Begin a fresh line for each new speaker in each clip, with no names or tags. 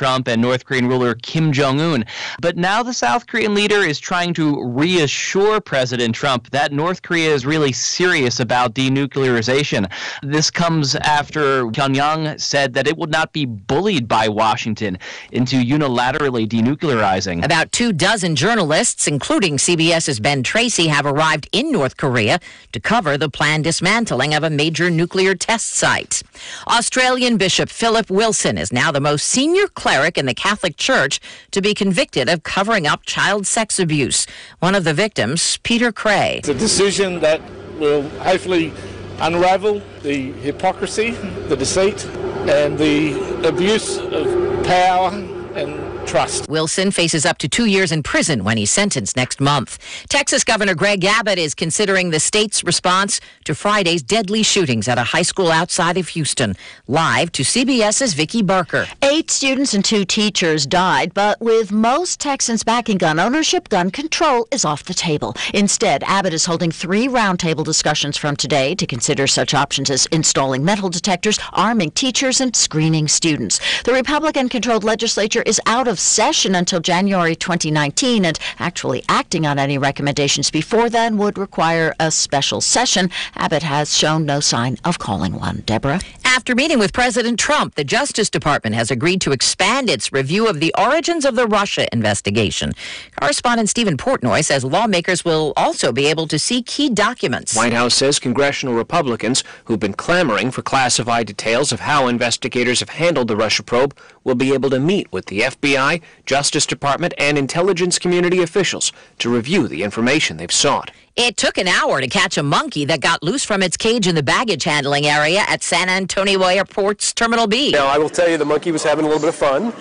Trump and North Korean ruler Kim Jong-un. But now the South Korean leader is trying to reassure President Trump that North Korea is really serious about denuclearization. This comes after Pyongyang said that it would not be bullied by Washington into unilaterally denuclearizing.
About 24 journalists, including CBS's Ben Tracy, have arrived in North Korea to cover the planned dismantling of a major nuclear test site. Australian Bishop Philip Wilson is now the most senior cleric in the Catholic Church to be convicted of covering up child sex abuse. One of the victims, Peter Cray.
It's a decision that will hopefully unravel the hypocrisy, the deceit, and the abuse of power and trust.
Wilson faces up to 2 years in prison when he's sentenced next month. Texas Governor Greg Abbott is considering the state's response to Friday's deadly shootings at a high school outside of Houston. Live to CBS's Vicki Barker.
8 students and 2 teachers died, but with most Texans backing gun ownership, gun control is off the table. Instead, Abbott is holding 3 roundtable discussions from today to consider such options as installing metal detectors, arming teachers, and screening students. The Republican-controlled legislature is out of session until January 2019, and actually acting on any recommendations before then would require a special session. Abbott has shown no sign of calling one. Deborah?
After meeting with President Trump, the Justice Department has agreed to expand its review of the origins of the Russia investigation. Correspondent Stephen Portnoy says lawmakers will also be able to see key documents.
White House says congressional Republicans who've been clamoring for classified details of how investigators have handled the Russia probe will be able to meet with the FBI, Justice Department, and intelligence community officials to review the information they've sought.
It took an hour to catch a monkey that got loose from its cage in the baggage handling area at San Antonio Airport's Terminal B.
Now, I will tell you the monkey was having a little bit of fun.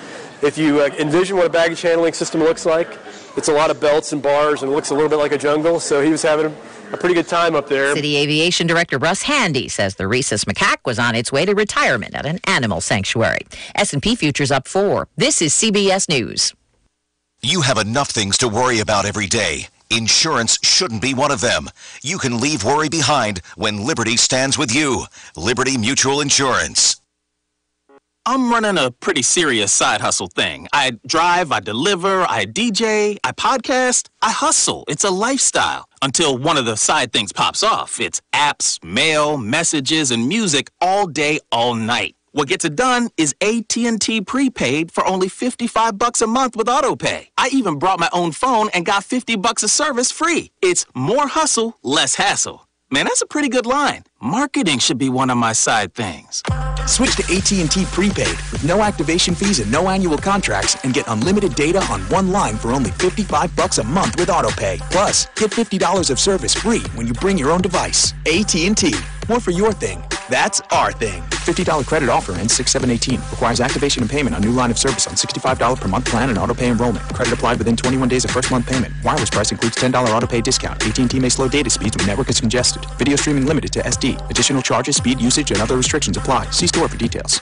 If you envision what a baggage handling system looks like, it's a lot of belts and bars and it looks a little bit like a jungle, so he was having a pretty good time up there.
City Aviation Director Russ Handy says the rhesus macaque was on its way to retirement at an animal sanctuary. S&P futures up 4. This is CBS News.
You have enough things to worry about every day. Insurance shouldn't be one of them. You can leave worry behind when Liberty stands with you. Liberty Mutual Insurance.
I'm running a pretty serious side hustle thing. I drive, I deliver, I DJ, I podcast, I hustle. It's a lifestyle. Until one of the side things pops off. It's apps, mail, messages, and music all day, all night. What gets it done is AT&T prepaid for only $55 a month with AutoPay. I even brought my own phone and got $50 of service free. It's more hustle, less hassle. Man, that's a pretty good line. Marketing should be one of my side things.
Switch to AT&T prepaid with no activation fees and no annual contracts and get unlimited data on one line for only $55 a month with AutoPay. Plus, get $50 of service free when you bring your own device. AT&T. More for your thing. That's our thing. $50 credit offer ends 6/7/18. Requires activation and payment on new line of service on $65 per month plan and AutoPay enrollment. Credit applied within 21 days of first month payment. Wireless price includes $10 AutoPay discount. AT&T may slow data speeds when network is congested. Video streaming limited to SD. Additional charges, speed usage, and other restrictions apply. See store for details.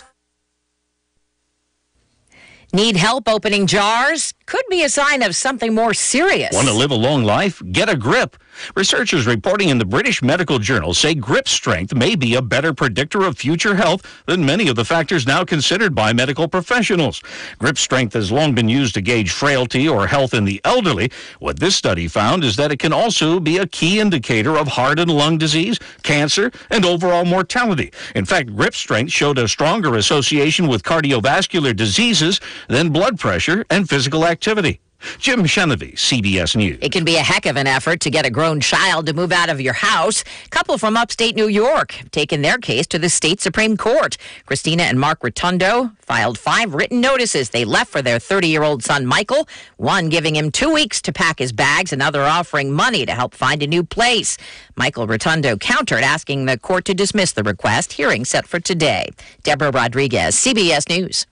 Need help opening jars? Could be a sign of something more serious.
Want to live a long life? Get a grip. Researchers reporting in the British Medical Journal say grip strength may be a better predictor of future health than many of the factors now considered by medical professionals. Grip strength has long been used to gauge frailty or health in the elderly. What this study found is that it can also be a key indicator of heart and lung disease, cancer, and overall mortality. In fact, grip strength showed a stronger association with cardiovascular diseases than blood pressure and physical activity. Jim Chenevey, CBS News.
It can be a heck of an effort to get a grown child to move out of your house. A couple from upstate New York have taken their case to the state Supreme Court. Christina and Mark Rotundo filed 5 written notices they left for their 30-year-old son, Michael, one giving him 2 weeks to pack his bags, another offering money to help find a new place. Michael Rotundo countered, asking the court to dismiss the request. Hearing set for today. Deborah Rodriguez, CBS News.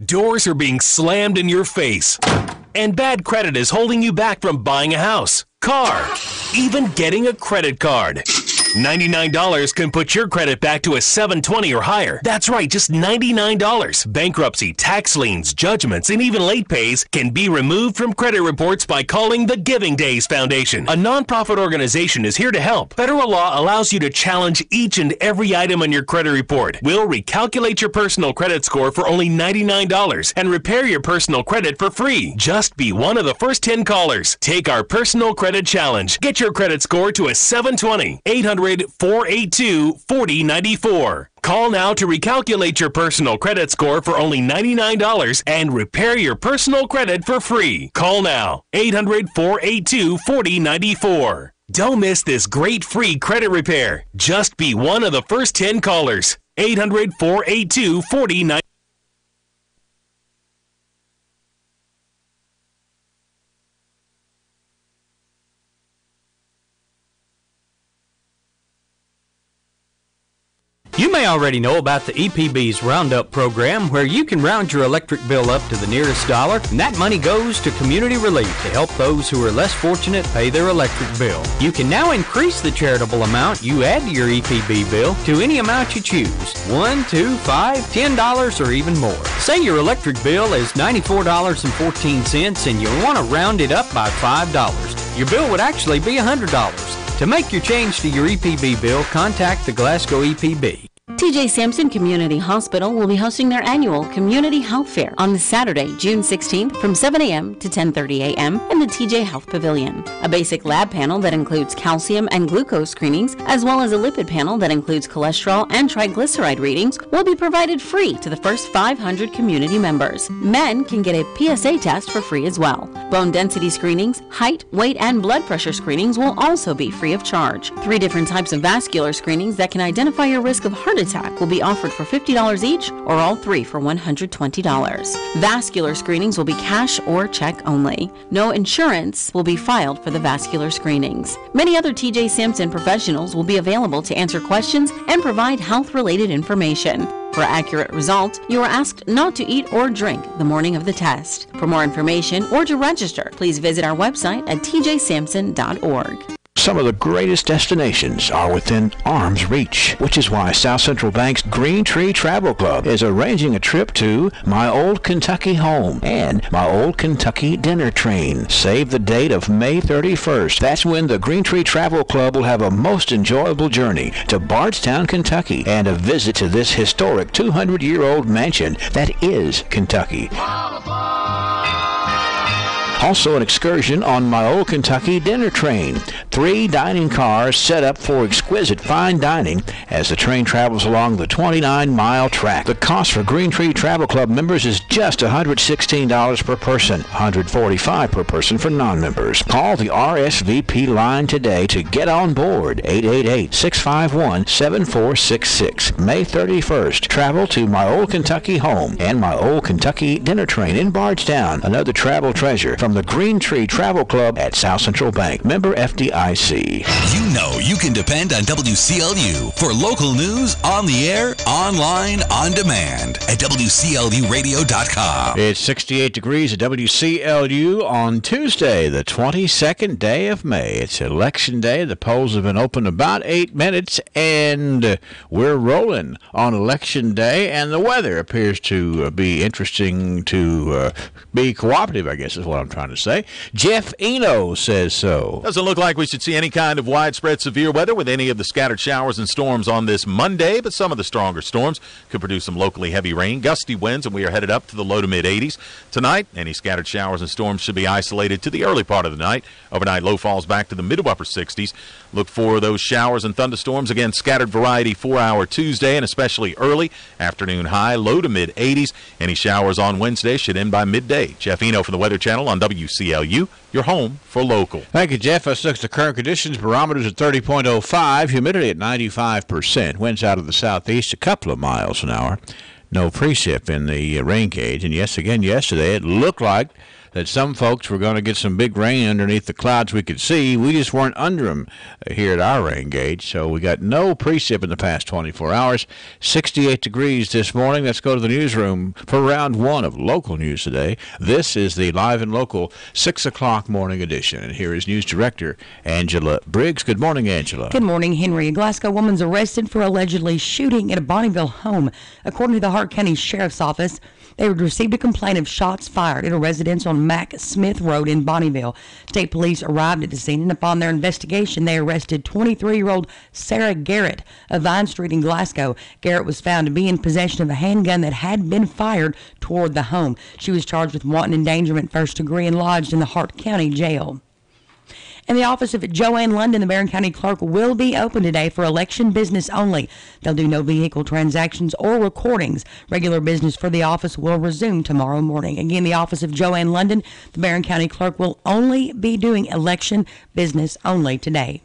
Doors are being slammed in your face, and bad credit is holding you back from buying a house, car, even getting a credit card. $99 can put your credit back to a 720 or higher. That's right, just $99. Bankruptcy, tax liens, judgments, and even late pays can be removed from credit reports by calling the Giving Days Foundation. A nonprofit organization is here to help. Federal law allows you to challenge each and every item on your credit report. We'll recalculate your personal credit score for only $99 and repair your personal credit for free. Just be one of the first 10 callers. Take our personal credit challenge. Get your credit score to a 720. 800-482-4094. Call now to recalculate your personal credit score for only $99 and repair your personal credit for free. Call now. 800-482-4094. Don't miss this great free credit repair. Just be one of the first 10 callers. 800-482-4094.
You may already know about the EPB's Roundup program, where you can round your electric bill up to the nearest dollar, and that money goes to community relief to help those who are less fortunate pay their electric bill. You can now increase the charitable amount you add to your EPB bill to any amount you choose, $1, $2, $5, $10, or even more. Say your electric bill is $94.14 and you want to round it up by $5. Your bill would actually be $100. To make your change to your EPB bill, contact the Glasgow EPB.
T.J. Sampson Community Hospital will be hosting their annual Community Health Fair on Saturday, June 16th from 7 a.m. to 10:30 a.m. in the TJ Health Pavilion. A basic lab panel that includes calcium and glucose screenings, as well as a lipid panel that includes cholesterol and triglyceride readings, will be provided free to the first 500 community members. Men can get a PSA test for free as well. Bone density screenings, height, weight, and blood pressure screenings will also be free of charge. 3 different types of vascular screenings that can identify your risk of heart attack will be offered for $50 each, or all 3 for $120. Vascular screenings will be cash or check only. No insurance will be filed for the vascular screenings. Many other TJ Sampson professionals will be available to answer questions and provide health-related information. For accurate results, you are asked not to eat or drink the morning of the test. For more information or to register, please visit our website at tjsampson.org.
Some of the greatest destinations are within arm's reach, which is why South Central Bank's Green Tree Travel Club is arranging a trip to My Old Kentucky Home and My Old Kentucky Dinner Train. Save the date of May 31st. That's when the Green Tree Travel Club will have a most enjoyable journey to Bardstown, Kentucky, and a visit to this historic 200-year-old mansion that is Kentucky. Also an excursion on My Old Kentucky Dinner Train. 3 dining cars set up for exquisite fine dining as the train travels along the 29-mile track. The cost for Green Tree Travel Club members is just $116 per person, $145 per person for non-members. Call the RSVP line today to get on board, 888-651-7466. May 31st, travel to My Old Kentucky Home and My Old Kentucky Dinner Train in Bardstown, another travel treasure from the Green Tree Travel Club at South Central Bank. Member FDIC.
You know you can depend on WCLU for local news on the air, online, on demand at WCLUradio.com.
It's 68 degrees at WCLU on Tuesday, the 22nd day of May. It's Election Day. The polls have been open about 8 minutes, and we're rolling on Election Day, and the weather appears to be interesting to be cooperative, I guess is what I'm trying to say. Jeff Eno says so.
Doesn't look like we should see any kind of widespread severe weather with any of the scattered showers and storms on this Monday, but some of the stronger storms could produce some locally heavy rain, gusty winds, and we are headed up to the low to mid-80s. Tonight, any scattered showers and storms should be isolated to the early part of the night. Overnight low falls back to the mid to upper 60s. Look for those showers and thunderstorms. Again, scattered variety 4-hour Tuesday and especially early. Afternoon high, low to mid-80s. Any showers on Wednesday should end by midday. Jeff Eno from the Weather Channel on WCLU, your home for local.
Thank you, Jeff. Let's look at the current conditions. Barometers at 30.05, humidity at 95%, winds out of the southeast a couple of miles an hour. no precip in the rain gauge. And yes, again, yesterday it looked like that some folks were going to get some big rain underneath the clouds we could see. We just weren't under them here at our rain gauge. So we got no precip in the past 24 hours. 68 degrees this morning. Let's go to the newsroom for round one of local news today. This is the Live and Local 6 o'clock morning edition. And here is News Director Angela Briggs. Good morning, Angela.
Good morning, Henry. A Glasgow woman's arrested for allegedly shooting at a Bonneville home. According to the Hart County Sheriff's Office, they received a complaint of shots fired at a residence on Mac Smith Road in Bonneville. State police arrived at the scene, and upon their investigation, they arrested 23-year-old Sarah Garrett of Vine Street in Glasgow. Garrett was found to be in possession of a handgun that had been fired toward the home. She was charged with wanton endangerment first degree and lodged in the Hart County Jail. And the office of Joanne London, the Barren County Clerk, will be open today for election business only. They'll do no vehicle transactions or recordings. Regular business for the office will resume tomorrow morning. Again, the office of Joanne London, the Barren County Clerk, will only be doing election business only today.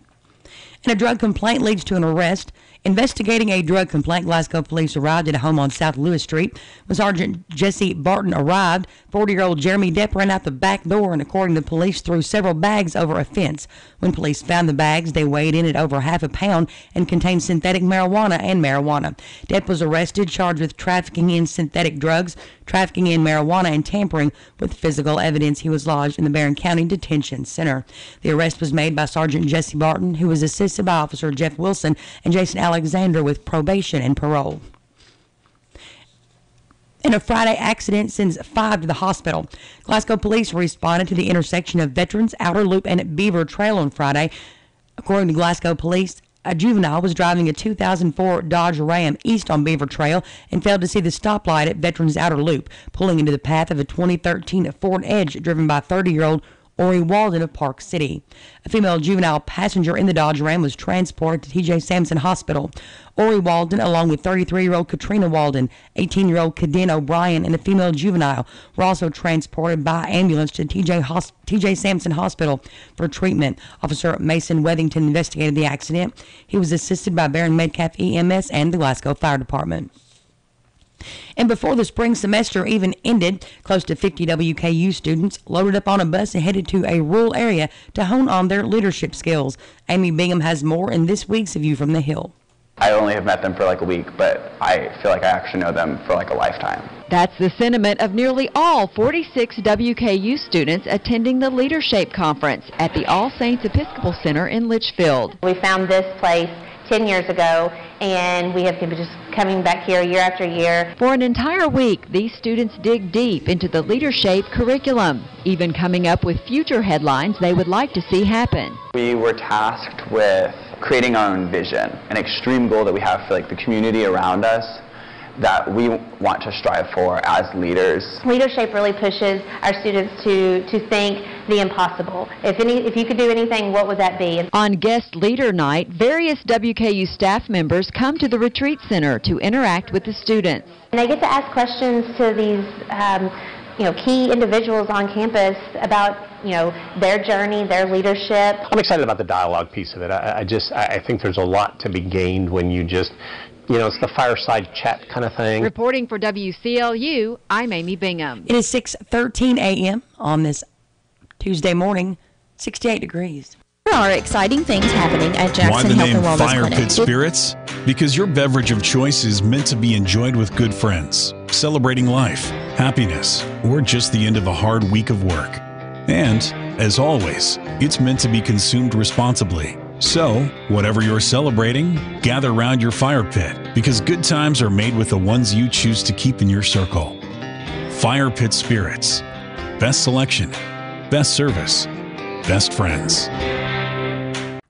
And a drug complaint leads to an arrest. Investigating a drug complaint, Glasgow police arrived at a home on South Lewis Street. When Sergeant Jesse Barton arrived, 40-year-old Jeremy Depp ran out the back door and, according to police, threw several bags over a fence. When police found the bags, they weighed in at over half a pound and contained synthetic marijuana and marijuana. Depp was arrested, charged with trafficking in synthetic drugs, trafficking in marijuana, and tampering with physical evidence. He was lodged in the Barren County Detention Center. The arrest was made by Sergeant Jesse Barton, who was assisted by Officer Jeff Wilson and Jason Alexander with probation and parole. In a Friday accident sends 5 to the hospital. Glasgow police responded to the intersection of Veterans, Outer Loop, and Beaver Trail on Friday. According to Glasgow police, a juvenile was driving a 2004 Dodge Ram east on Beaver Trail and failed to see the stoplight at Veterans Outer Loop, pulling into the path of a 2013 Ford Edge driven by 30-year-old Ori Walden of Park City. A female juvenile passenger in the Dodge Ram was transported to T.J. Sampson Hospital. Ori Walden, along with 33-year-old Katrina Walden, 18-year-old Kadin O'Brien, and a female juvenile, were also transported by ambulance to T.J. Sampson Hospital for treatment. Officer Mason Wethington investigated the accident. He was assisted by Barren Metcalf EMS and the Glasgow Fire Department. And before the spring semester even ended, close to 50 WKU students loaded up on a bus and headed to a rural area to hone on their leadership skills. Amy Bingham has more in this week's View from the Hill.
I only have met them for like a week, but I feel like I actually know them for like a lifetime.
That's the sentiment of nearly all 46 WKU students attending the Leadership Conference at the All Saints Episcopal Center in Litchfield.
We found this place 10 years ago, and we have been just coming back here year after year.
For an entire week, these students dig deep into the Leadership curriculum, even coming up with future headlines they would like to see happen.
We were tasked with creating our own vision, an extreme goal that we have for like the community around us that we want to strive for as leaders.
Leadership really pushes our students to think the impossible. If you could do anything, what would that be?
On guest leader night, various WKU staff members come to the retreat center to interact with the students.
And they get to ask questions to these key individuals on campus about their journey, their leadership.
I'm excited about the dialogue piece of it. I think there's a lot to be gained when you just it's the fireside chat kind of thing.
Reporting for WCLU, I'm Amy Bingham.
It is 6:13 a.m. on this Tuesday morning, 68 degrees.
There are exciting things happening at Jackson Health and Wellness
Fire
Clinic.
Pit Spirits? Because your beverage of choice is meant to be enjoyed with good friends, celebrating life, happiness, or just the end of a hard week of work. And, as always, it's meant to be consumed responsibly. So, whatever you're celebrating, gather around your fire pit, because good times are made with the ones you choose to keep in your circle. Fire Pit Spirits. Best selection, best service, best friends.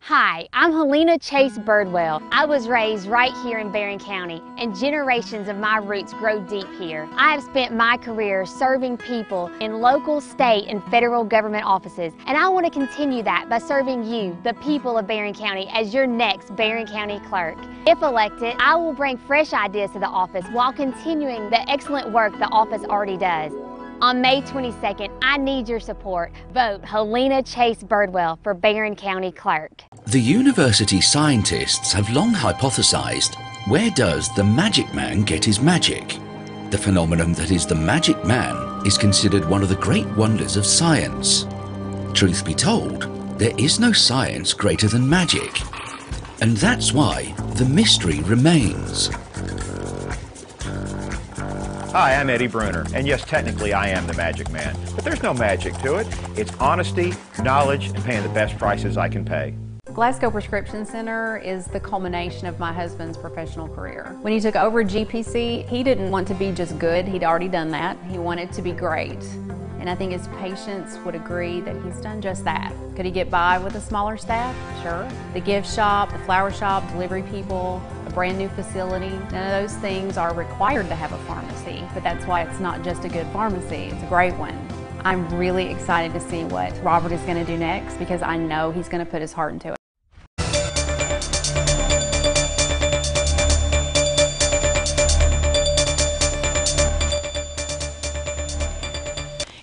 Hi, I'm Helena Chase Birdwell. I was raised right here in Barren County, and generations of my roots grow deep here. I have spent my career serving people in local, state, and federal government offices, and I want to continue that by serving you, the people of Barren County, as your next Barren County clerk. If elected, I will bring fresh ideas to the office while continuing the excellent work the office already does. On May 22nd, I need your support. Vote Helena Chase Birdwell for Barren County Clerk.
The university scientists have long hypothesized, where does the magic man get his magic?
The phenomenon that is the magic man is considered one of the great wonders of science. Truth be told, there is no science greater than magic. And that's why the mystery remains.
Hi, I'm Eddie Bruner, and yes, technically I am the magic man, but there's no magic to it. It's honesty, knowledge, and paying the best prices I can pay.
Glasgow Prescription Center is the culmination of my husband's professional career. When he took over GPC, he didn't want to be just good, he'd already done that. He wanted to be great. And I think his patients would agree that he's done just that. Could he get by with a smaller staff? Sure. The gift shop, the flower shop, delivery people, a brand new facility, none of those things are required to have a pharmacy, but that's why it's not just a good pharmacy, it's a great one. I'm really excited to see what Robert is going to do next because I know he's going to put his heart into it.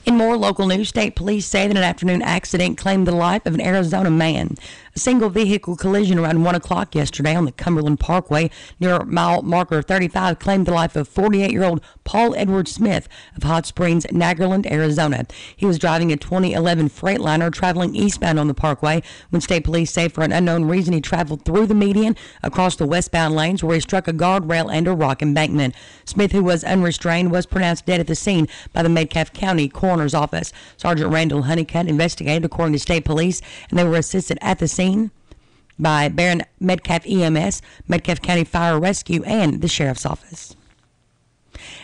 In more local news, state police say that an afternoon accident claimed the life of an Arizona man. A single vehicle collision around 1 o'clock yesterday on the Cumberland Parkway near mile marker 35 claimed the life of 48-year-old Paul Edward Smith of Hot Springs, Nagaland, Arizona. He was driving a 2011 Freightliner traveling eastbound on the parkway when state police say for an unknown reason he traveled through the median across the westbound lanes where he struck a guardrail and a rock embankment. Smith, who was unrestrained, was pronounced dead at the scene by the Metcalfe County Coroner's Office. Sergeant Randall Honeycutt investigated according to state police, and they were assisted at the scene by Barren Metcalfe EMS, Metcalfe County Fire Rescue, and the Sheriff's Office.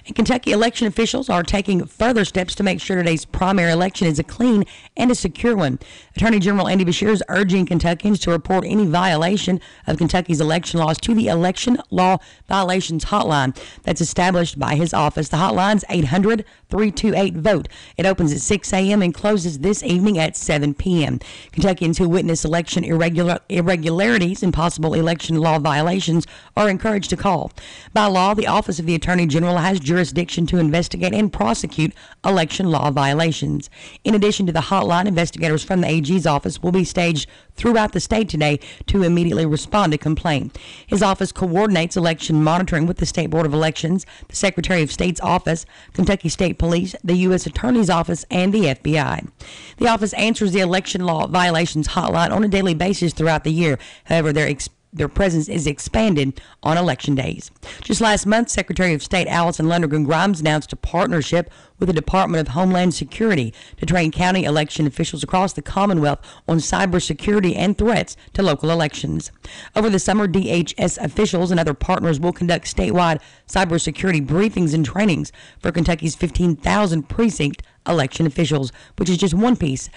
And Kentucky election officials are taking further steps to make sure today's primary election is a clean and a secure one. Attorney General Andy Beshear is urging Kentuckians to report any violation of Kentucky's election laws to the Election Law Violations Hotline that's established by his office. The hotline's 800-328-VOTE. It opens at 6 a.m. and closes this evening at 7 p.m. Kentuckians who witness election irregularities and possible election law violations are encouraged to call. By law, the Office of the Attorney General has jurisdiction to investigate and prosecute election law violations. In addition to the hotline, investigators from the AG's office will be staged throughout the state today to immediately respond to complaint. His office coordinates election monitoring with the State Board of Elections, the Secretary of State's office, Kentucky State Police, the U.S. Attorney's Office, and the FBI. The office answers the election law violations hotline on a daily basis throughout the year. However, their presence is expanded on election days. Just last month, Secretary of State Allison Lundergan Grimes announced a partnership with the Department of Homeland Security to train county election officials across the Commonwealth on cybersecurity and threats to local elections. Over the summer, DHS officials and other partners will conduct statewide cybersecurity briefings and trainings for Kentucky's 15,000 precinct election officials, which is just one piece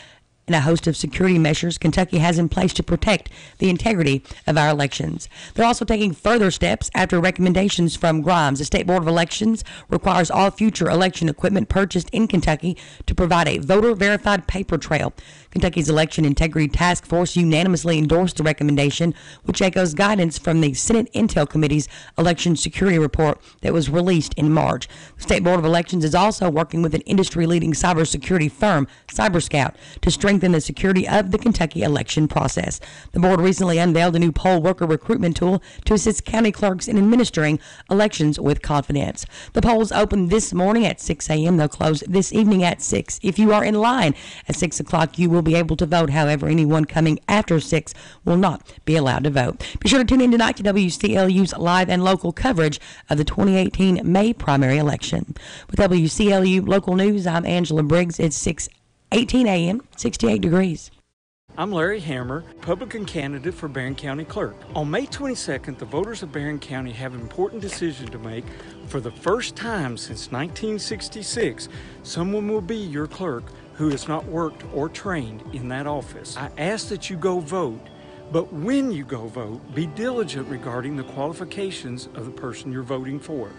and a host of security measures Kentucky has in place to protect the integrity of our elections. They're also taking further steps after recommendations from Grimes. The State Board of Elections requires all future election equipment purchased in Kentucky to provide a voter-verified paper trail. Kentucky's Election Integrity Task Force unanimously endorsed the recommendation, which echoes guidance from the Senate Intel Committee's Election Security Report that was released in March. The State Board of Elections is also working with an industry-leading cybersecurity firm, CyberScout, to strengthen the security of the Kentucky election process. The board recently unveiled a new poll worker recruitment tool to assist county clerks in administering elections with confidence. The polls open this morning at 6 a.m. They'll close this evening at 6. If you are in line at 6 o'clock, you will be able to vote. However, anyone coming after 6 will not be allowed to vote. Be sure to tune in tonight to WCLU's live and local coverage of the 2018 May primary election. With WCLU Local News, I'm Angela Briggs. It's 6:18 a.m., 68 degrees.
I'm Larry Hammer, Republican candidate for Barren County Clerk. On May 22nd, the voters of Barren County have an important decision to make. For the first time since 1966, someone will be your clerk who has not worked or trained in that office. I ask that you go vote, but when you go vote, be diligent regarding the qualifications of the person you're voting for.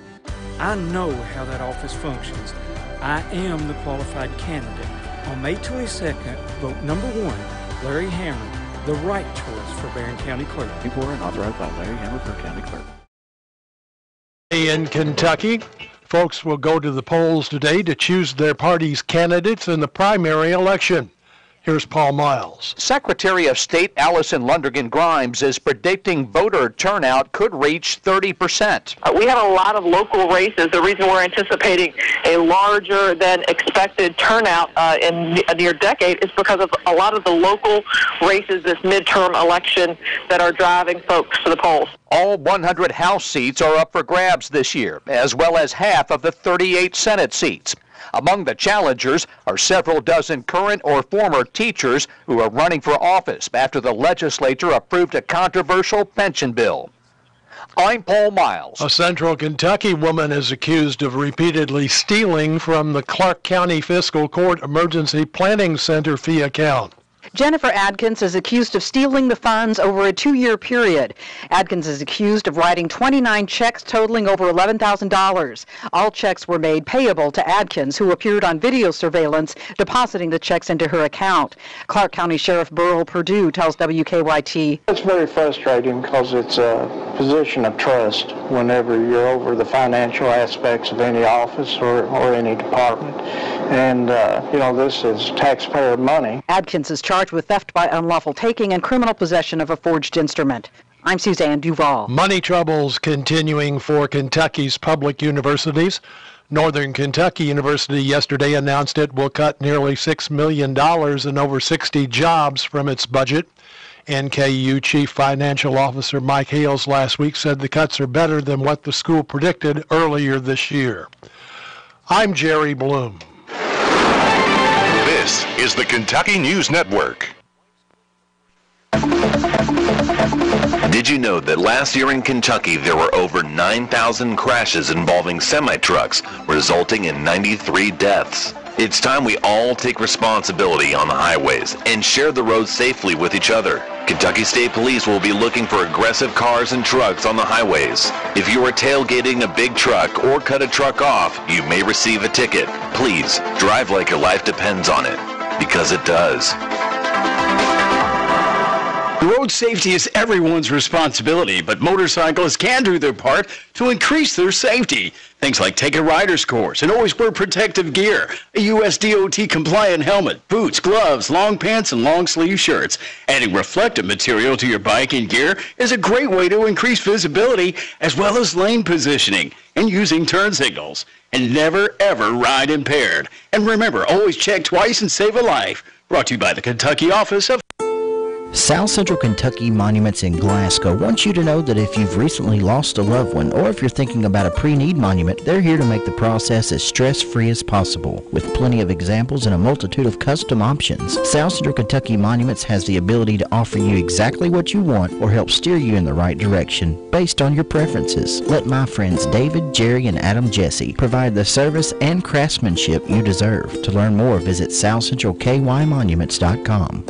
I know how that office functions. I am the qualified candidate. On May 22nd, vote number 1, Larry Hammer, the right choice for Barren County Clerk.
People are authorized by Larry Hammer for County Clerk.
In Kentucky, folks will go to the polls today to choose their party's candidates in the primary election. Here's Paul Miles.
Secretary of State Allison Lundergan Grimes is predicting voter turnout could reach 30%.
We have a lot of local races. The reason we're anticipating a larger than expected turnout in a near decade is because of a lot of the local races this midterm election that are driving folks to the polls.
All 100 House seats are up for grabs this year, as well as half of the 38 Senate seats. Among the challengers are several dozen current or former teachers who are running for office after the legislature approved a controversial pension bill. I'm Paul Miles.
A Central Kentucky woman is accused of repeatedly stealing from the Clark County Fiscal Court Emergency Planning Center fee account.
Jennifer Adkins is accused of stealing the funds over a 2-year period. Adkins is accused of writing 29 checks totaling over $11,000. All checks were made payable to Adkins, who appeared on video surveillance, depositing the checks into her account. Clark County Sheriff Burl Perdue tells WKYT.
It's very frustrating because it's a position of trust whenever you're over the financial aspects of any office or any department. And, this is taxpayer money.
Adkins is charged with theft by unlawful taking and criminal possession of a forged instrument. I'm Suzanne Duval.
Money troubles continuing for Kentucky's public universities. Northern Kentucky University yesterday announced it will cut nearly $6 million and over 60 jobs from its budget. NKU Chief Financial Officer Mike Hales last week said the cuts are better than what the school predicted earlier this year. I'm Jerry Bloom.
This is the Kentucky News Network. Did you know that last year in Kentucky there were over 9,000 crashes involving semi-trucks, resulting in 93 deaths? It's time we all take responsibility on the highways and share the roads safely with each other. Kentucky State Police will be looking for aggressive cars and trucks on the highways. If you are tailgating a big truck or cut a truck off, you may receive a ticket. Please, drive like your life depends on it, because it does.
Road safety is everyone's responsibility, but motorcyclists can do their part to increase their safety. Things like take a rider's course and always wear protective gear, a U.S. DOT compliant helmet, boots, gloves, long pants, and long sleeve shirts. Adding reflective material to your bike and gear is a great way to increase visibility as well as lane positioning and using turn signals. And never, ever ride impaired. And remember, always check twice and save a life. Brought to you by the Kentucky Office of
South Central Kentucky Monuments in Glasgow wants you to know that if you've recently lost a loved one or if you're thinking about a pre-need monument, they're here to make the process as stress-free as possible. With plenty of examples and a multitude of custom options, South Central Kentucky Monuments has the ability to offer you exactly what you want or help steer you in the right direction based on your preferences. Let my friends David, Jerry, and Adam Jesse provide the service and craftsmanship you deserve. To learn more, visit southcentralkymonuments.com.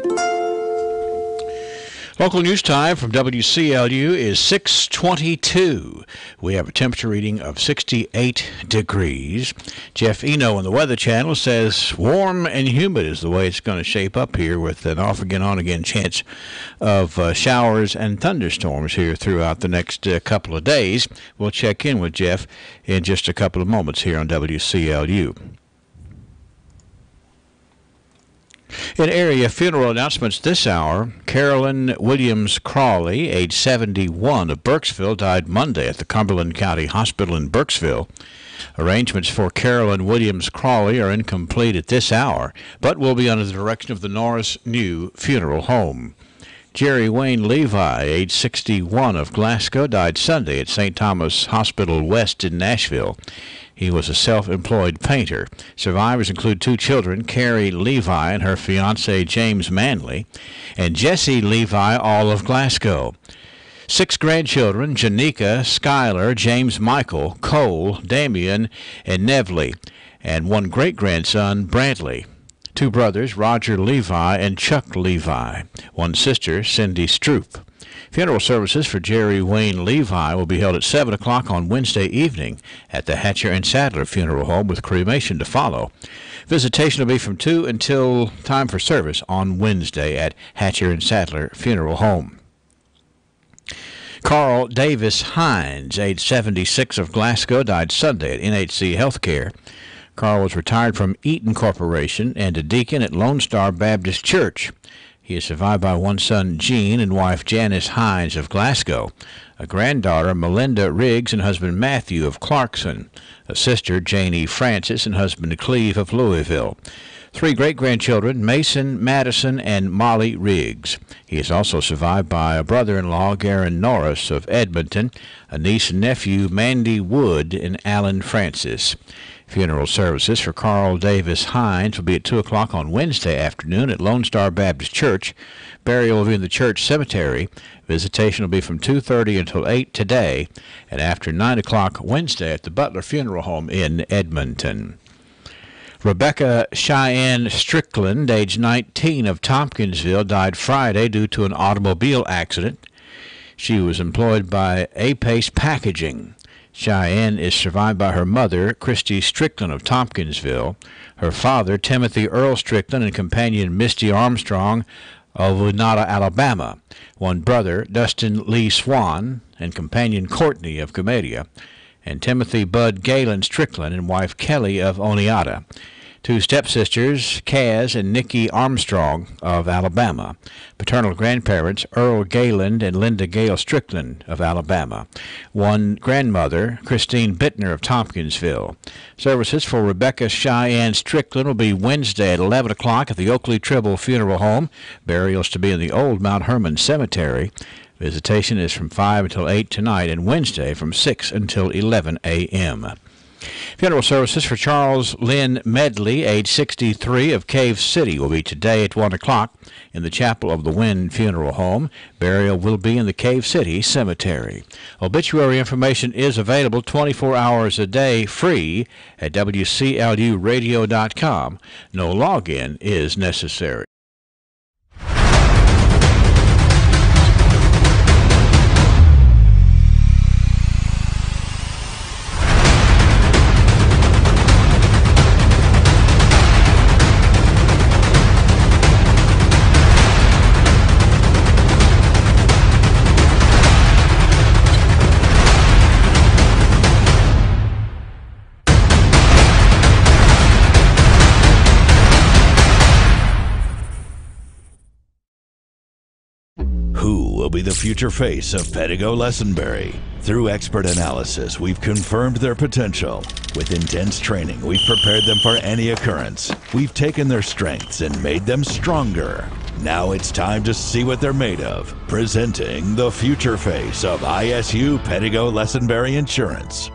Local news time from WCLU is 6:22. We have a temperature reading of 68 degrees. Jeff Eno on the Weather Channel says warm and humid is the way it's going to shape up here, with an off-again, on-again chance of showers and thunderstorms here throughout the next couple of days. We'll check in with Jeff in just a couple of moments here on WCLU. In area funeral announcements this hour, Carolyn Williams Crawley, age 71, of Burkesville, died Monday at the Cumberland County Hospital in Burkesville. Arrangements for Carolyn Williams Crawley are incomplete at this hour, but will be under the direction of the Norris New Funeral Home. Jerry Wayne Levi, age 61, of Glasgow, died Sunday at St. Thomas Hospital West in Nashville. He was a self-employed painter. Survivors include 2 children, Carrie Levi and her fiancé James Manley, and Jesse Levi, all of Glasgow. 6 grandchildren, Janika, Schuyler, James Michael, Cole, Damian, and Nevely, and 1 great-grandson, Brantley. 2 brothers, Roger Levi and Chuck Levi. 1 sister, Cindy Stroop. Funeral services for Jerry Wayne Levi will be held at 7 o'clock on Wednesday evening at the Hatcher and Sadler Funeral Home, with cremation to follow. Visitation will be from 2 until time for service on Wednesday at Hatcher and Sadler Funeral Home. Carl Davis Hines, age 76, of Glasgow, died Sunday at NHC Healthcare. Carl was retired from Eaton Corporation and a deacon at Lone Star Baptist Church. He is survived by one son, Gene, and wife Janice Hines of Glasgow, a granddaughter, Melinda Riggs, and husband Matthew of Clarkson, a sister, Janie Francis, and husband Cleve of Louisville. 3 great-grandchildren, Mason, Madison, and Molly Riggs. He is also survived by a brother-in-law, Garen Norris of Edmonton, a niece and nephew, Mandy Wood, and Alan Francis. Funeral services for Carl Davis Hines will be at 2 o'clock on Wednesday afternoon at Lone Star Baptist Church. Burial will be in the church cemetery. Visitation will be from 2:30 until 8 today, and after 9 o'clock Wednesday at the Butler Funeral Home in Edmonton. Rebecca Cheyenne Strickland, age 19, of Tompkinsville, died Friday due to an automobile accident. She was employed by Apace Packaging. Cheyenne is survived by her mother, Christy Strickland of Tompkinsville, her father, Timothy Earl Strickland, and companion Misty Armstrong of Winata, Alabama, one brother, Dustin Lee Swan, and companion Courtney of Comedia, and Timothy Bud Galen Strickland and wife Kelly of Oneata. 2 stepsisters, Kaz and Nikki Armstrong of Alabama. Paternal grandparents, Earl Galen and Linda Gale Strickland of Alabama. 1 grandmother, Christine Bittner of Tompkinsville. Services for Rebecca Cheyenne Strickland will be Wednesday at 11 o'clock at the Oakley Tribble Funeral Home. Burials to be in the old Mount Hermon Cemetery. Visitation is from 5 until 8 tonight, and Wednesday from 6 until 11 a.m. Funeral services for Charles Lynn Medley, age 63, of Cave City, will be today at 1 o'clock in the chapel of the Wynn Funeral Home. Burial will be in the Cave City Cemetery. Obituary information is available 24 hours a day, free, at WCLUradio.com. No login is necessary.
Who will be the future face of Pedigo Lessenberry? Through expert analysis, we've confirmed their potential. With intense training, we've prepared them for any occurrence. We've taken their strengths and made them stronger. Now it's time to see what they're made of. Presenting the future face of ISU Pedigo Lessenberry Insurance.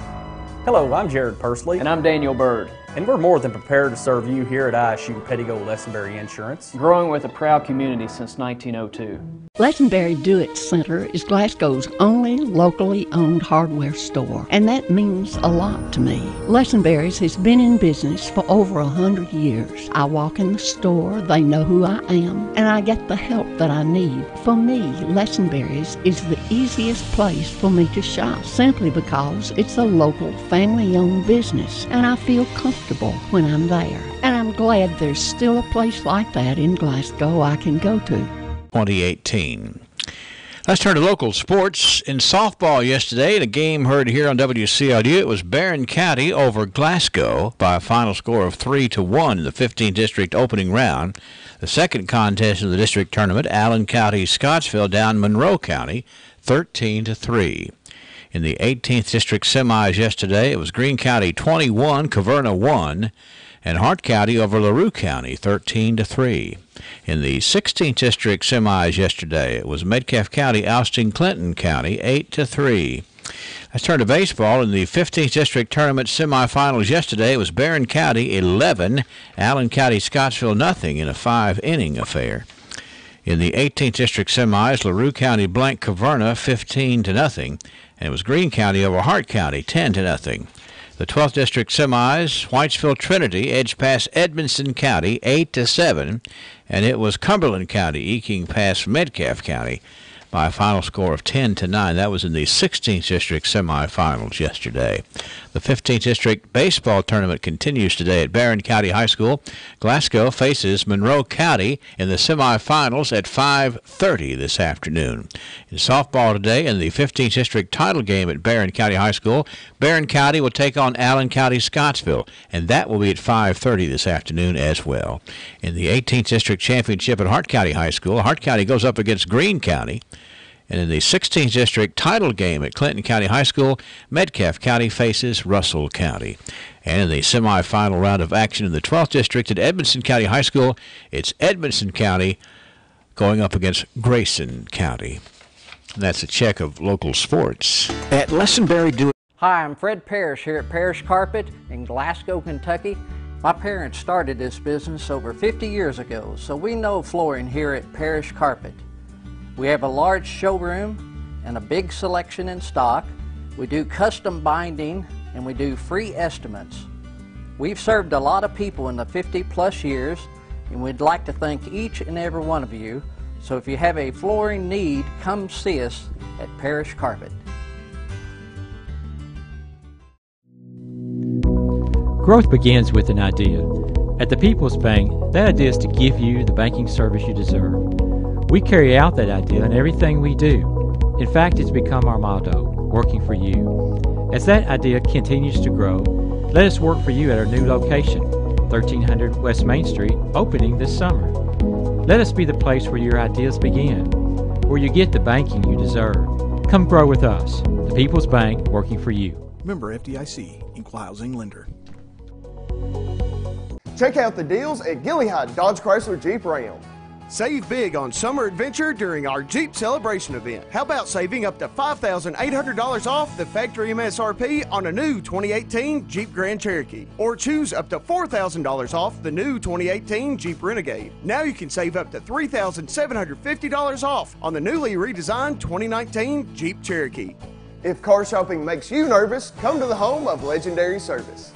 Hello, I'm Jared Pursley. And I'm Daniel Bird. And we're more than prepared to serve you here at ISU Pedigo Lessenberry Insurance, growing with a proud community since 1902.
Lessenberry Do-It Center is Glasgow's only locally owned hardware store, and that means a lot to me. Lessenberry's has been in business for over 100 years. I walk in the store, they know who I am, and I get the help that I need. For me, Lessenberry's is the easiest place for me to shop, simply because it's a local family-owned business, and I feel comfortable when I'm there. And I'm glad there's still a place like that in Glasgow I can go to.
2018. Let's turn to local sports. In softball yesterday, in a game heard here on WCLU, it was Barren County over Glasgow by a final score of 3-1 in the 15th District opening round. The second contest in the district tournament, Allen County Scottsville down Monroe County 13-3. In the 18th District semis yesterday, it was Greene County 21, Caverna 1, and Hart County over LaRue County 13-3. In the 16th District semis yesterday, it was Metcalfe County ousting Clinton County 8-3. Let's turn to baseball. In the 15th District Tournament semifinals yesterday, it was Barren County 11, Allen County Scottsville nothing in a 5-inning affair. In the 18th District semis, LaRue County blanked Caverna 15-0, and it was Greene County over Hart County 10-0. The 12th District semis, Whitesville Trinity edged past Edmonson County 8-7, and it was Cumberland County eking past Metcalfe County by a final score of 10-9. That was in the 16th District semifinals yesterday. The 15th District Baseball Tournament continues today at Barren County High School. Glasgow faces Monroe County in the semifinals at 5:30 this afternoon. In softball today, in the 15th District title game at Barren County High School, Barren County will take on Allen County Scottsville, and that will be at 5:30 this afternoon as well. In the 18th District Championship at Hart County High School, Hart County goes up against Greene County. And in the 16th District title game at Clinton County High School, Metcalfe County faces Russell County. And in the semifinal round of action in the 12th District at Edmonson County High School, it's Edmonson County going up against Grayson County. And that's a check of local sports.
At Lessenberry
Hi, I'm Fred Parrish here at Parrish Carpet in Glasgow, Kentucky. My parents started this business over 50 years ago, so we know flooring here at Parrish Carpet. We have a large showroom and a big selection in stock. We do custom binding and we do free estimates. We've served a lot of people in the 50+ years, and we'd like to thank each and every one of you. So if you have a flooring need, come see us at Parrish Carpet.
Growth begins with an idea. At the People's Bank, that idea is to give you the banking service you deserve. We carry out that idea in everything we do. In fact, it's become our motto, working for you. As that idea continues to grow, let us work for you at our new location, 1300 West Main Street, opening this summer. Let us be the place where your ideas begin, where you get the banking you deserve. Come grow with us. The People's Bank, working for you.
Member FDIC, Equal Housing Lender.
Check out the deals at Gilliard Dodge Chrysler Jeep Ram.
Save big on summer adventure during our Jeep Celebration event. How about saving up to $5,800 off the factory MSRP on a new 2018 Jeep Grand Cherokee? Or choose up to $4,000 off the new 2018 Jeep Renegade. Now you can save up to $3,750 off on the newly redesigned 2019 Jeep Cherokee.
If car shopping makes you nervous, come to the home of legendary service.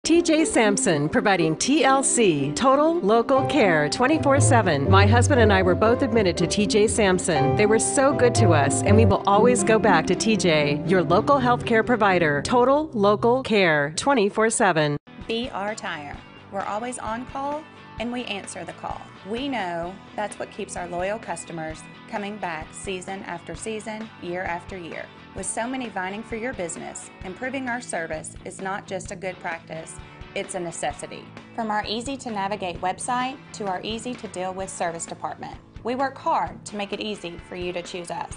TJ Sampson, providing TLC, Total Local Care, 24/7. My husband and I were both admitted to TJ Sampson. They were so good to us, and we will always go back to TJ, your local healthcare provider. Total Local Care, 24/7.
BR Tire. We're always on call, and we answer the call. We know that's what keeps our loyal customers coming back season after season, year after year. With so many vying for your business, improving our service is not just a good practice, it's a necessity. From our easy-to-navigate website to our easy-to-deal-with service department, we work hard to make it easy for you to choose us.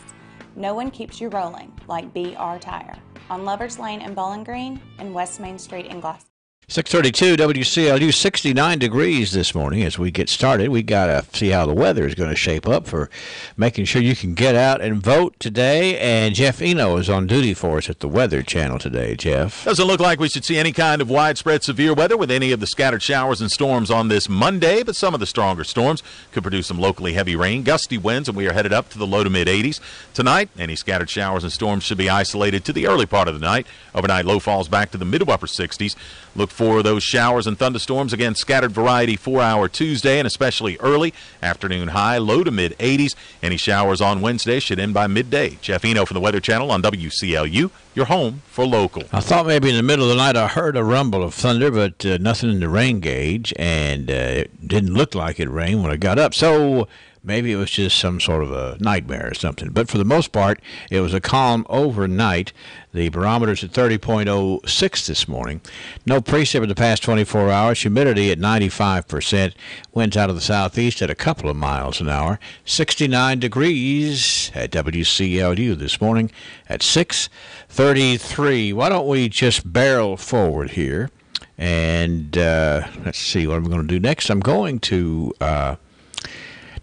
No one keeps you rolling like BR Tire on Lovers Lane in Bowling Green and West Main Street in Glasgow.
632 WCLU, 69 degrees this morning. As we get started, we got to see how the weather is going to shape up for making sure you can get out and vote today. And Jeff Eno is on duty for us at the Weather Channel today. Jeff?
Doesn't look like we should see any kind of widespread severe weather with any of the scattered showers and storms on this Monday, but some of the stronger storms could produce some locally heavy rain, gusty winds, and we are headed up to the low to mid-80s. Tonight, any scattered showers and storms should be isolated to the early part of the night. Overnight, low falls back to the mid to upper 60s. Look for those showers and thunderstorms. Again, scattered variety 4-hour Tuesday and especially early. Afternoon high, low to mid-80s. Any showers on Wednesday should end by midday. Jeff Eno from the Weather Channel on WCLU, your home for local.
I thought maybe in the middle of the night I heard a rumble of thunder, but nothing in the rain gauge, and it didn't look like it rained when I got up. So maybe it was just some sort of a nightmare or something. But for the most part, it was a calm overnight. The barometer's at 30.06 this morning. No precip in the past 24 hours. Humidity at 95%. Winds out of the southeast at a couple of miles an hour. 69 degrees at WCLU this morning at 6:33. Why don't we just barrel forward here? And let's see what I'm going to do next. I'm going to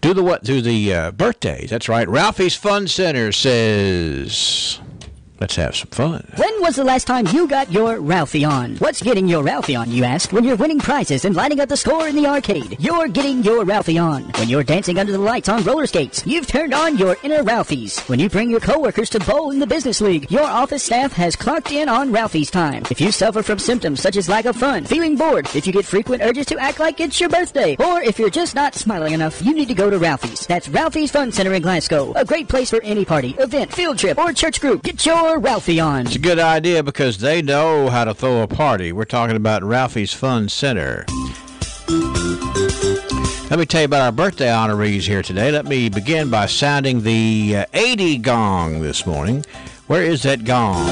do the birthdays. That's right. Ralphie's Fun Center says, Let's have some fun.
When was the last time you got your Ralphie on? What's getting your Ralphie on, you ask? When you're winning prizes and lighting up the score in the arcade, you're getting your Ralphie on. When you're dancing under the lights on roller skates, you've turned on your inner Ralphies. When you bring your coworkers to bowl in the business league, your office staff has clocked in on Ralphie's time. If you suffer from symptoms such as lack of fun, feeling bored, if you get frequent urges to act like it's your birthday, or if you're just not smiling enough, you need to go to Ralphie's. That's Ralphie's Fun Center in Glasgow. A great place for any party, event, field trip, or church group. Get your Ralphie on.
It's a good idea because they know how to throw a party. We're talking about Ralphie's Fun Center. Let me tell you about our birthday honorees here today. Let me begin by sounding the 80 gong this morning. Where is that gong?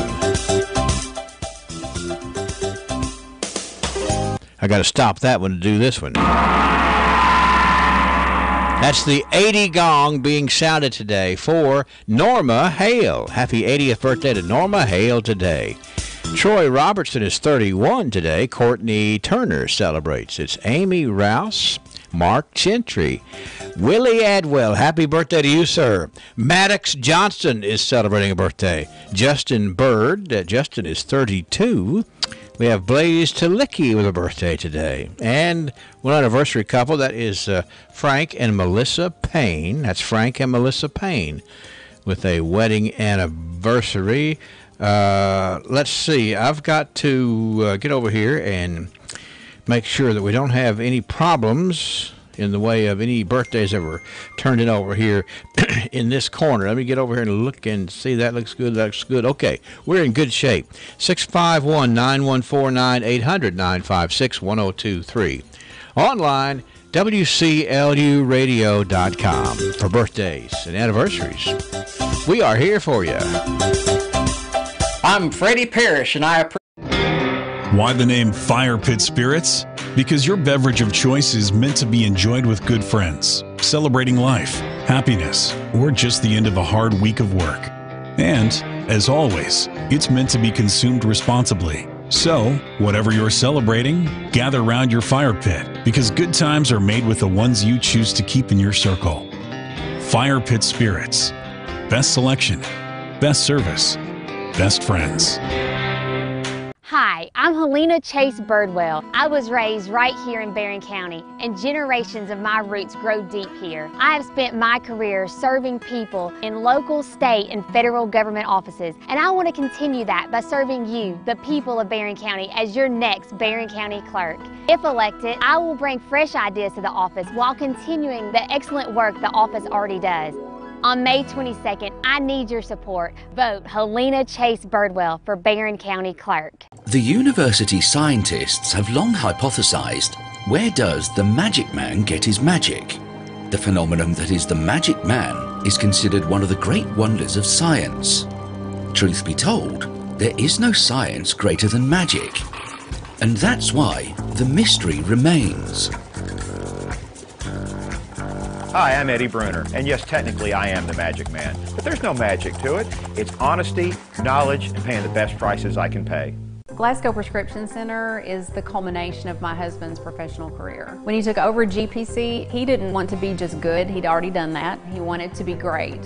I got to stop that one to do this one. That's the 80 gong being sounded today for Norma Hale. Happy 80th birthday to Norma Hale today. Troy Robertson is 31 today. Courtney Turner celebrates. It's Amy Rouse, Mark Gentry, Willie Adwell. Happy birthday to you, sir. Maddox Johnson is celebrating a birthday. Justin Bird. Justin is 32. We have Blaze Talicki with a birthday today. And one anniversary couple, that is Frank and Melissa Payne. That's Frank and Melissa Payne with a wedding anniversary. Let's see. I've got to get over here and make sure that we don't have any problems in the way of any birthdays that were turned in over here in this corner. Let me get over here and look and see. That looks good. That looks good. Okay, we're in good shape. 651-9149-800-956-1023. Online, WCLUradio.com for birthdays and anniversaries. We are here for you.
I'm Freddie Parrish, and I appreciate.
Why the name Fire Pit Spirits? Because your beverage of choice is meant to be enjoyed with good friends, celebrating life, happiness, or just the end of a hard week of work. And, as always, it's meant to be consumed responsibly. So, whatever you're celebrating, gather round your fire pit, because good times are made with the ones you choose to keep in your circle. Fire Pit Spirits. Best selection, best service, best friends.
Hi, I'm Helena Chase Birdwell. I was raised right here in Barren County, and generations of my roots grow deep here. I have spent my career serving people in local, state, and federal government offices, and I want to continue that by serving you, the people of Barren County, as your next Barren County clerk. If elected, I will bring fresh ideas to the office while continuing the excellent work the office already does. On May 22nd, I need your support. Vote Helena Chase Birdwell for Barren County Clerk.
The university scientists have long hypothesized, where does the magic man get his magic? The phenomenon that is the magic man is considered one of the great wonders of science. Truth be told, there is no science greater than magic. And that's why the mystery remains.
Hi, I'm Eddie Bruner, and yes, technically I am the magic man, but there's no magic to it. It's honesty, knowledge, and paying the best prices I can pay.
Glasgow Prescription Center is the culmination of my husband's professional career. When he took over GPC, he didn't want to be just good, he'd already done that. He wanted to be great.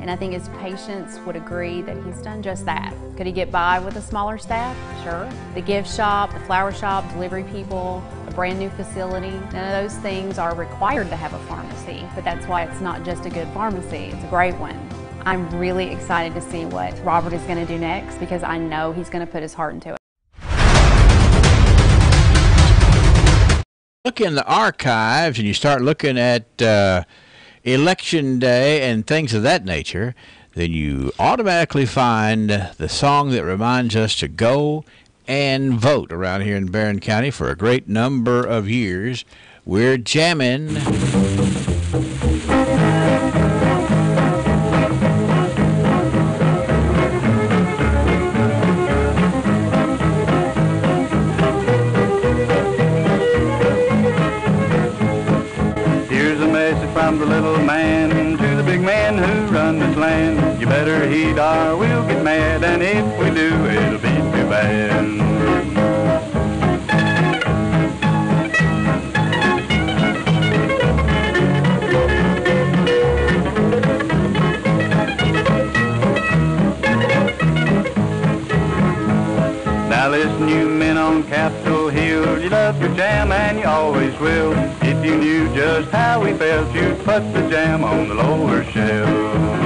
And I think his patients would agree that he's done just that. Could he get by with a smaller staff? Sure. The gift shop, the flower shop, delivery people, a brand new facility, none of those things are required to have a pharmacy, but that's why it's not just a good pharmacy, it's a great one. I'm really excited to see what Robert is going to do next because I know he's going to put his heart into it.
Look in the archives and you start looking at Election Day and things of that nature, then you automatically find the song that reminds us to go and vote around here in Barren County for a great number of years. We're jamming.
From the little man to the big man who run this land. You better heed or we'll get mad, and if we do, it'll be too bad. You love your jam and you always will. If you knew just how we felt, you'd put the jam on the lower shelf.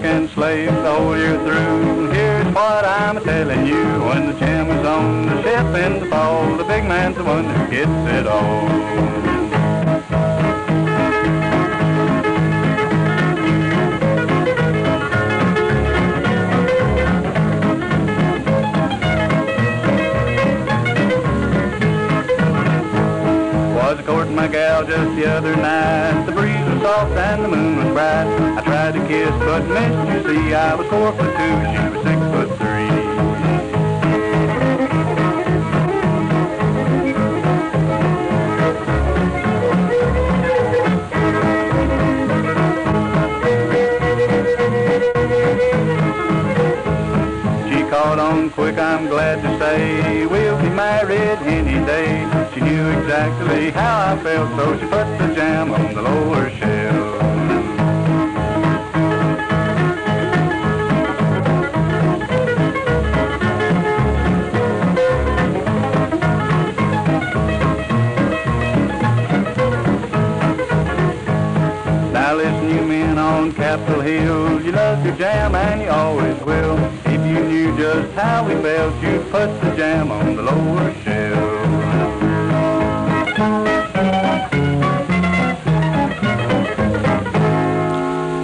And slave the whole year through. Here's what I'm telling you. When the jam is on the shelf in the fall, the big man's the one who gets it all. Was courting my gal just the other night. The breeze was soft and the moon was bright. I tried to kiss but missed, you see. I was 4'2", she was 6'3". She caught on quick, I'm glad to say. We'll be married any day. She knew exactly how I felt, so she put the jam on the lower shelf. Now listen, you men on Capitol Hill, you love your jam and you always will. If you knew just how we felt, you'd put the jam on the lower shelf.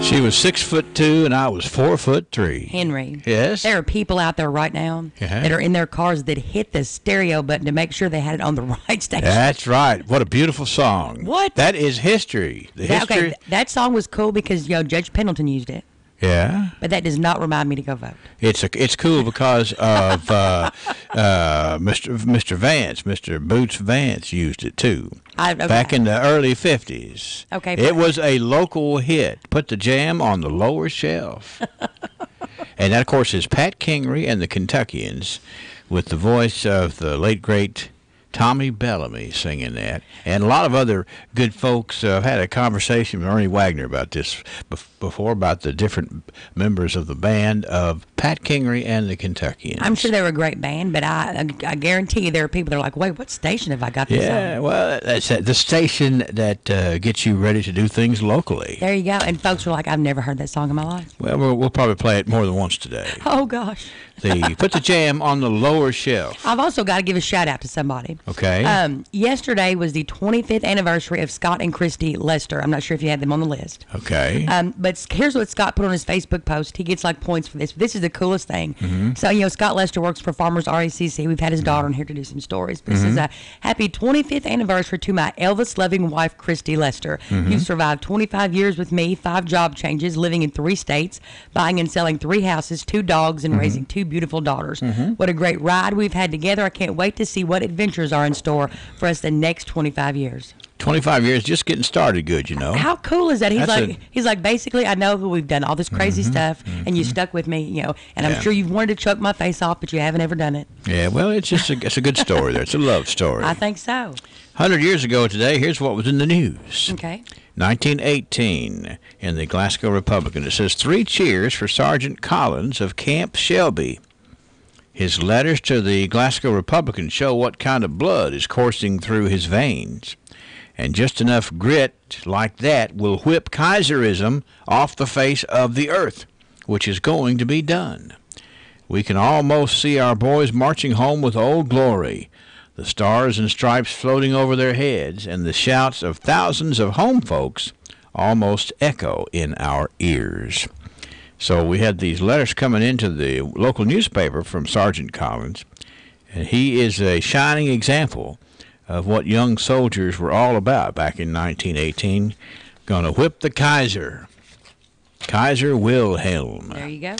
She was 6'2" and I was 4'3".
Henry.
Yes.
There are people out there right now that are in their cars that hit the stereo button to make sure they had it on the right station.
That's right. What a beautiful song.
What?
That is history. The history.
Okay, that song was cool because Judge Pendleton used it.
Yeah.
But that does not remind me to go vote.
It's cool because of Mr. Vance, Mr. Boots Vance used it too. Back in the early 50s.
Okay.
It was a local hit. Put the jam on the lower shelf. And that, of course, is Pat Kingery and the Kentuckians with the voice of the late, great Tommy Bellamy singing that. And a lot of other good folks. I've had a conversation with Ernie Wagner about this before, about the different members of the band of Pat Kingery and the Kentuckians.
I'm sure they were a great band, but I guarantee you there are people that are like, wait, what station have I got this on?
Well, that's the station that gets you ready to do things locally.
There you go. And folks are like, I've never heard that song in my life.
Well, we'll probably play it more than once today.
Oh, gosh.
Put the jam on the lower shelf.
I've also got to give a shout out to somebody.
Okay.
Yesterday was the 25th anniversary of Scott and Christy Lester. I'm not sure if you had them on the list.
Okay.
But here's what Scott put on his Facebook post. He gets like points for this. This is the coolest thing.
Mm-hmm.
So, Scott Lester works for Farmers RACC. We've had his daughter on here to do some stories. But This is a happy 25th anniversary to my Elvis-loving wife, Christy Lester.
Mm-hmm.
You survived 25 years with me, 5 job changes, living in 3 states, buying and selling 3 houses, 2 dogs, and raising 2 beautiful daughters. What a great ride we've had together. I can't wait to see what adventures are in store for us the next 25 years.
25 years, just getting started good,
How cool is that? He's like, basically, I know we've done all this crazy stuff, and you stuck with me, and I'm sure you've wanted to choke my face off, but you haven't ever done it.
Yeah, well, it's a good story there. It's a love story.
I think so.
100 years ago today, here's what was in the news.
Okay.
1918 in the Glasgow Republican. It says, 3 cheers for Sergeant Collins of Camp Shelby. His letters to the Glasgow Republican show what kind of blood is coursing through his veins. And just enough grit like that will whip Kaiserism off the face of the earth, which is going to be done. We can almost see our boys marching home with Old Glory, the stars and stripes floating over their heads, and the shouts of thousands of home folks almost echo in our ears. So we had these letters coming into the local newspaper from Sergeant Collins, and he is a shining example of what young soldiers were all about back in 1918. Gonna whip the Kaiser. Kaiser Wilhelm.
There you go.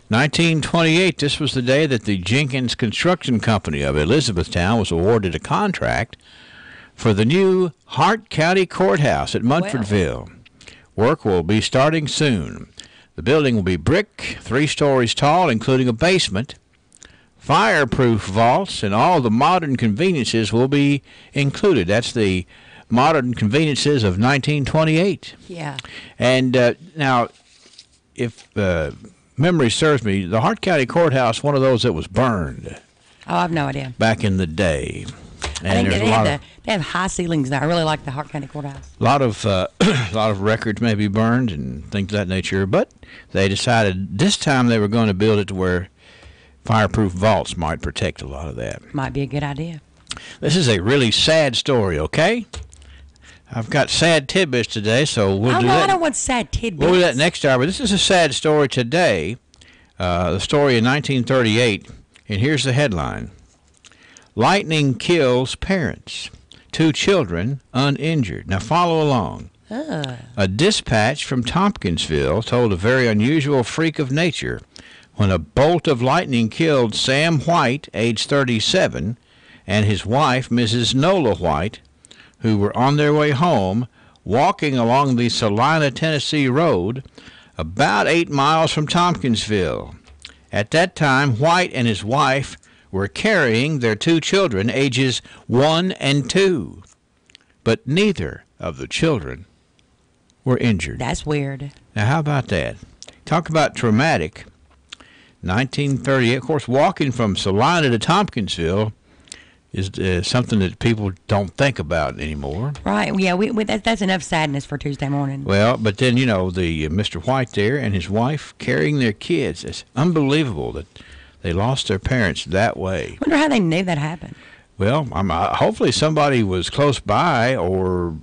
1928, this was the day that the Jenkins Construction Company of Elizabethtown was awarded a contract for the new Hart County Courthouse at Munfordville. Work will be starting soon. The building will be brick, 3 stories tall, including a basement. Fireproof vaults and all the modern conveniences will be included. That's the modern conveniences of 1928.
Yeah.
And now, if memory serves me, the Hart County Courthouse, one of those that was burned.
Oh, I have no idea.
Back in the day.
And I think they have high ceilings there. I really like the Hart County Courthouse.
A lot of records may be burned and things of that nature, but they decided this time they were going to build it to where fireproof vaults might protect a lot of that.
Might be a good idea.
This is a really sad story, okay? I've got sad tidbits today, so we'll do that.
I don't want sad tidbits.
We'll do that next hour, but this is a sad story today. The story in 1938, and here's the headline. Lightning kills parents. 2 children uninjured. Now follow along. A dispatch from Tompkinsville told a very unusual freak of nature when a bolt of lightning killed Sam White, age 37, and his wife, Mrs. Nola White, who were on their way home, walking along the Salina, Tennessee road, about 8 miles from Tompkinsville. At that time, White and his wife were carrying their 2 children, ages 1 and 2. But neither of the children were injured.
That's weird.
Now, how about that? Talk about traumatic. 1938, of course, walking from Salina to Tompkinsville is something that people don't think about anymore.
Right. Yeah, that's enough sadness for Tuesday morning.
Well, but then, the Mr. White there and his wife carrying their kids. It's unbelievable that they lost their parents that way.
I wonder how they knew that happened.
Well, hopefully somebody was close by, or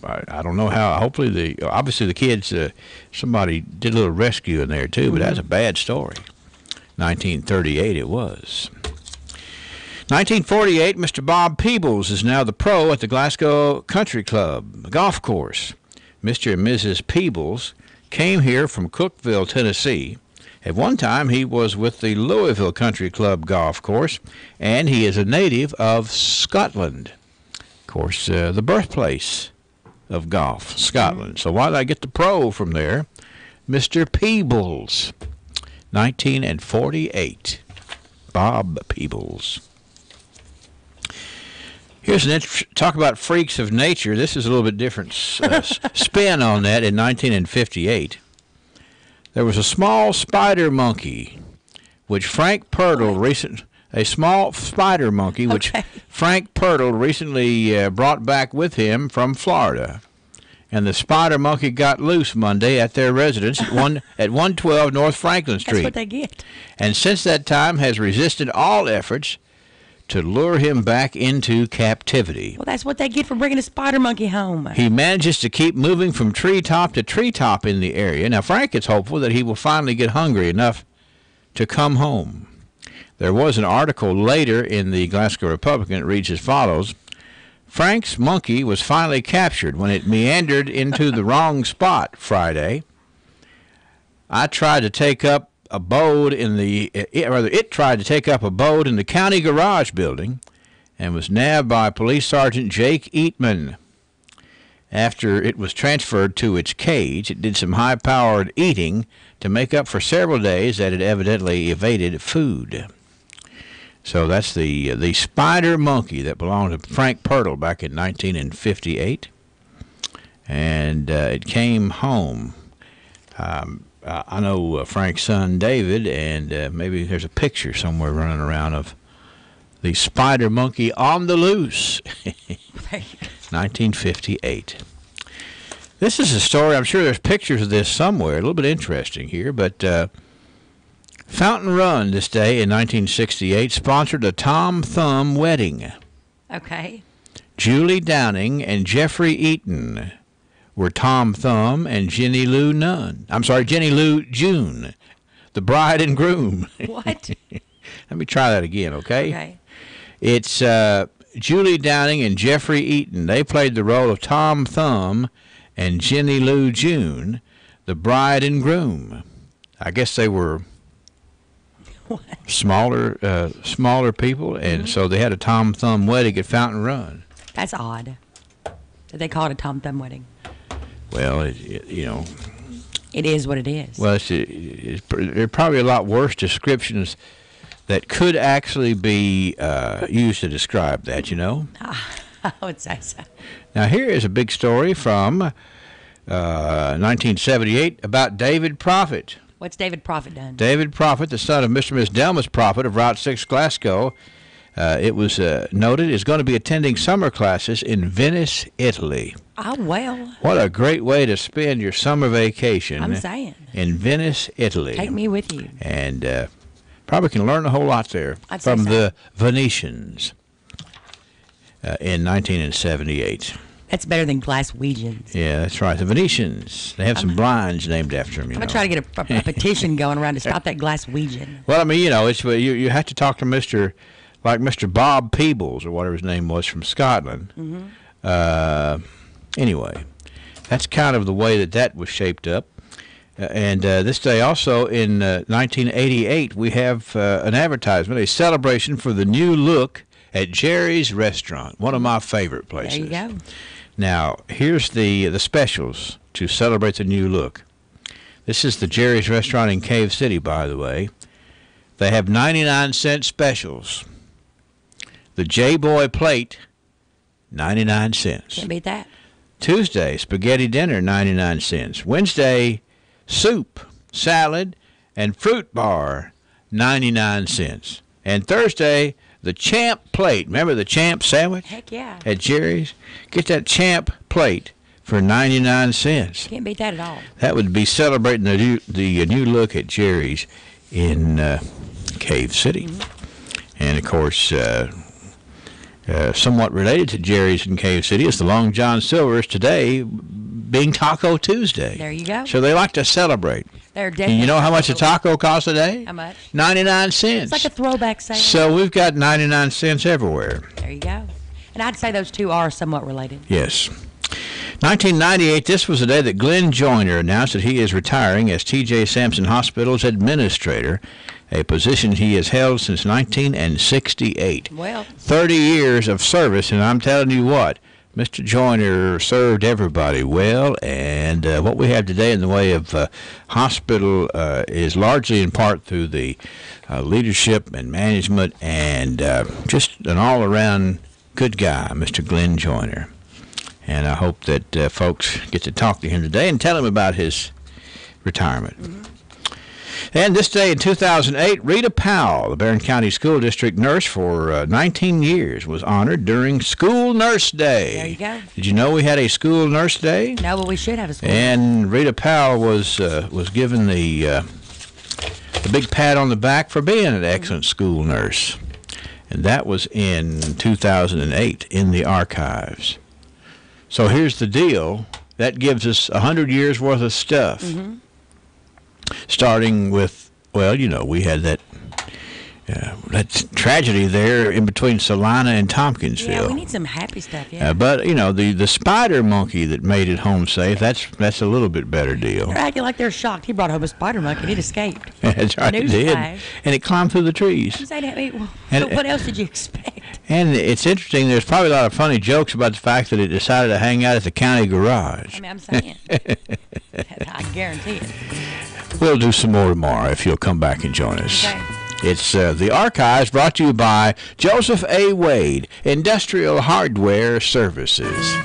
I don't know how. Hopefully obviously the kids, somebody did a little rescue in there too. But that's a bad story. 1938 it was. 1948, Mr. Bob Peebles is now the pro at the Glasgow Country Club golf course. Mr. and Mrs. Peebles came here from Cookeville, Tennessee. At one time, he was with the Louisville Country Club golf course, and he is a native of Scotland. Of course, the birthplace of golf, Scotland. So why did I get the pro from there? Mr. Peebles, 1948. Bob Peebles. Here's talk about freaks of nature. This is a little bit different spin on that. In 1958, there was a small spider monkey, which Frank Pirtle recently brought back with him from Florida. And the spider monkey got loose Monday at their residence at 112 North Franklin Street.
That's what they get.
And since that time has resisted all efforts to lure him back into captivity.
Well, that's what they get for bringing a spider monkey home.
He manages to keep moving from treetop to treetop in the area. Now, Frank is hopeful that he will finally get hungry enough to come home. There was an article later in the Glasgow Republican that reads as follows. Frank's monkey was finally captured when it meandered into the wrong spot Friday. It tried to take up abode in the county garage building and was nabbed by Police Sergeant Jake Eatman. After it was transferred to its cage, it did some high-powered eating to make up for several days that it evidently evaded food. So that's the spider monkey that belonged to Frank Pirtle back in 1958, and it came home. I know Frank's son David, and maybe there's a picture somewhere running around of the spider monkey on the loose. 1958. This is a story, I'm sure there's pictures of this somewhere, a little bit interesting here, but Fountain Run this day in 1968 sponsored a Tom Thumb wedding.
Okay.
Julie Downing and Jeffrey Eaton were Tom Thumb and Jenny Lou June, the bride and groom.
What?
Let me try that again, okay?
Okay.
It's Julie Downing and Jeffrey Eaton. They played the role of Tom Thumb and Jenny Lou June, the bride and groom. I guess they were smaller people, and so they had a Tom Thumb wedding at Fountain Run.
That's odd that they call it a Tom Thumb wedding.
Well, it
is what it is.
Well, there are probably a lot worse descriptions that could actually be used to describe that,
I would say so.
Now, here is a big story from 1978 about David Prophet.
What's David Prophet done?
David Prophet, the son of Mr. and Miss Delmas Prophet of Route 6 Glasgow, it was noted, is going to be attending summer classes in Venice, Italy.
Oh, well.
What a great way to spend your summer vacation.
I'm saying.
In Venice, Italy.
Take me with you.
And probably can learn a whole lot there from the Venetians in 1978.
That's better than Glaswegians.
Yeah, that's right. The Venetians. They have some blinds named after them.
I'm going to try to get a petition going around to stop that Glaswegian.
Well, I mean, it's you have to talk to Mr. Bob Peebles or whatever his name was from Scotland. Mm-hmm. Anyway, that's kind of the way that was shaped up. And this day also in 1988, we have an advertisement, a celebration for the new look at Jerry's Restaurant, one of my favorite places.
There you go.
Now, here's the specials to celebrate the new look. This is the Jerry's Restaurant in Cave City, by the way. They have 99-cent specials. The J-Boy plate, 99 cents.
Can't beat that.
Tuesday, spaghetti dinner, 99 cents. Wednesday, soup, salad, and fruit bar, 99 cents. And Thursday, the Champ plate. Remember the Champ sandwich?
Heck yeah.
At Jerry's? Get that Champ plate for 99 cents.
Can't beat that at all.
That would be celebrating the new look at Jerry's in Cave City. Mm-hmm. And, of course, somewhat related to Jerry's in Cave City is the Long John Silver's today being Taco Tuesday.
There you go.
So they like to celebrate.
They're definitely.
And you know how much a taco costs today?
How much?
99 cents.
It's like a throwback sale.
So we've got 99 cents everywhere.
There you go. And I'd say those two are somewhat related.
Yes. 1998, this was the day that Glenn Joyner announced that he is retiring as T.J. Sampson Hospital's administrator, a position he has held since 1968.
Well.
30 years of service, and I'm telling you what, Mr. Joyner served everybody well, and what we have today in the way of hospital is largely in part through the leadership and management and just an all-around good guy, Mr. Glenn Joyner. And I hope that folks get to talk to him today and tell him about his retirement. Mm-hmm. And this day in 2008, Rita Powell, the Barren County School District nurse for 19 years, was honored during School Nurse Day.
There you go.
Did you know we had a School Nurse Day?
No, but we should have a school.
And Rita Powell was given the big pat on the back for being an excellent school nurse. And that was in 2008 in the archives. So here's the deal. That gives us 100 years worth of stuff. Mm-hmm. Starting with, well, we had that tragedy there in between Salina and Tompkinsville.
Yeah, we need some happy stuff, yeah.
But, the spider monkey that made it home safe, that's a little bit better deal.
They're acting like they're shocked. He brought home a spider monkey and it escaped.
That's right, it did. And it climbed through the trees.
What else did you expect?
And it's interesting, there's probably a lot of funny jokes about the fact that it decided to hang out at the county garage.
I'm saying. I guarantee it.
We'll do some more tomorrow if you'll come back and join us.
Okay.
It's the Archives brought to you by Joseph A. Wade, Industrial Hardware Services.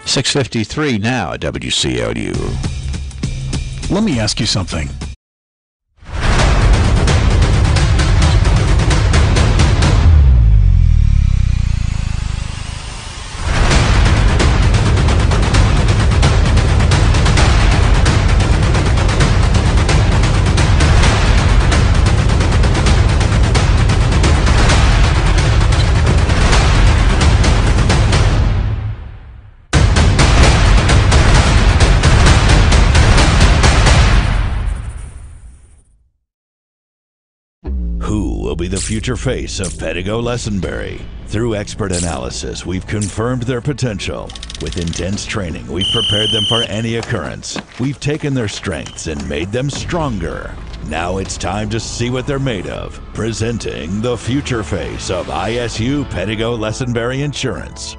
6:53 now at WCLU.
Let me ask you something.
Who will be the future face of Pedigo Lessenberry? Through expert analysis, we've confirmed their potential. With intense training, we've prepared them for any occurrence. We've taken their strengths and made them stronger. Now it's time to see what they're made of. Presenting the future face of ISU Pedigo Lessenberry Insurance.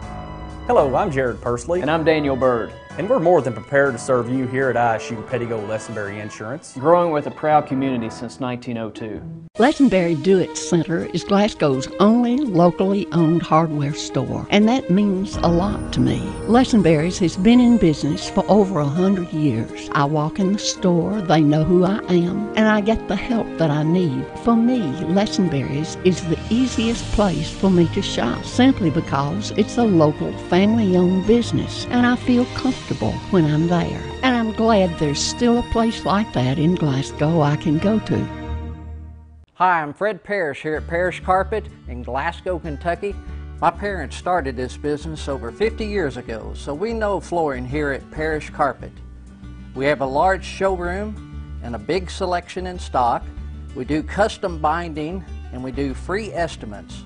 Hello, I'm Jared Pursley. And I'm Daniel Bird. And we're more than prepared to serve you here at ISU Pedigo Lessenberry Insurance, growing with a proud community since 1902.
Lessenberry Do-It Center is Glasgow's only locally owned hardware store, and that means a lot to me. Lessenberry's has been in business for over 100 years. I walk in the store, they know who I am, and I get the help that I need. For me, Lessenberry's is the easiest place for me to shop, simply because it's a local family-owned business, and I feel comfortable when I'm there. And I'm glad there's still a place like that in Glasgow I can go to.
Hi, I'm Fred Parrish here at Parrish Carpet in Glasgow, Kentucky. My parents started this business over 50 years ago, so we know flooring here at Parrish Carpet. We have a large showroom and a big selection in stock. We do custom binding and we do free estimates.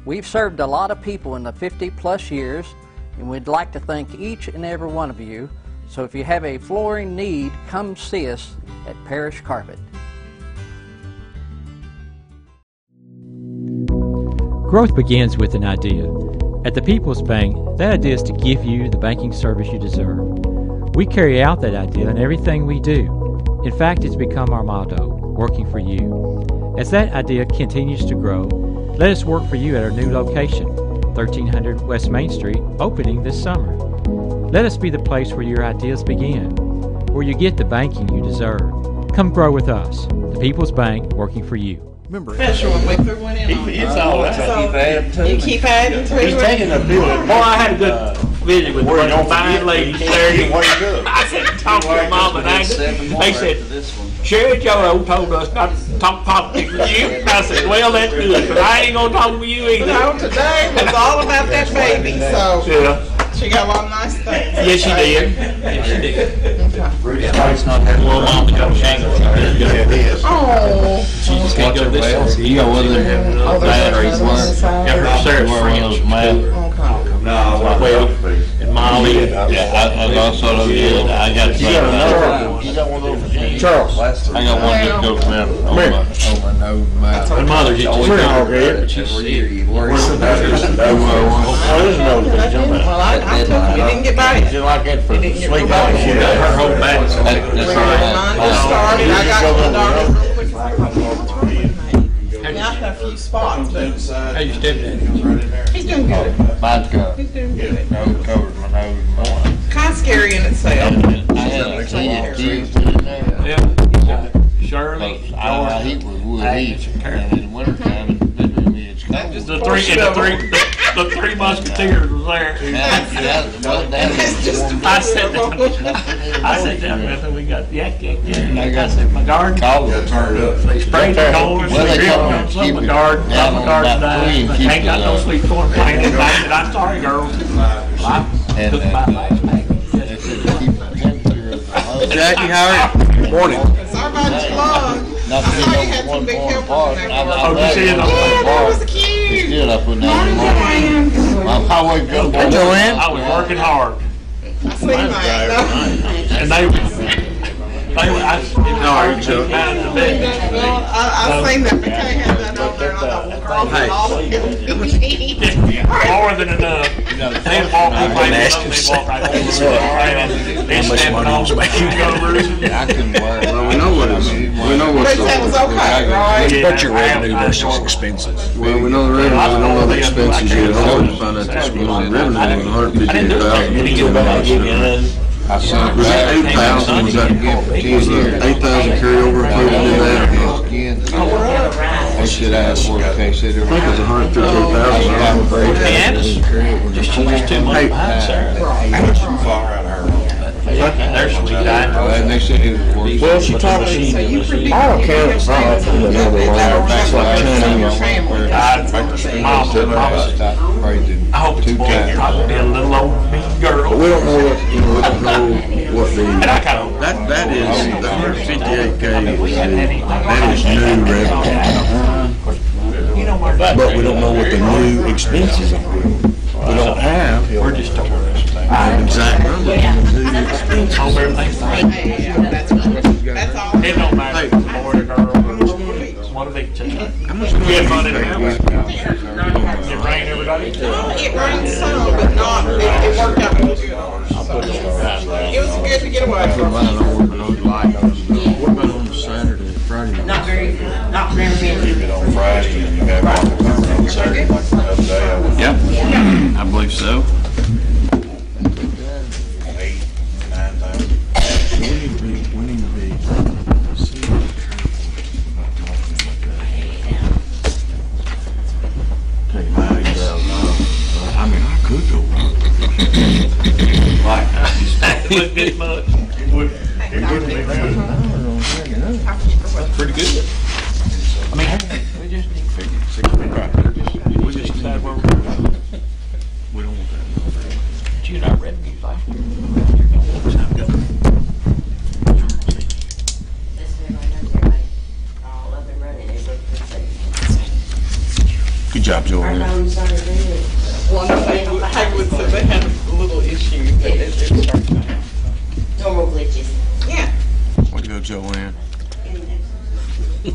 We've served a lot of people in the 50+ years, and we'd like to thank each and every one of you. So if you have a flooring need, come see us at Parrish Carpet.
Growth begins with an idea. At the People's Bank, that idea is to give you the banking service you deserve. We carry out that idea in everything we do. In fact, it's become our motto, working for you. As that idea continues to grow, let us work for you at our new location, 1300 West Main Street, opening this summer. Let us be the place where your ideas begin, where you get the banking you deserve. Come grow with us. The People's Bank, working for you.
Remember,
special when we put one in.
It's all right.
You keep adding to it.
He's taking a few.
Boy,
I had a good visit with one of the fine ladies there.
I
said, talk to your mom and Agnes. They said, Sherry Joe told us not to talk politics with you. I said, well, that's good, but I ain't going to talk with you either.
No, today was all about that baby, so
yeah.
She got a lot of nice things.
Yes, she did. Yes, she did.
Okay.
Well, mom to go shangle.
Oh.
She just can't go this way.
You got one of them batteries where
her Sarah's friends. Well, and Molly.
Yeah, I also did. I got
another one.
You got one of those?
Charles.
I got one that goes around on my nose.
My mother did just
well, I took it. You didn't get by it.
You like that for
You didn't get
sleep?
by it.
her whole back.
That's
Mine just started. I got one darn real quick. Now I have a few spots, but
How you stepdad?
he's doing good.
Mine's got
He's doing good.
nose covered my nose.
Kind of scary in itself.
I had a keys in there.
Yeah. Shirley.
I heat with wood heat, and in the wintertime, it's cold.
The three musketeers was there. I sat down with them. We got yak. I said, my garden. They sprayed the corn. Some of my garden died. I ain't got no sweet corn planted. I said, I'm sorry, girls. I took my last bag.
Jackie, how are you? Morning.
Sorry about too long. I saw you had some big help on that.
Oh, you see it?
Yeah, that was cute.
Still up with that. I wake up.
I was working hard.
I seen that.
And they were, I seen
that. McKay had that up there. And I thought, well, all of them.
more than enough. They walk right over. They stand on the cucumbers.
I couldn't wear it.
Well, we know what it's. We know what's.
But that was okay, right?
But your revenue versus expenses. Well, we know the revenue. We don't know the expenses yet. It's hard to find out this morning. Revenue was $158,000.
I sent
Was that 8,000? Was that 8,000 carryover included in that?
They should ask for it. They said
I think it was $158,000.
Just too much behind, sir. They're sweet.
And they said it was worth.
Well, she talked to me. I don't care if it's not another line. It's like
I hope it's probably a little old mean girl.
we don't know what, we don't know what the,
And I kind of
that is, the $158K that is new revenue. But we don't know what the new expenses are. We don't have.
We're just talking about
exact number.
hope everything's fine. It don't matter. It rained, everybody?
It rained some, but not, it worked out really good. It was good to get away.
What about on Saturday, Friday?
Not very many.
Keep it on Friday and you have it on Saturday like the other day.
Yep, I believe so.
8,000, 9,000.
We need to be. Take my $8,000. I mean, I could go wrong.
It wouldn't get much. It wouldn't be good.
That's pretty good. I mean, we just need to figure 65. We just decide where we're going. We don't want that. But you're not revenue last year. You're going to want time to go.
Good job, Joanne.
One thing, Haywood said they had a little issue that it started out.
Normal glitches.
Yeah.
Way to go, Joanne.
You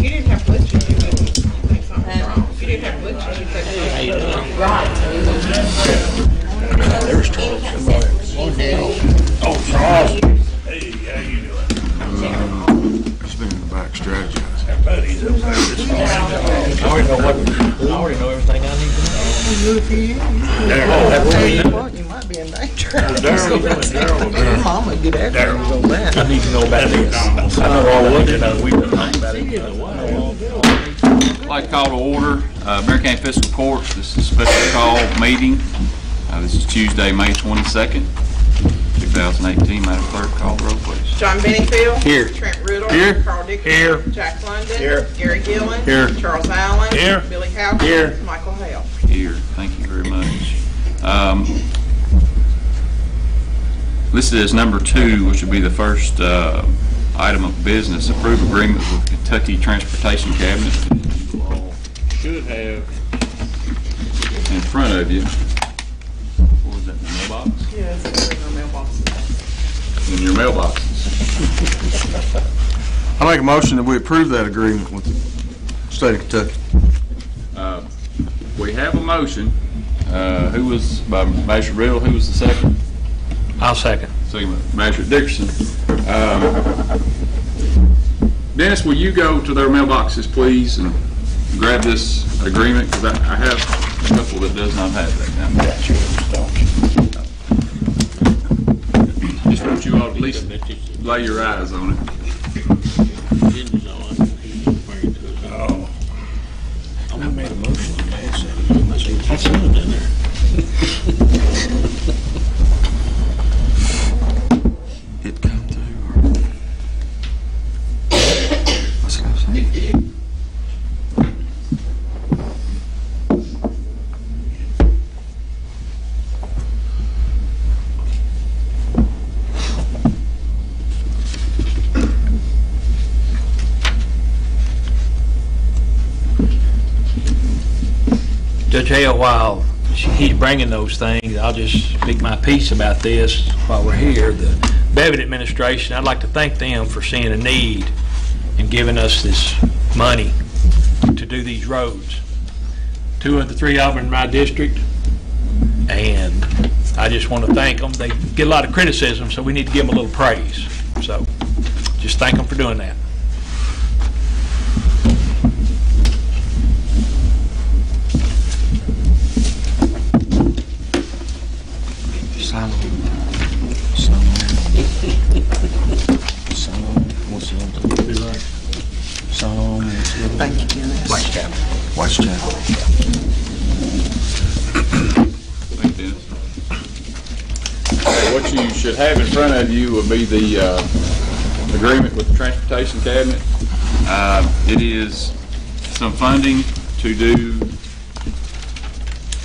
didn't have glitches, you wouldn't think something's wrong. If you didn't have glitches, you'd think
There's Charles.
Oh, Charles. Hey, how you doing?
He's been in the back strategizing.
Buddy's up there this morning.
I already know everything I need to know.
you might be in danger.
Daryl.
Your mama get after you on that.
I need to know about this. I know all of it. We've been talking about it.
I'd like to call to order Barren County Fiscal Courts. This is a special call meeting. This is Tuesday, May 22nd, 2018. Madam Clerk, call the roll, please.
John Benningfield.
Here.
Trent Riddle.
Here.
Carl Dixon.
Here.
Jack London.
Here.
Gary Gillen.
Here.
Charles Allen.
Here.
Billy Howard.
Here.
Michael Hale.
Here. Thank you very much. Listed as number 2, which would be the first item of business, approve agreement with Kentucky Transportation Cabinet. You all should have in front of you. What was that, in the mailbox?
Yes, it's in our mailboxes.
In your mailboxes.
I make a motion that we approve that agreement with the state of Kentucky.
We have a motion. Who was, by Measure Riddle, who was the second?
I'll second.
Second by Measure Dickerson. Dennis, will you go to their mailboxes, please, and grab this agreement? Because I have a couple that does not have that now. Just want you all to at least lay your eyes on it.
Oh.
I made a motion to pass that.
That's in there.
It come through. What's it gonna say?
Judge Hale, while he's bringing those things, I'll just speak my piece about this while we're here. The Bevitt administration, I'd like to thank them for seeing a need and giving us this money to do these roads. 2 of the 3 of them in my district, and I just want to thank them. They get a lot of criticism, so we need to give them a little praise. So just thank them for doing that.
Thank you, Dennis.
Whitechapel.
Whitechapel.
Thank you, Dennis. Okay, what you should have in front of you will be the agreement with the Transportation Cabinet. It is some funding to do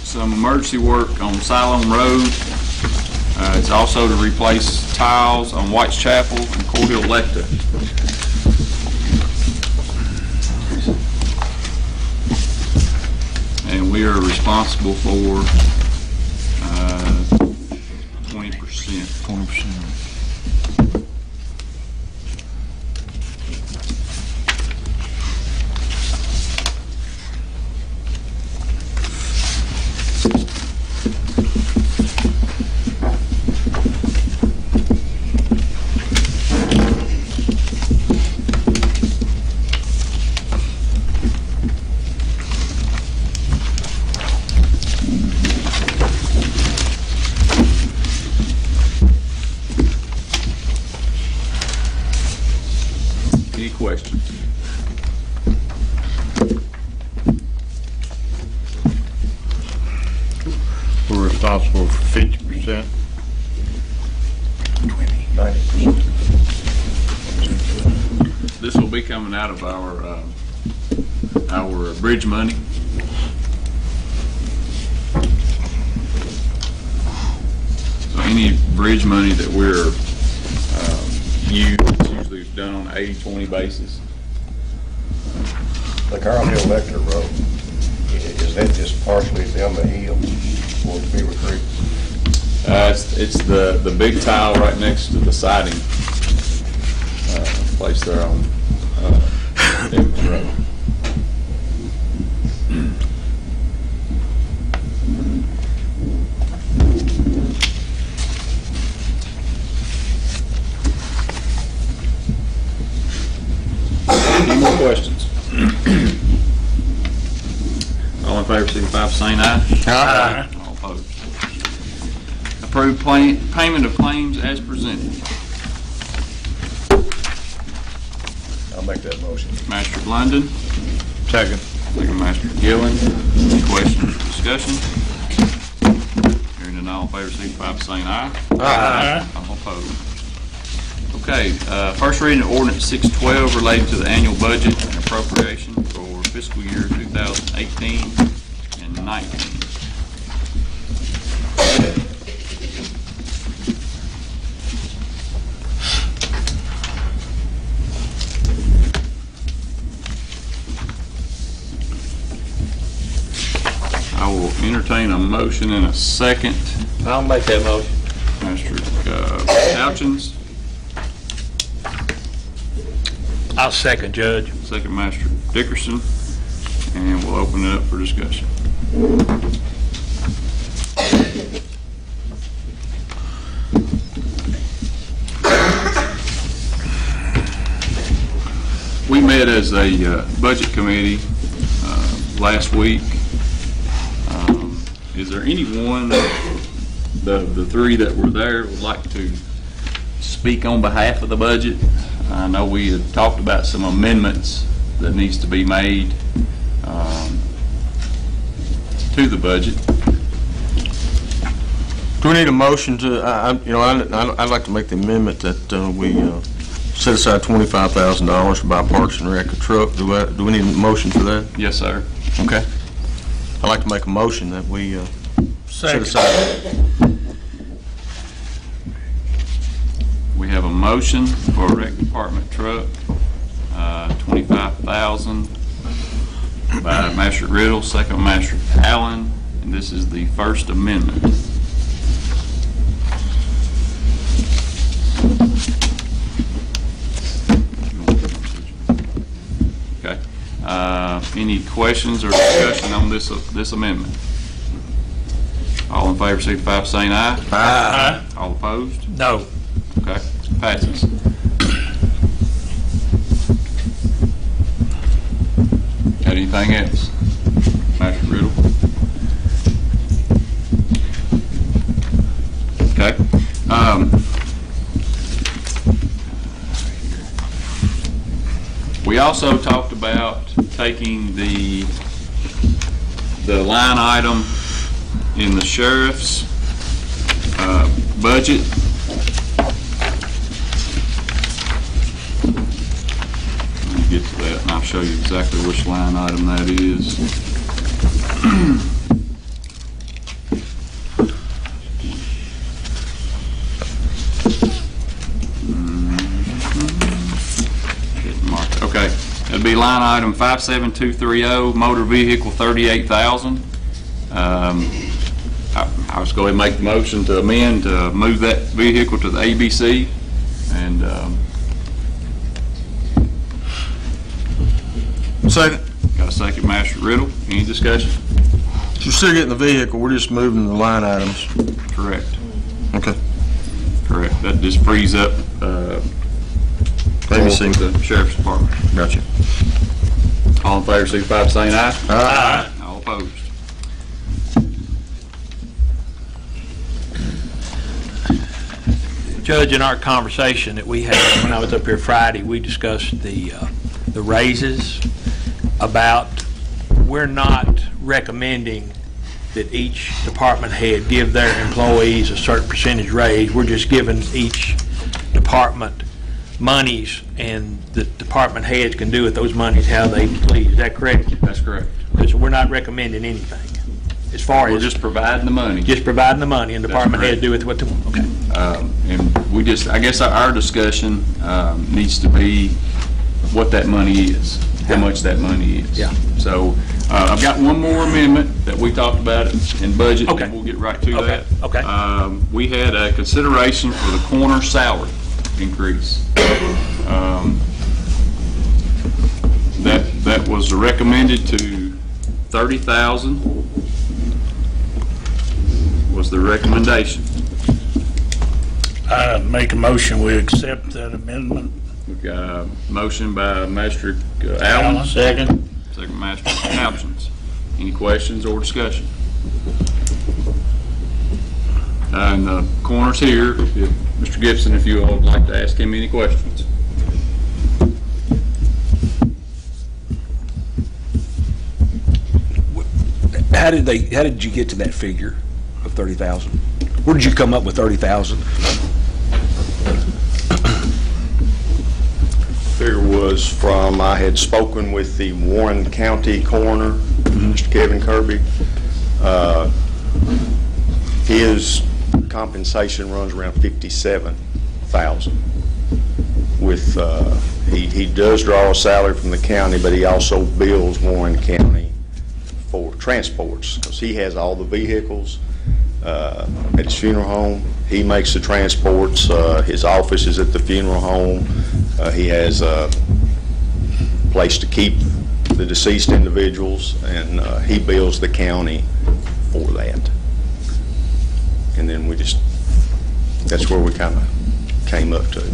some emergency work on Siloam Road. It's also to replace tiles on Whitechapel and Court Hill Lecta. And we are responsible for 20%.
20%.
we're responsible for 50%.
90. This will be coming out of our bridge money. So any bridge money that we're it's usually done on an 80-20 basis.
The Carl Hill Vector Road, is that just partially down the hill towards Beaver Creek?
It's the big tile right next to the siding place there on Evans Road. Any more questions? All in favor, signify by saying aye.
Aye.
All opposed. Approved payment of claims as presented.
I'll make that motion.
Master Blunden.
Second.
Second, Master Gillen. Any questions or discussion? Hearing none, all in favor, signify by saying aye.
Aye.
All opposed. Okay, first reading of ordinance 612 relating to the annual budget and appropriation for fiscal year 2018 and 19. I will entertain a motion in a second.
I'll make that motion.
Master Houchins.
I'll second, Judge.
Second, Master Dickerson. And we'll open it up for discussion. We met as a budget committee last week. Is there anyone of the three that were there would like to speak on behalf of the budget? I know we had talked about some amendments that needs to be made to the budget.
Do we need a motion to, I'd like to make the amendment that we set aside $25,000 to buy Parks and Rec a truck. Do we need a motion for that?
Yes, sir.
Okay. I'd like to make a motion that we set aside.
We have a motion for a rec department truck, $25,000 by Master Riddle, second Master Allen, and this is the first amendment. Okay. Any questions or discussion on this amendment? All in favor, signify by saying aye.
Aye.
All opposed?
No.
Okay, passes. Got anything else? Master Riddle? Okay. We also talked about taking the line item in the sheriff's budget. Let me get to that and I'll show you exactly which line item that is. Okay, it'll be line item 57230, motor vehicle 38,000. I was going to make the motion to amend to move that vehicle to the ABC, and
Second.
Got a second, Master Riddle. Any discussion?
You're still getting the vehicle, we're just moving the line items.
Correct.
Okay.
Correct. That just frees up
ABC.
The Sheriff's Department.
Gotcha.
All in favor, signify by saying aye.
Aye.
All opposed.
Judge, in our conversation that we had when I was up here Friday, we discussed the raises. About we're not recommending that each department head give their employees a certain percentage raise. We're just giving each department monies, and the department heads can do with those monies how they please. Is that correct?
That's correct.
Because we're not recommending anything. As far
We're
as
just providing the money.
just providing the money, and
That's
department heads
correct.
do with what they want. Okay.
And we just, I guess our discussion needs to be what that money is, how much that money is.
Yeah.
So I've got one more amendment that we talked about in budget,
Okay.
and we'll get right to
Okay.
that.
Okay.
We had a consideration for the coroner salary increase. That was recommended to 30,000 was the recommendation.
I make a motion, we accept that amendment.
We've got a motion by Master Allen.
Second.
Second Master Houchins. Any questions or discussion? And the coroner's here. If Mr. Gibson, if you all would like to ask him any questions.
How did you get to that figure of 30,000? Where did you come up with 30,000?
Figure was from, I had spoken with the Warren County coroner, Mr. Kevin Kirby. His compensation runs around 57,000. With he does draw a salary from the county, but he also bills Warren County for transports, because he has all the vehicles at his funeral home. He makes the transports. His office is at the funeral home. He has a place to keep the deceased individuals, and he bills the county for that. And then we just, that's where we kind of came up to.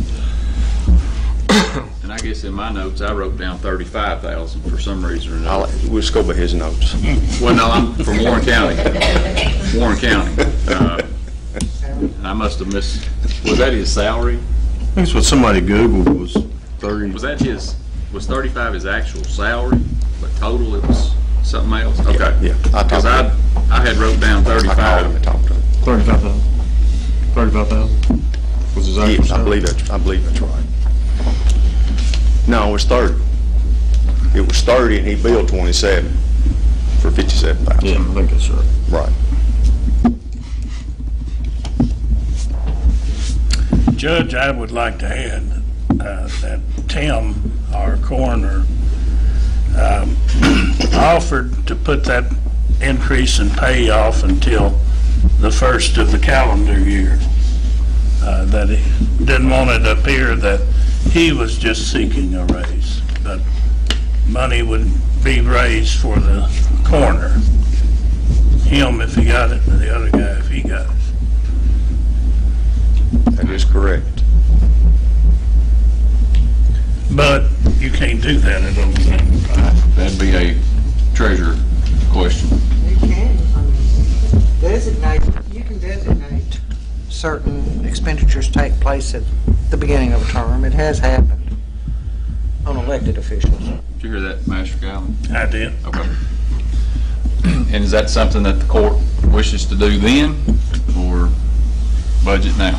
And I guess in my notes, I wrote down 35,000 for some reason or another.
We'll just go by his notes.
Well, no, I'm from Warren County. Warren County. And I must have missed, was that his salary?
That's what somebody Googled was 30.
Was that his, was 35 his actual salary, but total it was something else? Okay.
Yeah.
Because I had wrote down 35.
I called him and talked to him.
35,000. 35,000 was his actual
Yes,
salary.
I believe that's right. No, it was 30. It was 30 and he billed 27 for 57,000.
Yeah, I think that's right.
Right.
Judge, I would like to add that Tim, our coroner, offered to put that increase in pay off until the first of the calendar year. That he didn't want it to appear that he was just seeking a raise, but money would be raised for the coroner. Him if he got it, and the other guy if he got it.
That is correct.
But you can't do that at all.
That'd be a treasurer question.
You can, designate, you can designate certain expenditures take place at the beginning of a term. It has happened on elected officials.
Did you hear that, Master Gallen?
I did.
Okay. And is that something that the court wishes to do then, or budget now?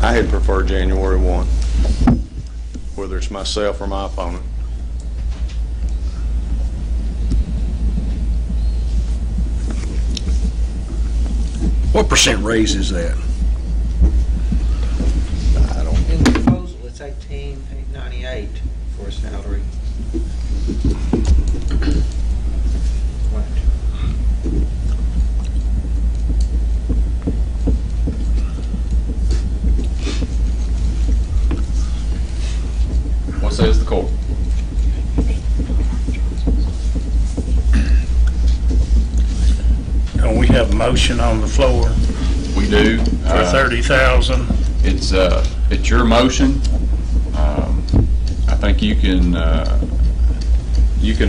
I had preferred January 1, whether it's myself or my opponent.
What percent raise is that?
I don't.
In the proposal, it's $18,898 for a salary.
What says the court?
And we have a motion on the floor
We do.
for 30,000.
It's your motion. I think you can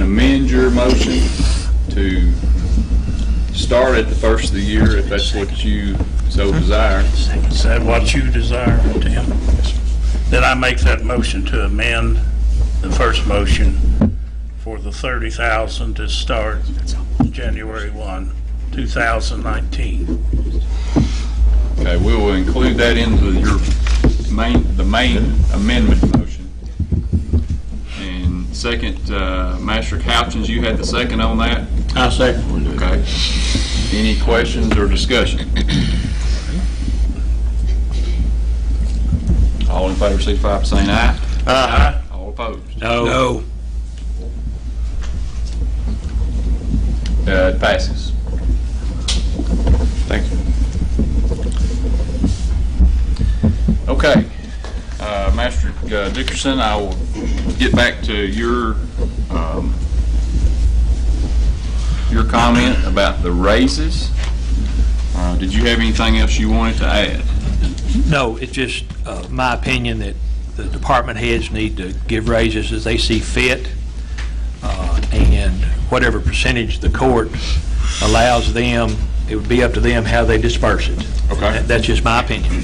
amend your motion to start at the first of the year if that's what you so desire.
Is that what you desire, Tim? Then I make that motion to amend the first motion for the $30,000 to start January 1, 2019.
Okay, we will include that into the main amendment motion. And second, Master Couchins, you had the second on that?
I second.
Okay. Any questions or discussion? All in favor, signify by saying aye.
Aye.
All opposed?
No.
It passes.
Thank you.
Okay. Master Dickerson, I will get back to your comment about the raises. Did you have anything else you wanted to add?
No, it's just my opinion that the department heads need to give raises as they see fit, and whatever percentage the court allows them, it would be up to them how they disperse it.
Okay.
That's just my opinion.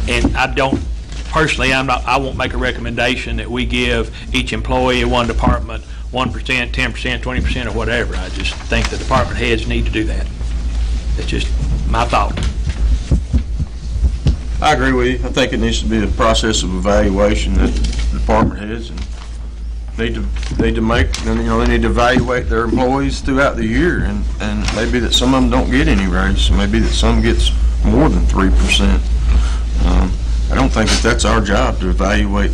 And I don't, personally, I won't make a recommendation that we give each employee in one department 1%, 10%, 20%, or whatever. I just think the department heads need to do that. It's just my thought.
I agree with you. I think it needs to be a process of evaluation that the department heads and need to make, they need to evaluate their employees throughout the year, and maybe that some of them don't get any raise, maybe that some gets more than 3%. I don't think that that's our job to evaluate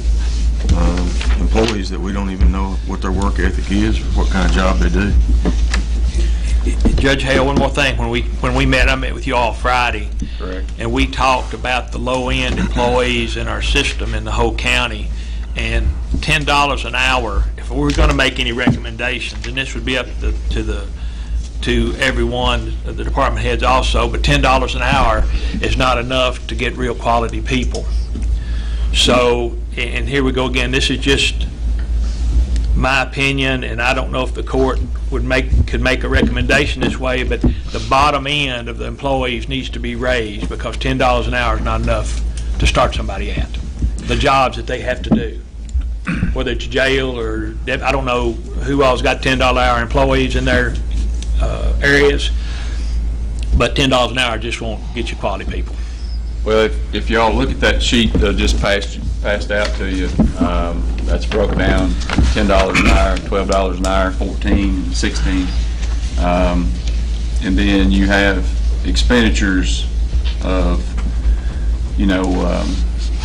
employees that we don't even know what their work ethic is or what kind of job they do.
Judge Hale, one more thing. When we met, I met with you all Friday.
Correct.
And we talked about the low-end employees in our system in the whole county. And $10 an hour, if we were going to make any recommendations, and this would be up to everyone, the department heads also, but $10 an hour is not enough to get real quality people. So, and here we go again, this is just my opinion, and I don't know if the court could make a recommendation this way, but the bottom end of the employees needs to be raised, because $10 an hour is not enough to start somebody at the jobs that they have to do, whether it's jail or I don't know who all's got $10 an hour employees in their areas, but $10 an hour just won't get you quality people.
Well, if y'all look at that sheet that just passed out to you, that's broken down $10 an hour, $12 an hour, 14, 16, and then you have expenditures of,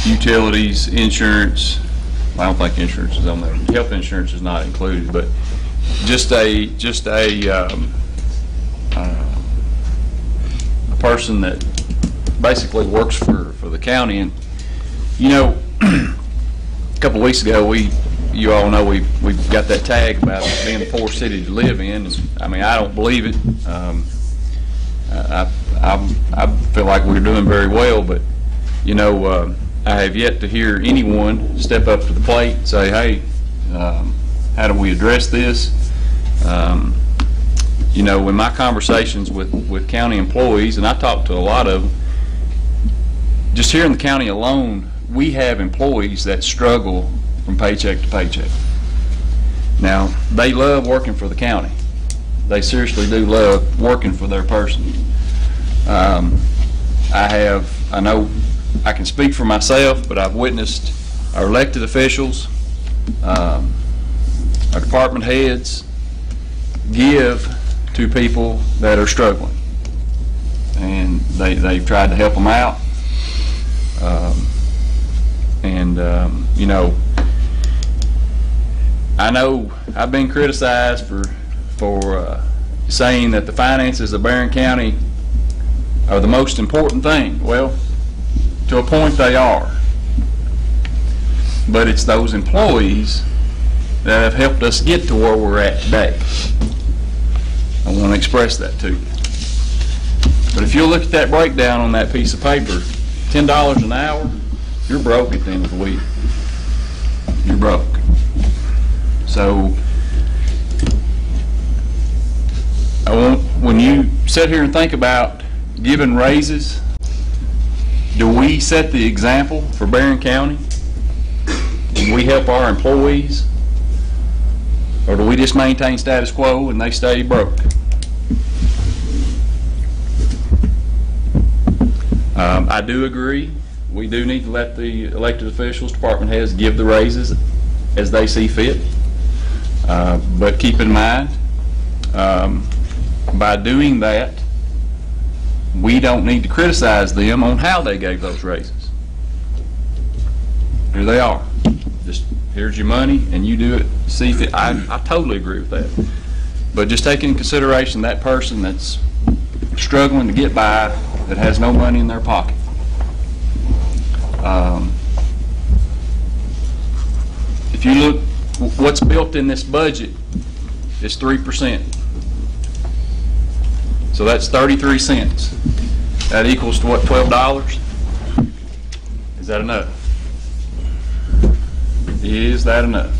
utilities, insurance. I don't think insurance is on there. Health insurance is not included, but just a person that basically works for the county. And a couple of weeks ago, you all know we got that tag about it being a poor city to live in. I mean, I don't believe it. I feel like we're doing very well, but I have yet to hear anyone step up to the plate and say, hey, how do we address this? In my conversations with county employees, and I talk to a lot of them, just here in the county alone, we have employees that struggle from paycheck to paycheck. Now, they love working for the county. They seriously do love working for their person. I know I can speak for myself, but I've witnessed our elected officials, our department heads give to people that are struggling, and they've tried to help them out. I know I've been criticized for saying that the finances of Barren County are the most important thing. Well, to a point they are, but it's those employees that have helped us get to where we're at today. I want to express that to you. But if you look at that breakdown on that piece of paper, $10 an hour, you're broke at the end of the week. You're broke. So when you sit here and think about giving raises, do we set the example for Barren County? Do we help our employees? Or do we just maintain status quo and they stay broke? I do agree. We do need to let the elected officials, department heads, give the raises as they see fit. But keep in mind, by doing that, we don't need to criticize them on how they gave those raises. Here they are. Just here's your money, and you do it. See fit. I totally agree with that. But just take into consideration that person that's struggling to get by, that has no money in their pocket. If you look, what's built in this budget is 3%. So that's 33 cents. That equals to what, $12? Is that enough? Is that enough?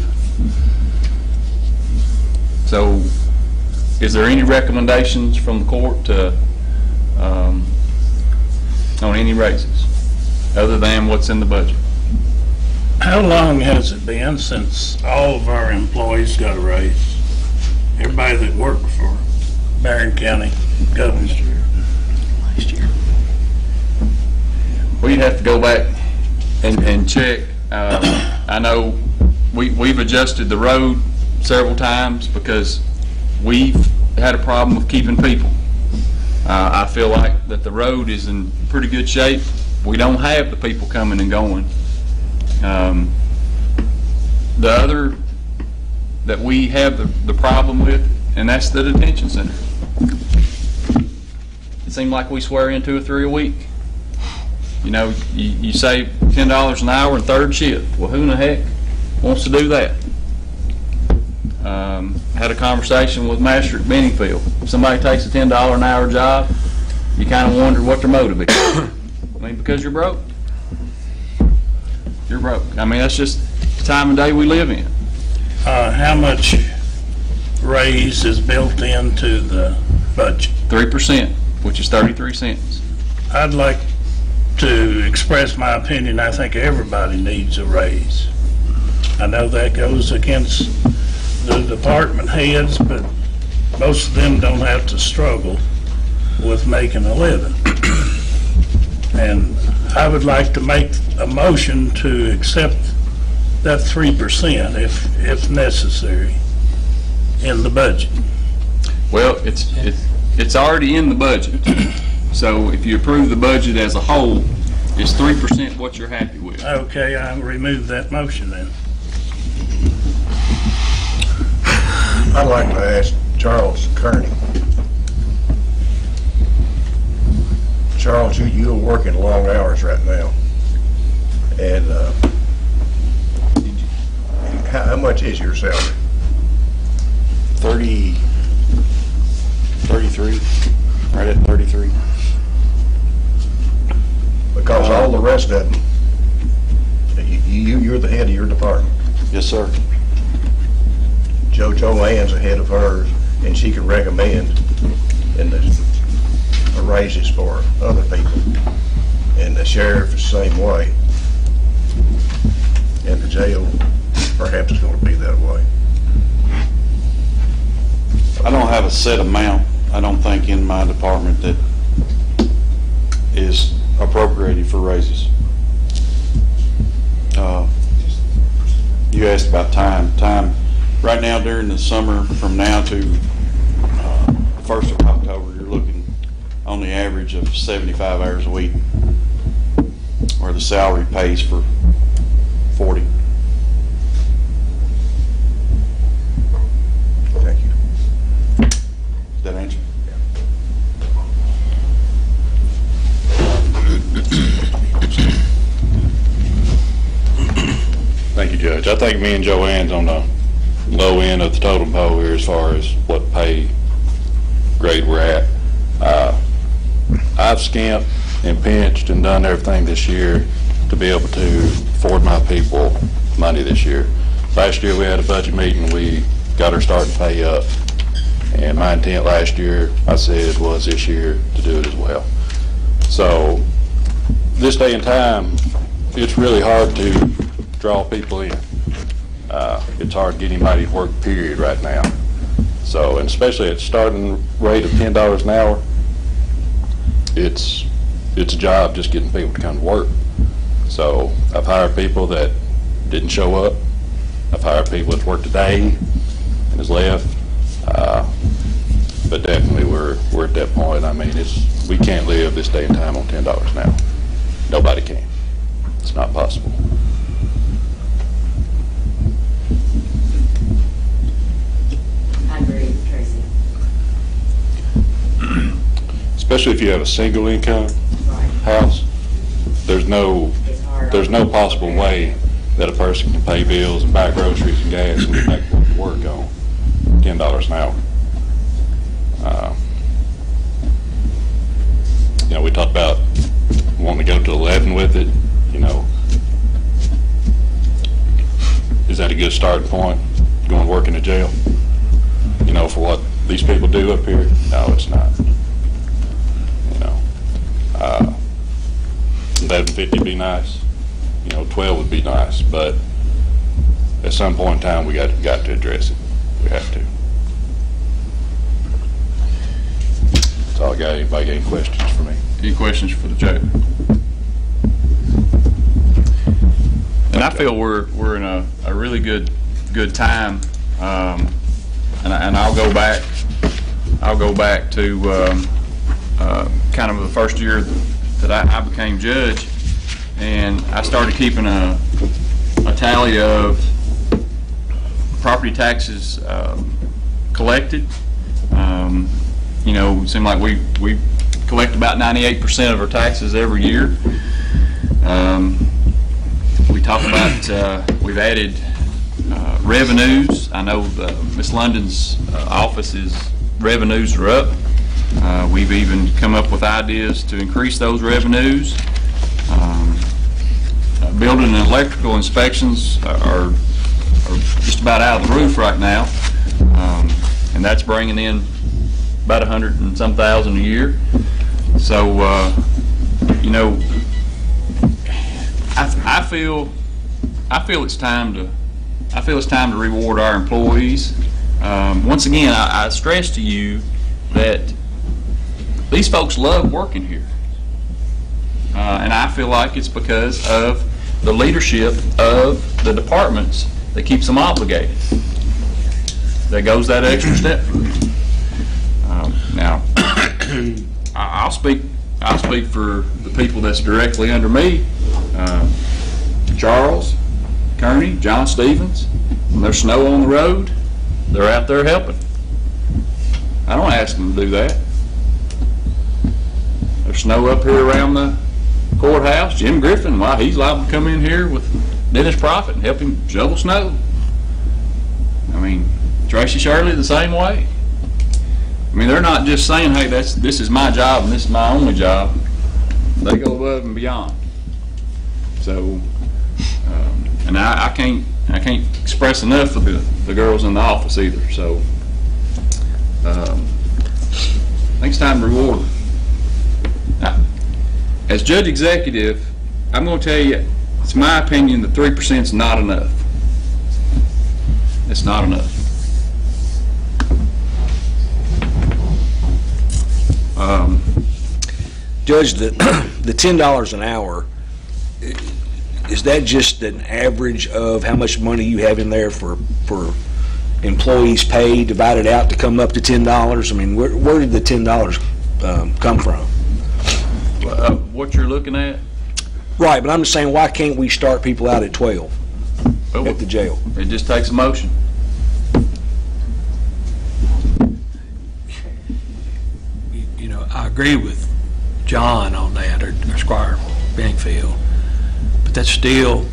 So, is there any recommendations from the court to, on any raises, other than what's in the budget?
How long has it been since all of our employees got a raise? Everybody that worked for Barren County government.
Last year. We'd have to go back and check. I know we've adjusted the road several times because we've had a problem with keeping people. I feel like that the road is in pretty good shape. We don't have the people coming and going. The other that we have the problem with, and that's the detention center. It seems like we swear in 2 or 3 a week. You know, you save $10 an hour in third shift. Well, who in the heck wants to do that? Had a conversation with Master at Benningfield. If somebody takes a $10 an hour job, you kind of wonder what their motive is. I mean, because you're broke. You're broke. I mean, that's just the time of day we live in.
How much raise is built into the budget?
3%, which is 33 cents.
I'd like to express my opinion. I think everybody needs a raise. I know that goes against the department heads, but most of them don't have to struggle with making a living. And I would like to make a motion to accept that 3% if necessary in the budget.
Well, it's already in the budget. So if you approve the budget as a whole, it's 3% what you're happy with.
Okay, I'll remove that motion then.
I'd like to ask Charles Kearney. Charles, you're working long hours right now. And how much is your salary?
33, right at 33.
Because all the rest of them, you're the head of your department.
Yes, sir.
Joanne's the head of hers, and she can recommend in the raises for other people. And the sheriff is the same way. And the jail perhaps is going to be that way.
I don't have a set amount, I don't think, in my department that is appropriated for raises. You asked about time. Right now during the summer, from now to 1st of October, you're looking on the average of 75 hours a week, where the salary pays for 40.
Thank you.
Does that answer? Thank you, Judge. I think me and Joanne's on the low end of the totem pole here as far as what pay grade we're at. I've skimped and pinched and done everything this year to be able to afford my people money this year. Last year we had a budget meeting, we got our starting pay up, and my intent last year, I said, was this year to do it as well. So
this day and time, it's really hard to draw people in. It's hard to get anybody to work, period, right now. So, and especially at starting rate of $10 an hour, it's a job just getting people to come to work. So I've hired people that didn't show up. I've hired people that's worked a day and has left. But definitely we're at that point. I mean, we can't live this day and time on $10 an hour. Nobody can. It's not possible.
I agree, Tracy.
Especially if you have a single income house, there's no possible way that a person can pay bills and buy groceries and gas and get back to work on $10 an hour. You know, we talked about wanting to go to 11 with it. You know, is that a good starting point? Going to work in a jail? You know, for what these people do up here? No, it's not. You know, 11.50 would be nice. You know, 12 would be nice, but at some point in time, we got to address it. We have to. That's all I got. Anybody got any questions for me?
Any questions for the Joe? And I feel we're in a really good time, and I'll go back to kind of the first year that I became judge, and I started keeping a tally of property taxes collected. You know, it seemed like we collect about 98% of our taxes every year. We talk about we've added revenues. I know Ms. London's office's revenues are up. We've even come up with ideas to increase those revenues. Building and electrical inspections are just about out of the roof right now, and that's bringing in about 100 and some thousand a year. So, you know, I feel it's time to reward our employees. Once again, I stress to you that these folks love working here, and I feel like it's because of the leadership of the departments that keeps them obligated. That goes that extra step. Now, I'll speak for the people that's directly under me. Charles, Kearney, John Stevens. When there's snow on the road, they're out there helping. I don't ask them to do that. There's snow up here around the courthouse. Jim Griffin, why, he's liable to come in here with Dennis Profit and help him shovel snow. I mean, Tracy Shirley the same way. I mean, they're not just saying, hey, this is my job and this is my only job. They go above and beyond. So, and I can't express enough for the girls in the office either. So, I think it's time to reward them. Now, as judge executive, I'm going to tell you, it's my opinion that 3% is not enough. It's not enough.
Judge, the $10 an hour, is that just an average of how much money you have in there for employees paid divided out to come up to $10? I mean, where did the $10 come from?
What you're looking at?
Right, but I'm just saying, why can't we start people out at 12 at the jail?
It just takes a motion.
You know, I agree with John on that, or Squire Benningfield, but that's still,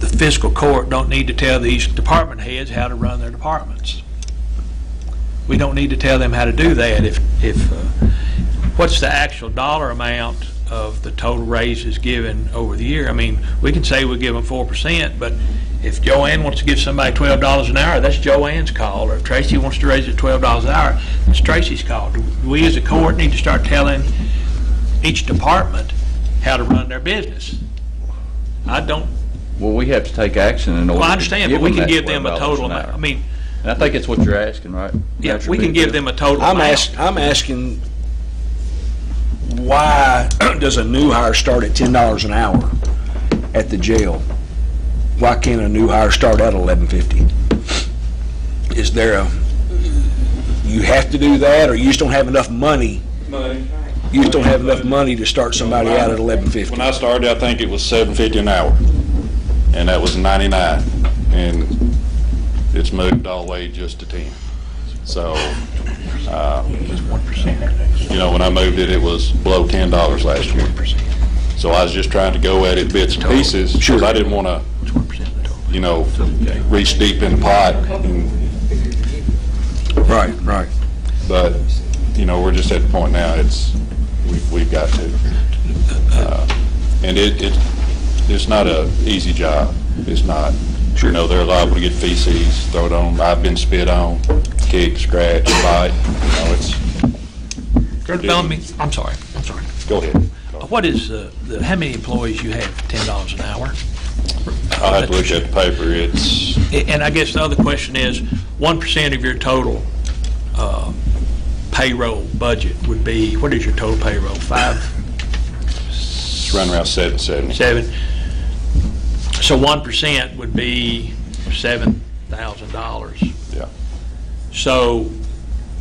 the fiscal court don't need to tell these department heads how to run their departments. We don't need to tell them how to do that. What's the actual dollar amount of the total raises given over the year? I mean, we can say we give them 4%, but if Joanne wants to give somebody $12 an hour, that's Joanne's call. Or if Tracy wants to raise it $12 an hour, it's Tracy's call. We as a court need to start telling each department how to run their business. I don't.
Well, we have to take action in order.
Well, I understand, but we can give them a total. I mean,
and I think it's what you're asking, right?
Yeah, we can give them a total.
I'm asking, why does a new hire start at $10 an hour at the jail? Why can't a new hire start at $11.50? Is there you have to do that, or you just don't have enough money? You just don't have enough money to start somebody out at $11.50.
When I started, I think it was $7.50 an hour, and that was '99, and it's moved all the way just to 10. So, you know, when I moved it, it was below $10 last year. So I was just trying to go at it bits and pieces, because I didn't want to, you know, reach deep in the pot.
Right.
But, you know, we're just at the point now, we've got to. And it's not a easy job. It's not. You know, they're liable to get feces thrown on. I've been spit on, kicked, scratched, bite. You know, it's.
I'm sorry.
Go ahead.
What is how many employees you have? $10 an hour.
I'll have to look at the paper. It's.
And I guess the other question is, 1% of your total payroll budget would be, what is your total payroll?
It's running around 770.
7. So 1% would be $7,000.
Yeah.
So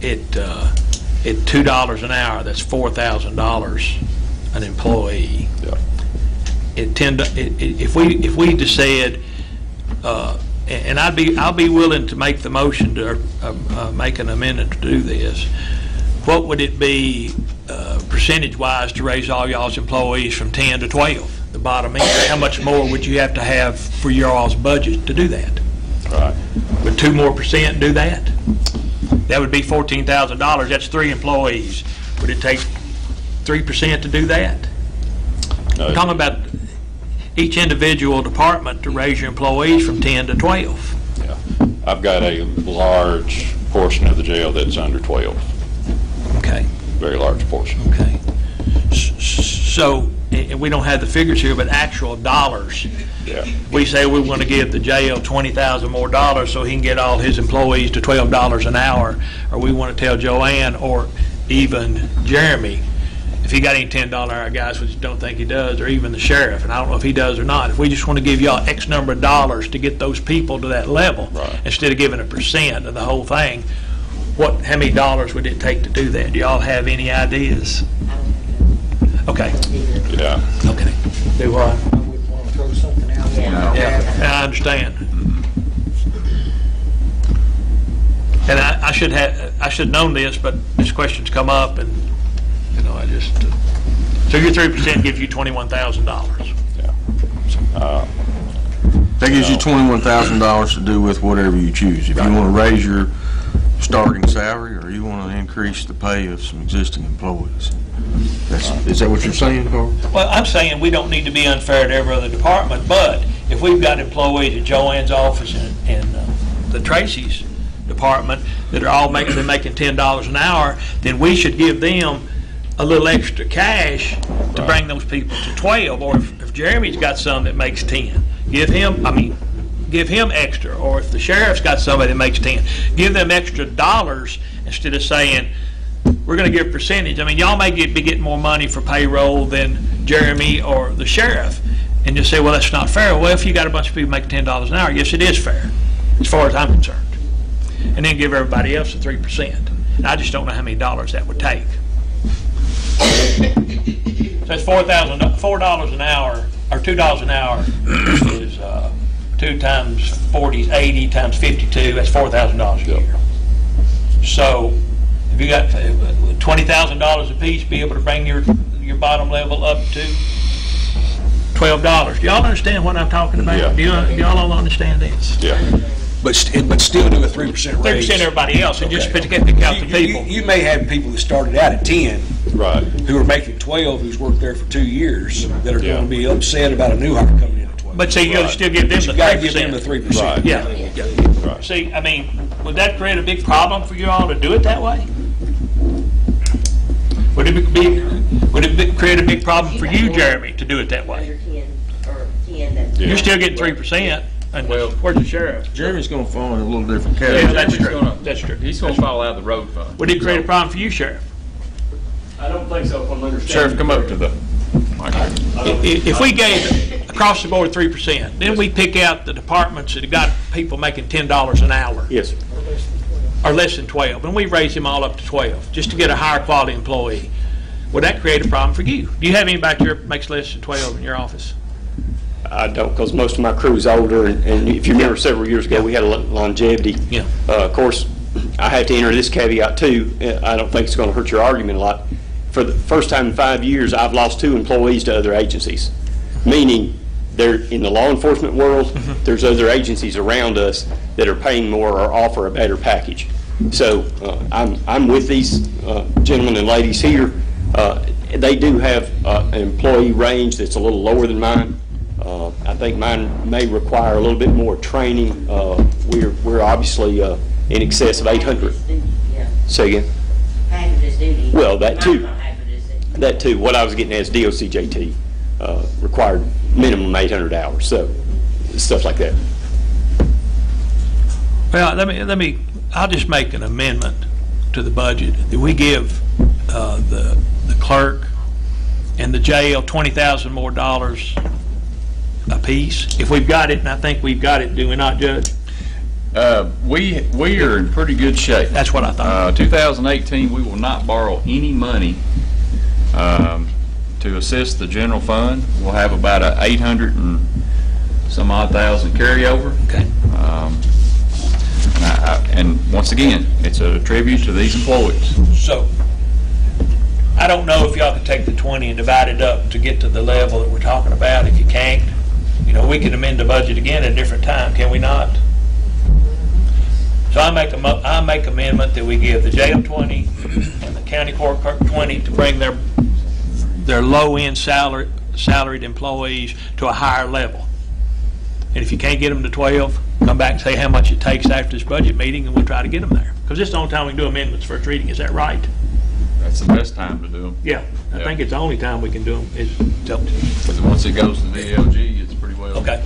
at $2 an hour, that's $4,000 an employee.
Yeah.
If we just said, and I'll be willing to make the motion to make an amendment to do this. What would it be percentage-wise to raise all y'all's employees from 10 to 12? The bottom end. How much more would you have to have for your all's budget to do that?
Right.
Would 2% more do that? That would be $14,000. That's 3 employees. Would it take 3% to do that?
No.
I'm talking about each individual department to raise your employees from 10 to 12.
Yeah. I've got a large portion of the jail that's under 12.
Okay.
Very large portion.
Okay. So, and we don't have the figures here, but actual dollars.
Yeah.
We say we want to give the jail $20,000 more so he can get all his employees to $12 an hour, or we want to tell Joanne or even Jeremy, if he got any $10 an hour guys, which I don't think he does, or even the sheriff, and I don't know if he does or not, if we just want to give y'all X number of dollars to get those people to that level,
right,
instead of giving 1% of the whole thing, how many dollars would it take to do that? Do y'all have any ideas? Okay.
Yeah.
Okay. Do what?
I wouldn't want to throw something out there.
Yeah, I understand. And I should have known this, but this question's come up, and you know, I just. So your 3% gives you $21,000.
Yeah.
That gives you $21,000 to do with whatever you choose. If you want to raise your starting salary, or you want to increase the pay of some existing employees. Is that what you're saying, Carl?
Well, I'm saying we don't need to be unfair to every other department, but if we've got employees at Joanne's office and the Tracy's department that are all making $10 an hour, then we should give them a little extra cash to bring those people to 12. Or if Jeremy's got some that makes 10, give him extra. Or if the sheriff's got somebody that makes 10, give them extra dollars instead of saying, we're going to give a percentage. I mean, y'all may be getting more money for payroll than Jeremy or the sheriff, and just say, well, that's not fair. Well, if you got a bunch of people making $10 an hour, yes, it is fair, as far as I'm concerned. And then give everybody else a 3%. And I just don't know how many dollars that would take. So it's $4 an hour, or $2 an hour is 2 times 40 is 80 times 52. That's $4,000 a year. So if you got $20,000 a piece, be able to bring your bottom level up to $12. Do y'all understand what I'm talking about?
Yeah.
Do y'all all understand this?
Yeah.
But still do a 3% raise.
3% everybody else, and just pick out the people.
You may have people that started out at 10,
right,
who are making 12, who's worked there for 2 years, that are going to be upset about a new hire coming in at 12.
But see, you got to still give them the 3%.
You got to give them the 3%.
Right.
Yeah.
Right.
See, I mean, would that create a big problem for you all to do it that way? Would it create a big problem for you, Jeremy, to do it that way? You're still getting 3%. And
Well,
where's the sheriff?
Jeremy's gonna fall in a little different
Yeah,
category.
that's true. That's true.
He's gonna fall out of the road fund.
Would it create a problem for you, Sheriff?
I don't think so, if I'm understanding.
Sheriff, come up to the
If we gave across the board 3%, then we pick out the departments that have got people making $10 an hour.
Yes, sir.
Or less than 12, and we raise them all up to 12, just to get a higher quality employee. Would that create a problem for you? Do you have anybody here that makes less than 12 in your office?
I don't, because most of my crew is older, and if you remember several years ago, we had a longevity.
Yeah.
Of course, I have to enter this caveat too. I don't think it's going to hurt your argument a lot. For the first time in 5 years, I've lost 2 employees to other agencies, meaning they're in the law enforcement world. There's other agencies around us that are paying more or offer a better package. So I'm with these gentlemen and ladies here. They do have an employee range that's a little lower than mine. I think mine may require a little bit more training. We're obviously in excess of 800. Say again? Well, that too. That too. What I was getting at is DOCJT required minimum 800 hours. So stuff like that.
Well, let me. I'll just make an amendment to the budget that we give the clerk and the jail $20,000 more a piece. If we've got it, and I think we've got it, do we not, Judge?
We are in pretty good shape.
That's what I thought.
2018, we will not borrow any money to assist the general fund. We'll have about a 800 and some odd thousand carryover.
Okay.
And once again, it's a tribute to these employees.
So, I don't know if y'all can take the 20 and divide it up to get to the level that we're talking about. If you can't, you know, we can amend the budget again at a different time, can we not? So I make amendment that we give the jail 20 and the county court clerk 20 to bring their low-end salaried employees to a higher level. And if you can't get them to 12, come back and say how much it takes after this budget meeting, and we'll try to get them there. Because this is the only time we can do amendments first reading. Is that right?
That's the best time to do them.
Yeah, I think it's the only time we can do them is
Because once it goes to DLG, it's pretty well.
Okay.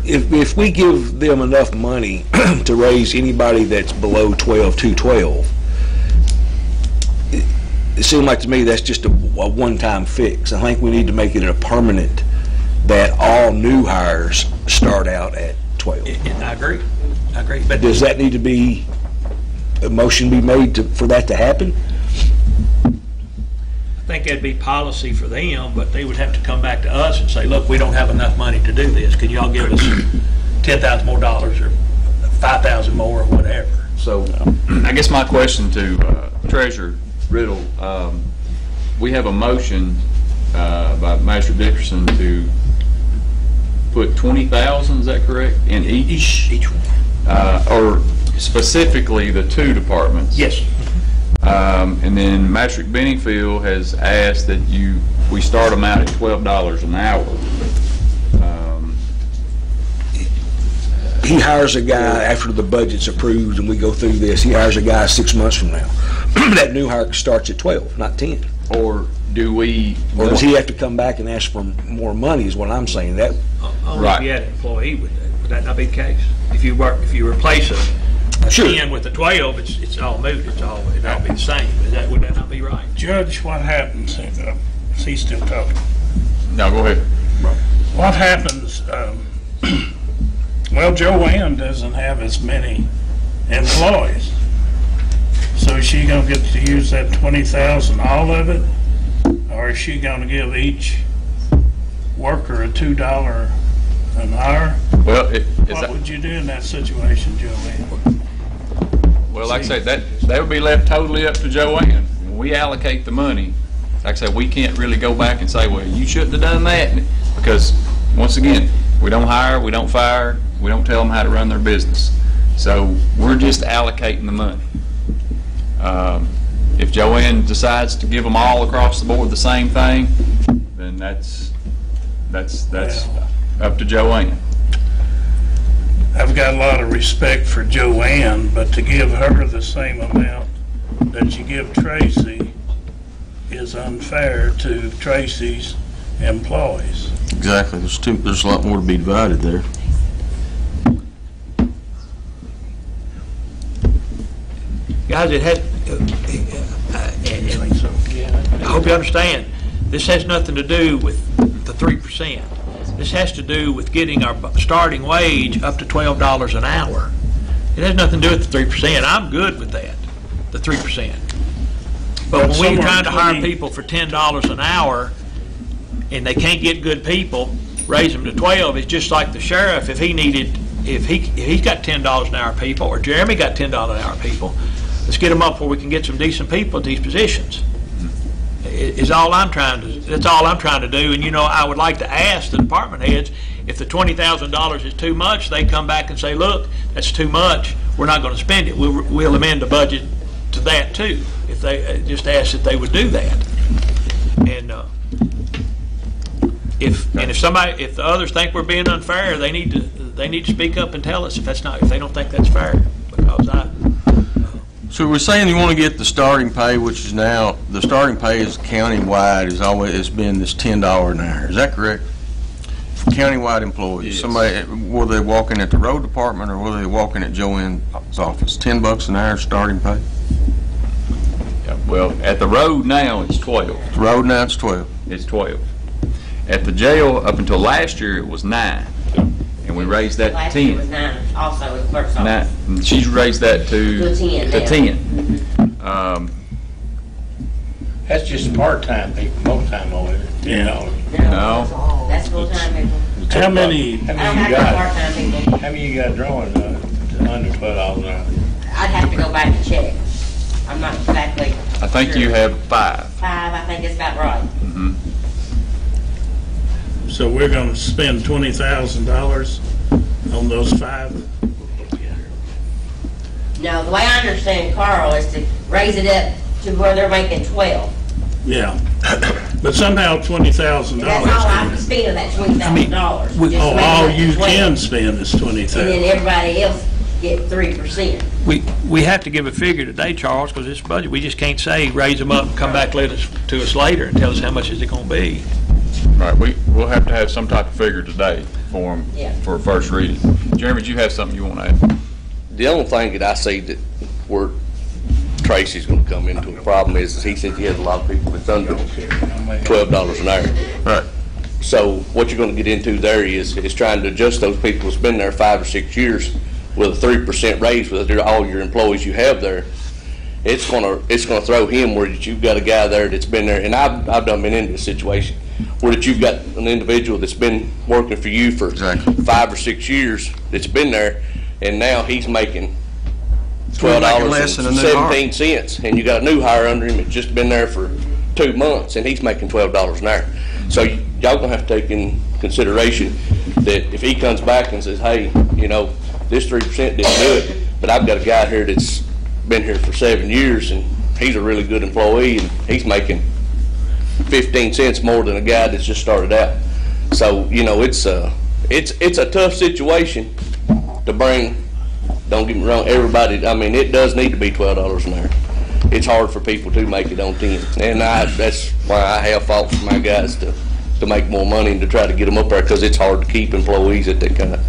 If we give them enough money to raise anybody that's below 212, it seems like to me that's just a one-time fix. I think we need to make it a permanent that all new hires start out at 12.
I agree. But
does that need to be, a motion be made for that to happen?
I think that'd be policy for them, but they would have to come back to us and say, look, we don't have enough money to do this. Can y'all give us $10,000 more or $5,000 more or whatever?
So I guess my question to Treasurer Riddle, we have a motion by Master Dickerson to put 20,000, is that correct, in each one? Or specifically the 2 departments?
Yes.
And then Master Benningfield has asked that we start them out at $12 an hour.
He hires a guy after the budget's approved and we go through this. He hires a guy 6 months from now. That new hire starts at 12, not 10.
Or do we?
Or does he have to come back and ask for more money? Is what I'm saying. That
only if you had an employee would that not be the case? If you replace a 10 with a 12, it's all moved. It'd all be the same. Would that not be right?
Judge, what happens if he's still talking?
No, go ahead.
What happens? Well, Joanne doesn't have as many employees, so is she going to get to use that 20,000, all of it, or is she going to give each worker a $2 an hour?
Well,
what would you do in that situation, Joanne?
Well, like I say, that would be left totally up to Joanne. When we allocate the money, like I say, we can't really go back and say, well, you shouldn't have done that, because once again, we don't hire, we don't fire, we don't tell them how to run their business. So we're just allocating the money. If Joanne decides to give them all across the board the same thing, then that's up to Joanne.
I've got a lot of respect for Joanne, but to give her the same amount that you give Tracy is unfair to Tracy's employees.
Exactly. There's a lot more to be divided there.
Guys, it had, I hope you understand, this has nothing to do with the 3%. This has to do with getting our starting wage up to $12 an hour. It has nothing to do with the 3%. I'm good with that, the 3%. But when we're trying to hire people for $10 an hour and they can't get good people, raise them to 12, it's just like the sheriff, if he's got $10 an hour people, or Jeremy got $10 an hour people, let's get them up where we can get some decent people at these positions. That's all I'm trying to do. And I would like to ask the department heads, if the $20,000 is too much, they come back and say, look, that's too much, we're not going to spend it. We'll amend the budget to that too. If they just ask that they would do that. And if the others think we're being unfair, they need to speak up and tell us if they don't think that's fair. Because
So we're saying you want to get the starting pay, which is now, the starting pay is countywide, has been this $10 an hour. Is that correct? For countywide employees,
Yes.
somebody, were they walking at the road department or were they walking at Joanne's office? $10 an hour starting pay?
Yeah, well, at the road now, it's 12.
The road now, it's 12.
It's 12. At the jail, up until last year, it was 9. And we raised that to 10.
Last year was 9, also with clerk's office.
9. She's raised that to 10.
That's just part-time people, most time over there,
No.
That's full-time people.
How many
you
I don't have no
got?
part-time people.
How many you got drawing under $12 an hour?
I'd have to go back and check. I'm not exactly
I think
sure.
you have 5.
5, I think it's about right.
Mm-hmm.
So we're going to spend $20,000 on those 5?
No, the way I understand Carl is to raise it up to where they're making 12.
Yeah. But somehow $20,000.
That's all I can spend of that $20,000.
All you can spend is $20,000.
And then everybody else get 3%.
we have to give a figure today, Charles, because this budget, we just can't say raise them up and come back to us later and tell us how much is it going to be.
Right, we'll have to have some type of figure today for them for first reading. Jeremy, do you have something you want to add?
The only thing that I see that where Tracy's going to come into a problem is he said he has a lot of people that's under $12 an hour.
Right.
So what you're going to get into there is trying to adjust those people that's been there 5 or 6 years with a 3% raise with all your employees you have there. It's going to throw him where you've got a guy there that's been there, and I've done been in this situation where that you've got an individual that's been working for you for 5 or 6 years that's been there, and now he's making $12.17, and you got a new hire under him that's just been there for 2 months, and he's making $12 an hour. So y'all gonna have to take in consideration that if he comes back and says, hey, this 3% didn't do it, but I've got a guy here that's been here for 7 years, and he's a really good employee, and he's making 15 cents more than a guy that's just started out. So it's a tough situation to bring. Don't get me wrong, everybody. I mean, it does need to be $12 an hour. It's hard for people to make it on 10, and that's why I have fought for my guys to make more money and to try to get them up there, because it's hard to keep employees at that kind of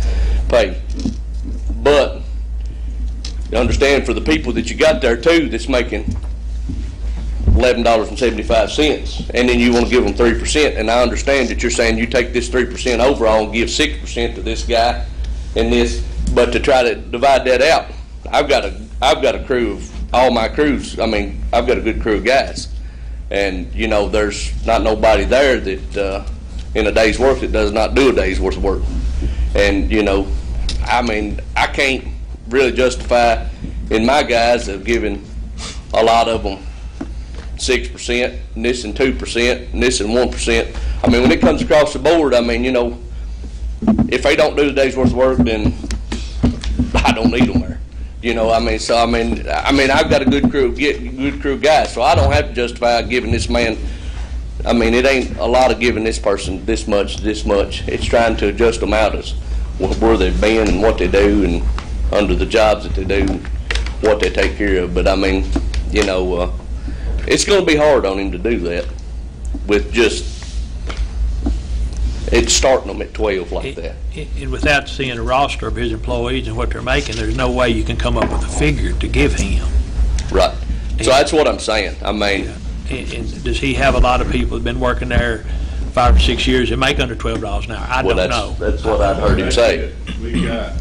pay. But you understand, for the people that you got there too, that's making $11.75, and then you want to give them 3%. And I understand that you're saying you take this 3% overall and give 6% to this guy and this, but to try to divide that out, I've got a crew of all my crews. I mean, I've got a good crew of guys, and there's not nobody there that in a day's work that does not do a day's worth of work. And I mean, I can't really justify in my guys of giving a lot of them 6%, and this and 2%, and this and 1%. I mean, when it comes across the board, I mean, if they don't do the day's worth of work, then I don't need them there. I mean, so I mean, I've got a good crew of guys, so I don't have to justify giving this man. I mean, it ain't a lot of giving this person this much. It's trying to adjust them out as where they've been and what they do, and under the jobs that they do, what they take care of. But I mean, You know, it's gonna be hard on him to do that with just, it's starting them at 12 like that.
And without seeing a roster of his employees and what they're making, there's no way you can come up with a figure to give him.
Right. So that's what I'm saying. I mean,
and does he have a lot of people that've been working there 5 or 6 years and make under $12 an hour? I don't know.
That's what I've heard him say.
We got,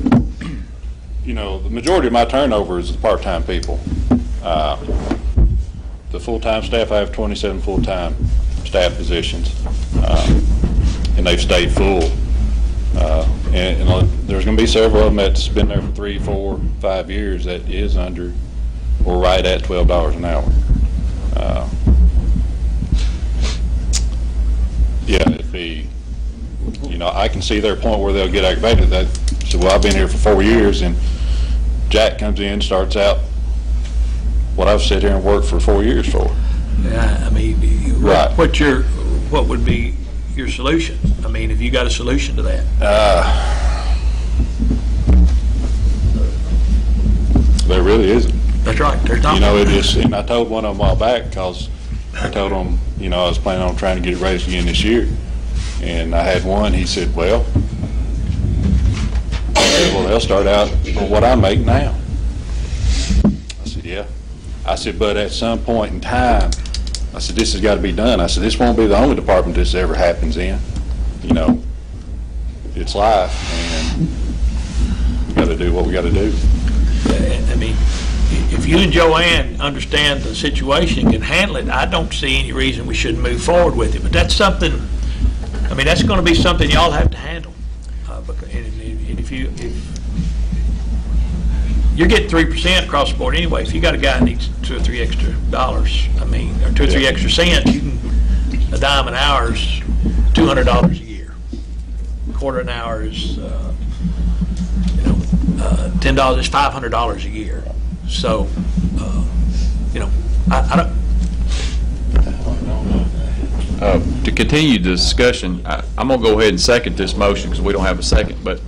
you know, the majority of my turnover is the part-time people. The full-time staff, I have 27 full-time staff positions, and they've stayed full. And there's going to be several of them that's been there for 3, 4, 5 years that is under or right at $12 an hour. Yeah, it'd be, you know, I can see their point where they'll get aggravated. That, so, well, I've been here for 4 years, and Jack comes in, starts out what I've sat here and worked for 4 years for.
Yeah, I mean,
right.
What would be your solution? I mean, have you got a solution to that?
There really isn't.
That's right. There's not.
You know, it is, and I told one of them a while back, because I told them, you know, I was planning on trying to get it raised again this year. And I had one, he said, well, they'll start out on what I make now. I said, yeah. I said, but at some point in time, I said, this has got to be done. I said, this won't be the only department this ever happens in. You know, it's life, and we got to do what we got to do.
I mean, if you and Joanne understand the situation and can handle it, I don't see any reason we shouldn't move forward with it. But that's something, I mean, that's going to be something y'all have to handle. And if you're getting 3% across the board anyway, if you got a guy that needs 2 or 3 extra dollars, I mean, or 2 or 3 extra cents, you can, a dime an hour is $200 a year. A quarter an hour is, $10 is $500 a year. So, you know, I don't.
To continue the discussion, I'm going to go ahead and second this motion because we don't have a second. But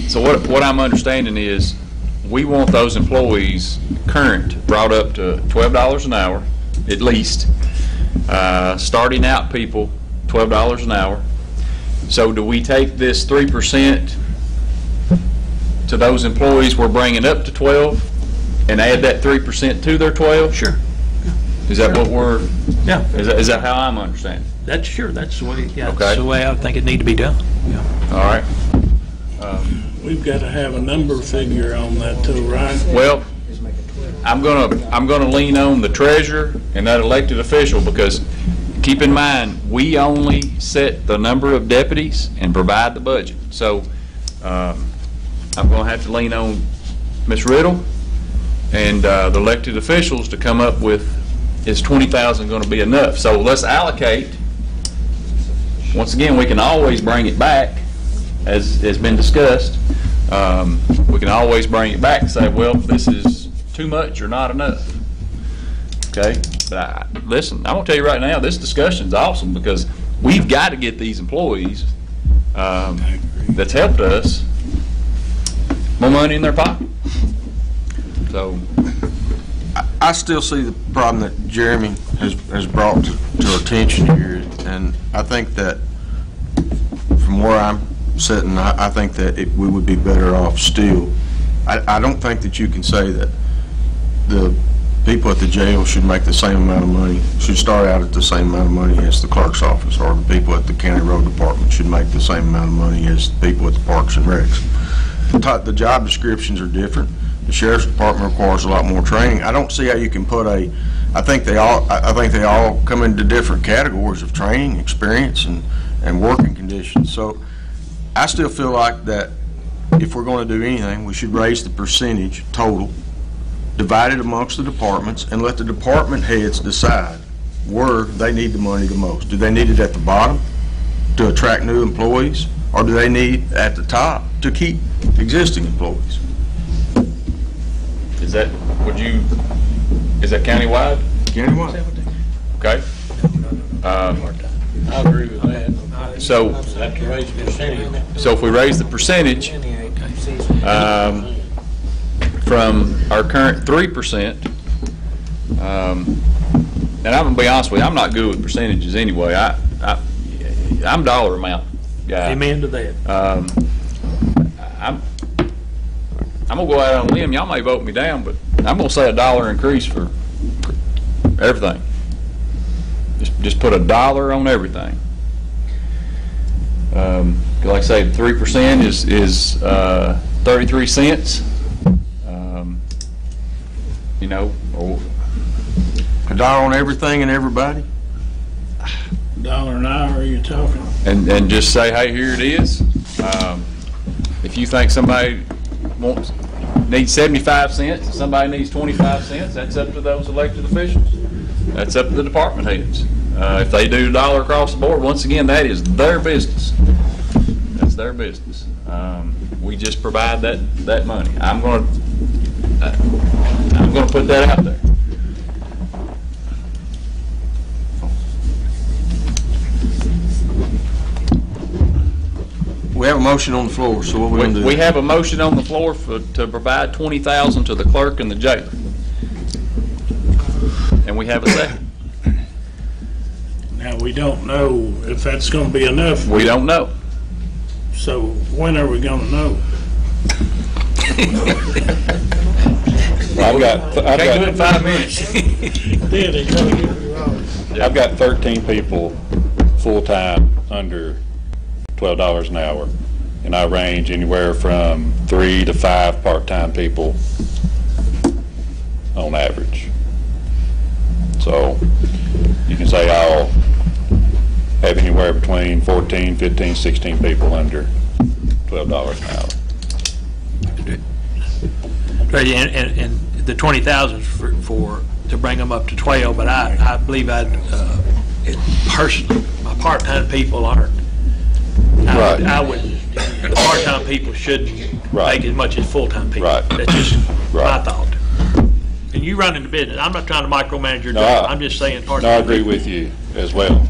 so what I'm understanding is we want those employees current brought up to $12 an hour at least. Starting out people $12 an hour. So do we take this 3% to those employees we're bringing up to 12 and add that 3% to their 12?
Sure.
Is that what we're?
Yeah.
Is that how I'm understanding?
That's sure. That's the way. Yeah.
Okay.
That's the way I think it need to be done. Yeah.
All right.
We've got to have a number figure on that too, right?
Well, I'm gonna lean on the treasurer and that elected official, because keep in mind we only set the number of deputies and provide the budget. So I'm going to have to lean on Ms. Riddle and the elected officials to come up with, is 20,000 going to be enough? So let's allocate. Once again, we can always bring it back, as has been discussed. We can always bring it back and say, well, this is too much or not enough. Okay? But listen, I'm going to tell you right now, this discussion is awesome, because we've got to get these employees that's helped us more money in their pocket. So
I still see the problem that Jeremy has brought to our attention here, and I think that from where I'm sitting, I think that we would be better off still. I don't think that you can say that the people at the jail should make the same amount of money, should start out at the same amount of money as the clerk's office, or the people at the county road department should make the same amount of money as the people at the parks and recs. The job descriptions are different. The sheriff's department requires a lot more training. I don't see how you can put I think they all come into different categories of training, experience, and working conditions. So I still feel like that if we're going to do anything, we should raise the percentage total, divide it amongst the departments, and let the department heads decide where they need the money the most. Do they need it at the bottom to attract new employees, or do they need at the top to keep existing employees?
is that, is that countywide?
Countywide.
Okay.
I agree with that.
So if we raise the percentage from our current 3%. And I'm gonna be honest with you, I'm not good with percentages anyway. I'm dollar amount guy.
Amen to that.
I'm gonna go out on a limb. Y'all may vote me down, but I'm gonna say $1 increase for everything. Just put $1 on everything. Like I say, 3% is 33 cents. You know,
$1 on everything and everybody.
$1 an hour, you're talking.
And just say, hey, here it is. If you think somebody needs 75 cents, and somebody needs 25 cents, that's up to those elected officials. That's up to the department heads. If they do $1 across the board, once again, that is their business. That's their business. We just provide that money. I'm going to put that out there.
We have a motion on the floor, so what we going to do?
We have a motion on the floor to provide $20,000 to the clerk and the jailer. And we have a second.
Now, we don't know if that's gonna be enough.
We don't know.
So when are we gonna know?
Can't do it in 5 minutes.
I've got 13 people full-time under $12 an hour, and I range anywhere from 3 to 5 part-time people on average. So you can say I'll have anywhere between 14, 15, 16 people under $12 an hour.
And the 20,000 for to bring them up to 12, but I believe personally, my part-time people aren't. I would, the part-time people shouldn't make as much as full-time people.
Right.
That's just my thought. And you run in the business. I'm not trying to micromanage your job. I'm just saying part-time.
No, I agree with you as well.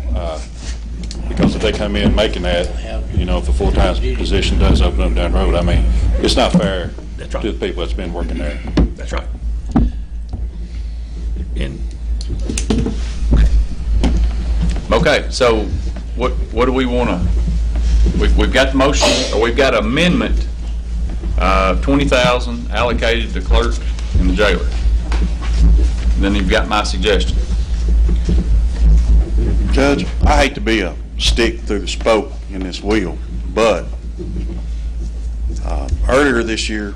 Because if they come in making that, you know, if a full-time position does open up down the road, I mean, it's not fair to the people that's been working there.
That's right. And
Okay, so what do we want to? We've got the motion, or we've got amendment. 20,000 allocated to clerk and the jailer. And then you've got my suggestion.
Judge, I hate to be a stick through the spoke in this wheel, but earlier this year,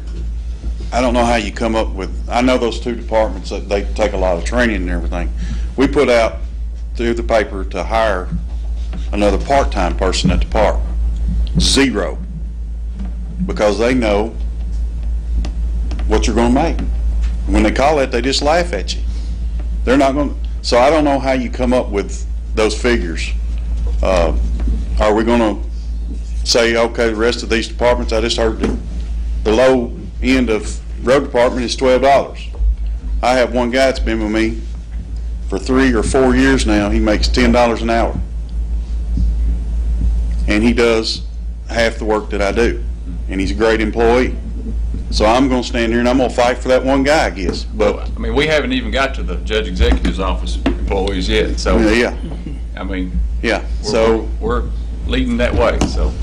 I don't know how you come up with, I know those two departments, that they take a lot of training and everything. We put out through the paper to hire another part-time person at the park. 0. Because they know what you're going to make. When they call it, they just laugh at you. They're not going to, so I don't know how you come up with those figures. Are we going to say, okay, the rest of these departments, I just heard the low end of road department is $12. I have one guy that's been with me for 3 or 4 years now. He makes $10 an hour. And he does half the work that I do. And he's a great employee. So I'm going to stand here and I'm going to fight for that one guy, I guess. But
I mean, we haven't even got to the judge executive's office employees yet. So
yeah.
I mean,
yeah.
So we're leading that way. So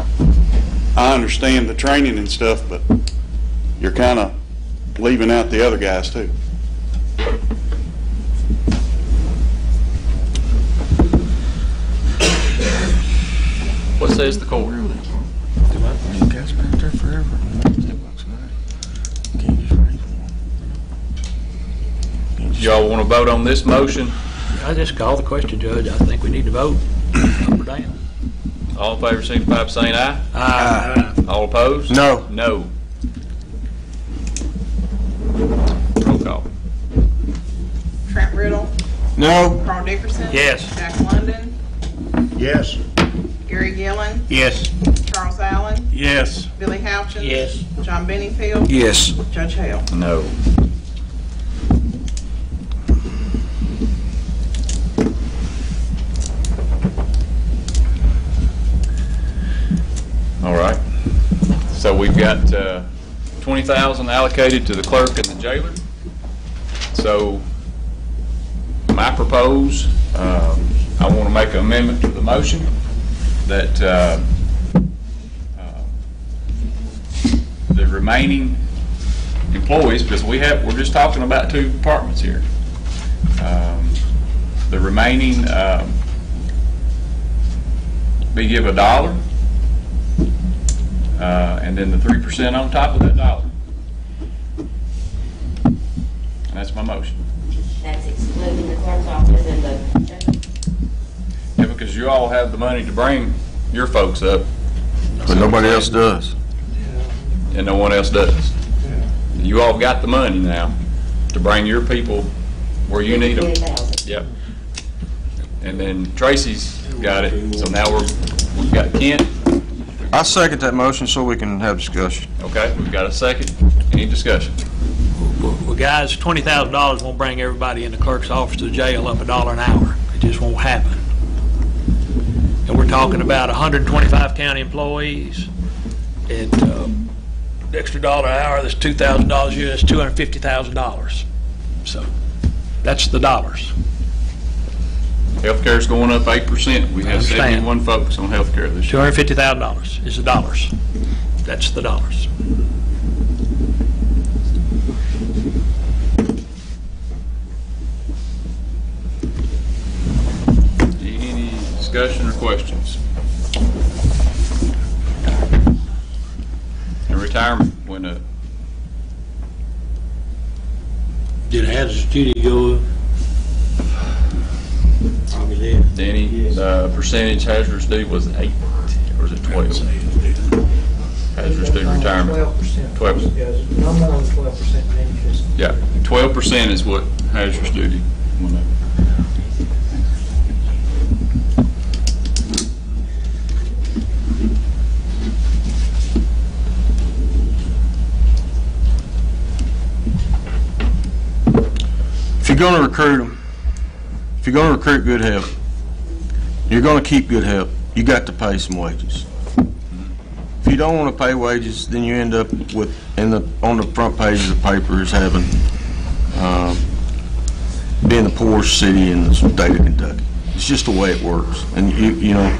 I understand the training and stuff, but you're kind of leaving out the other guys too.
What says the court?
Guys been there forever.
Y'all want to vote on this motion?
I just call the question, Judge. I think we need to vote up or down.
All in favor, signify by saying aye.
Aye.
All opposed?
No.
No. Roll call.
Trent Riddle.
No.
Carl Dickerson.
Yes.
Jack London.
Yes.
Gary Gillen.
Yes.
Charles Allen.
Yes.
Billy Houchins.
Yes.
John Benningfield.
Yes.
Judge Hale.
No. All right. So we've got 20,000 allocated to the clerk and the jailer. So I propose, I want to make an amendment to the motion that the remaining employees, because we're just talking about 2 departments here. The remaining be give $1, and then the 3% on top of that $1. And that's my motion.
That's excluding the clerk's office and the...
Yeah, because you all have the money to bring your folks up.
But nobody else does.
And no one else does. You all got the money now to bring your people where you need them. Yep. And then Tracy's got it, so now we've got Kent.
I second that motion so we can have discussion.
Okay, we've got a second. Any discussion?
Well, guys, $20,000 won't bring everybody in the clerk's office to the jail up $1 an hour. It just won't happen. And we're talking about 125 county employees, and the extra $1 an hour, that's $2,000 a year, that's $250,000. So that's the dollars.
Healthcare's going up 8%. We have 71 folks on healthcare this year.
$250,000 is the dollars. That's the dollars.
Any discussion or questions? And retirement went up.
Did hazardous duty go up?
Denny, the percentage hazardous duty was 8, or was it 12? Hazardous duty retirement.
12%.
12.
No more than 12% interest.
Yeah, 12% is what hazardous duty went up.
If you're going to recruit them, if you're going to recruit good help, you're going to keep good help, you got to pay some wages. If you don't want to pay wages, then you end up with, on the front page of the paper is having, being the poorest city in the state of Kentucky. It's just the way it works. And you know,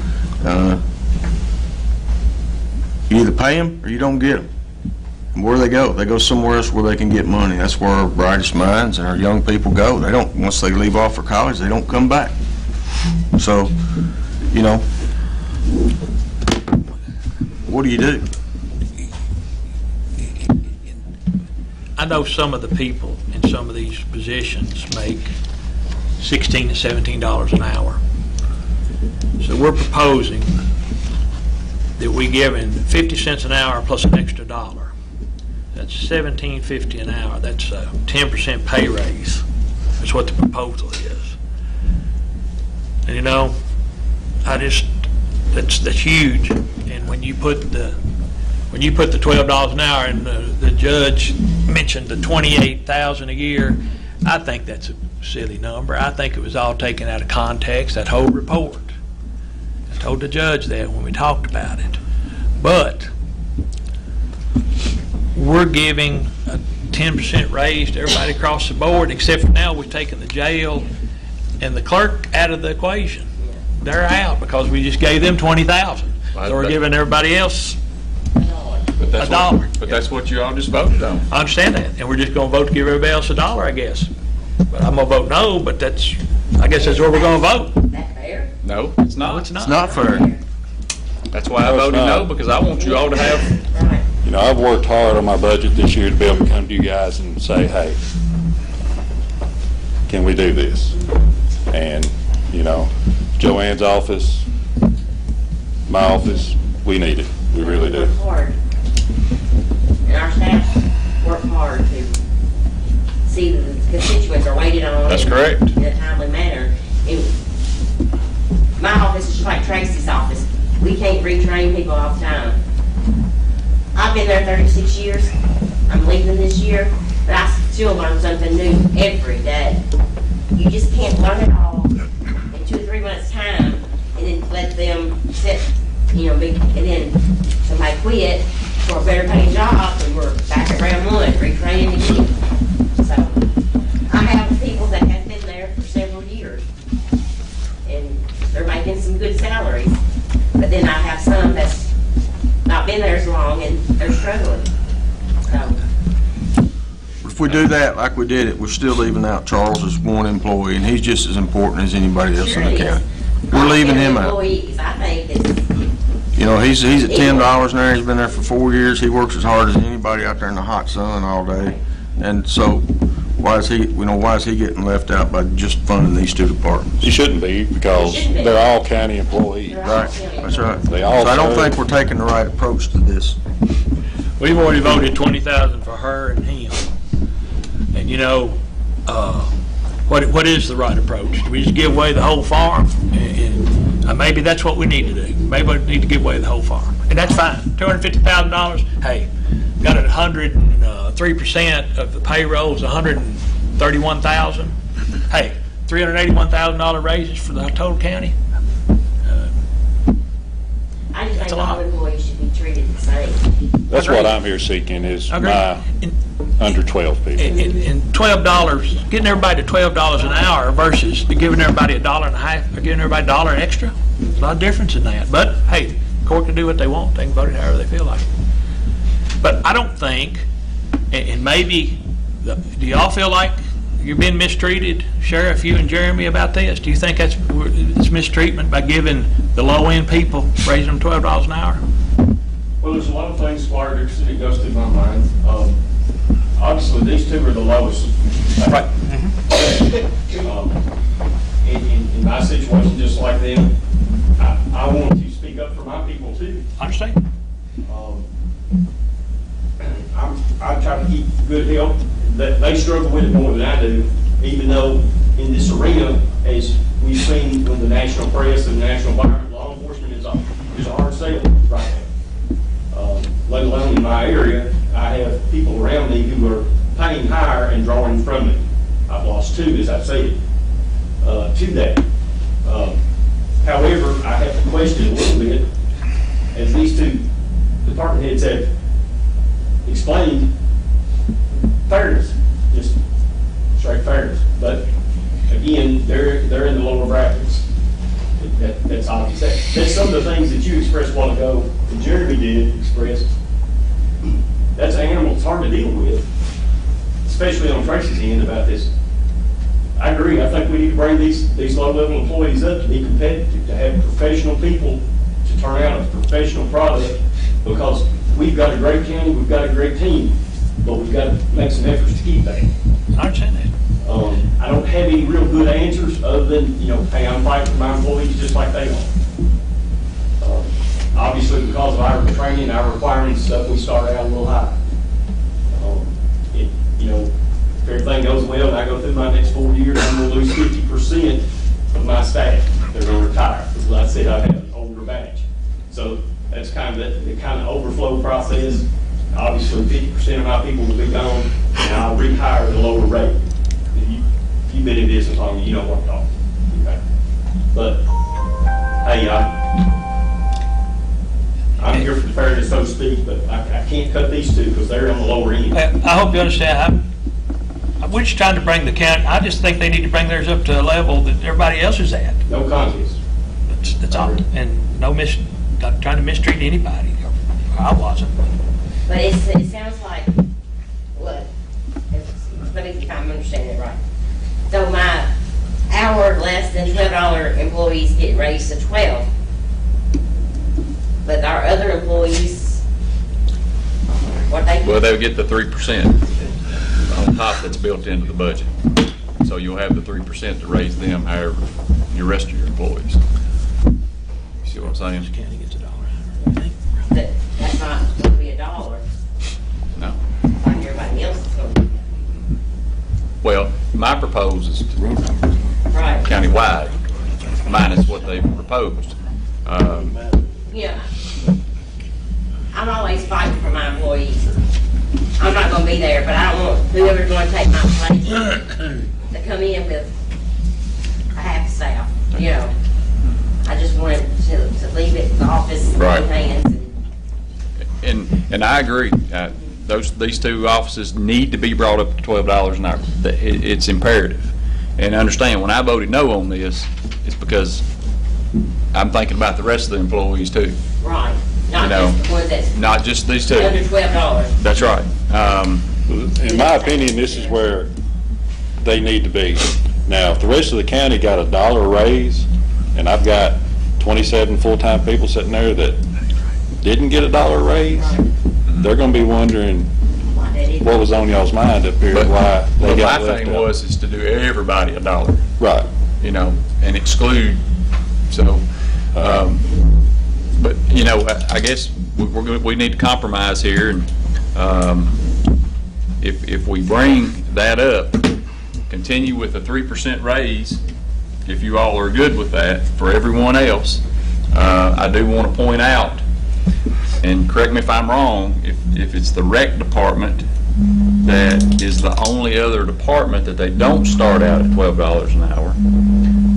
you either pay them or you don't get them. And where they go? They go somewhere else where they can get money. That's where our brightest minds and our young people go. They don't, once they leave off for college, they don't come back. So, you know, what do you do?
I know some of the people in some of these positions make $16 to $17 an hour. So we're proposing that we give in 50 cents an hour plus an extra $1. That's $17.50 an hour. That's a 10% pay raise. That's what the proposal is. And you know, that's huge. And when you put the $12 an hour, and the judge mentioned the $28,000 a year, I think that's a silly number. I think it was all taken out of context, that whole report. I told the judge that when we talked about it. But we're giving a 10% raise to everybody across the board, except for now we've taken the jail and the clerk out of the equation. They're out because we just gave them $20,000. So we're giving everybody else $1.
But that's what you all just voted on.
I understand that, and we're just going to vote to give everybody else $1, I guess. But I'm going to vote no, but I guess that's where we're going to vote.
That fair?
No, it's not.
No, it's not.
It's not fair.
That's why I voted no, because I want you all to have.
You know, I've worked hard on my budget this year to be able to come to you guys and say, hey, can we do this? And, you know, Joanne's office, my office, we need it. We really do.
Work hard. And our staff work hard to see that the constituents are waiting on.
That's correct.
In a timely manner. My office is just like Tracy's office. We can't retrain people all the time. I've been there 36 years. I'm leaving this year, but I still learn something new every day. You just can't learn it all in 2 or 3 months' time and then let them sit, and then somebody quit. for a better paying job, and we're back at round one, retraining again. So, I have people that have been there for several years, and they're making some good salaries. But then I have some that's not been there as long, and they're struggling. So,
If we do that like we did it, we're still leaving out Charles as one employee, and he's just as important as anybody else in the county. We're leaving him out.
employees, I think it's,
You know, he's at $10 an hour. He's been there for 4 years. He works as hard as anybody out there in the hot sun all day. And so, why is he getting left out by just funding these two departments?
He shouldn't be, because they're all county employees.
Right, that's right.
They all
So I don't
serve.
think we're taking the right approach to this.
We've already voted 20,000 for her and him. And you know, what is the right approach? Do we just give away the whole farm? And maybe that's what we need to do. Maybe we need to give away the whole farm. And that's fine. $250,000, hey, got 103% of the payrolls, 131,000. Hey, $381,000 raises for the total county.
I just think all employees should be treated the same.
That's what I'm here seeking, is my under 12 people.
And $12, getting everybody to $12 an hour versus giving everybody $1.50 or giving everybody $1 extra, there's a lot of difference in that. But hey, the court can do what they want. They can vote it however they feel like. But I don't think, and maybe, do y'all feel like you're being mistreated, Sheriff, you and Jeremy, about this? Do you think it's mistreatment by giving the low-end people, raising them $12 an hour?
Well, there's a lot of things, Squire Dixon, that goes through my mind. Obviously, these two are the lowest.
Right.
In my situation, just like them, I want to speak up for my people too.
I understand.
I try to keep good health. They struggle with it more than I do, even though in this arena, as we've seen with the national press and national environment, law enforcement is a hard sale right now. Let alone in my area, I have people around me who are paying higher and drawing from me. I've lost two, as I've said, to that. However, I have to question a little bit, as these two department heads have explained, fairness, just straight fairness. But again, they're in the lower brackets. That's obvious. That's some of the things that you expressed a while ago, and Jeremy did express. That's an animal that's hard to deal with, especially on Tracy's end about this. I agree. I think we need to bring these low-level employees up to be competitive, to have professional people to turn out a professional product, because we've got a great county, we've got a great team, but we've got to make some efforts to keep that.
I understand that.
I don't have any real good answers other than, hey, I'm fighting for my employees just like they are. Obviously, because of our training, our requirements and stuff, we start out a little high. If everything goes well and I go through my next 4 years, I'm going to lose 50% of my staff. They're going to retire. Because I said I have an older batch. So that's kind of the kind of overflow process. Obviously, 50% of my people will be gone, and I'll rehire at a lower rate. You've been in business long, you know what I'm talking about. Okay? But, hey, I'm here for the fairness, so to speak, but I can't cut these two because they're on the lower end.
I hope you understand. We're just trying to bring the county, I just think they need to bring theirs up to a level that everybody else is at.
No contest.
That's all. And not trying to mistreat anybody. I wasn't.
But it sounds like, look, let me see if I'm understanding it right. So my hour less than $12 employees get raised to 12. But our other employees, what they get?
Well, they'll get the 3% on top that's built into the budget. So you'll have the 3% to raise them, however, your rest of your employees. You see what I'm saying?
County gets $1.
That's not going to be $1.
No.
Like everybody else is going to be.
Well, my proposal is
Right.
countywide, minus what they've proposed.
Yeah. I'm always fighting for my employees. I'm not going to be there, but I don't want whoever's going to take my place to come in with a half staff. I just want to leave it in the office in
Right.
good hands.
And And I agree. These two offices need to be brought up to $12 an hour. It's imperative. And understand, when I voted no on this, it's because I'm thinking about the rest of the employees too.
Right. Not just the ones that's
not just these two.
under $12.
That's right.
In my opinion, this is where they need to be. Now, if the rest of the county got a $1 raise, and I've got 27 full-time people sitting there that didn't get a $1 raise, they're gonna be wondering what was on y'all's mind up here, why they got left out.
My thing is to do everybody $1.
Right.
You know, and exclude, so, but, you know, I guess we need to compromise here, and if we bring that up, continue with a 3% raise, if you all are good with that, for everyone else. I do want to point out, and correct me if I'm wrong, if it's the rec department that is the only other department that they don't start out at $12 an hour,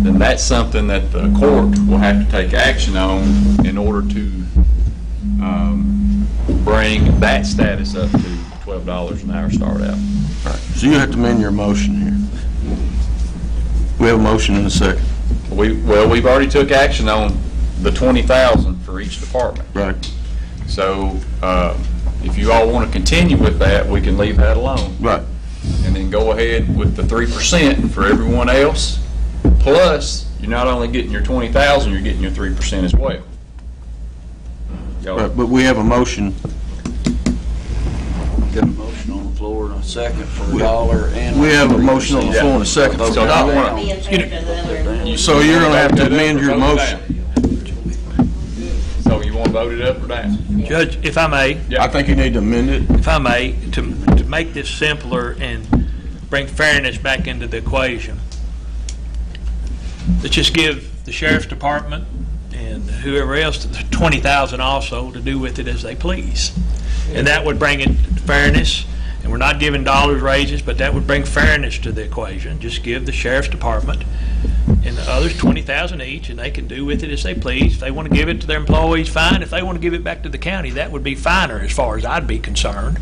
then that's something that the court will have to take action on in order to bring that status up to $12 an hour start out.
Right. So you have to amend your motion here. We have a motion in a second.
We've already took action on the 20,000 for each department.
Right.
So if you all want to continue with that, we can leave that alone.
Right.
And then go ahead with the 3% for everyone else. Plus, you're not only getting your 20,000, you're getting your 3% as well.
Right, but we have a motion.
Got a motion on the floor and a second for $1 and.
We have a motion on the floor and a second.
So
you're going to have to amend your motion.
So you want to vote it up or down?
Judge, if I may.
I think you need to amend it.
If I may, to make this simpler and bring fairness back into the equation, let's just give the sheriff's department and whoever else $20,000 also to do with it as they please. And that would bring it fairness, and we're not giving dollars raises, but that would bring fairness to the equation. Just give the sheriff's department and the others $20,000 each, and they can do with it as they please. If they want to give it to their employees, fine. If they want to give it back to the county, that would be finer as far as I'd be concerned.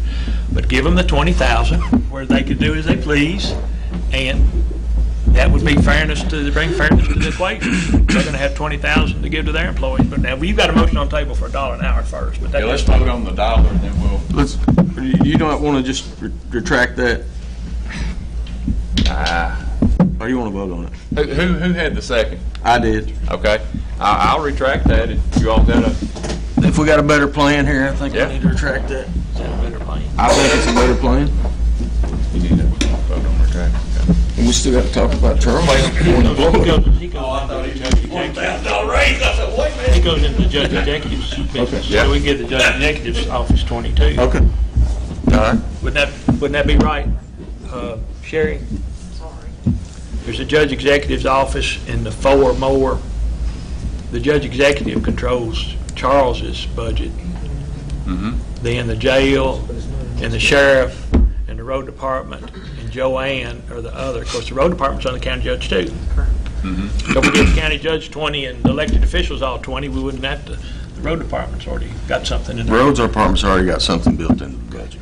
But give them the $20,000 where they could do as they please, and that would be fairness to bring fairness to the equation. They're going to have $20,000 to give to their employees. But now you've got a motion on the table for $1 an hour first. But
yeah, let's vote on the $1, and then we'll.
You don't want to just retract that? Or you want to vote on it?
Who had the second?
I did.
Okay, I'll retract that. If you all got a.
If we got a better plan here, I think we need to retract that.
Is that a better plan?
I think it's a better plan.
You need to vote on retract.
And we still got to talk about Charles.
He goes into the judge executive's business.
Yeah.
So we give the judge executive's office 22.
Okay. All right.
Wouldn't that be right, Sherry? There's a judge executive's office and the 4 more. The judge executive controls Charles's budget. Then the jail and the sheriff and the road department and Joanne are the other. Of course, the road department's on the county judge too. Don't forget the county judge 20 and the elected officials all 20. We wouldn't have to. The road department's already got something in there.
Roads department's already got something built into the budget.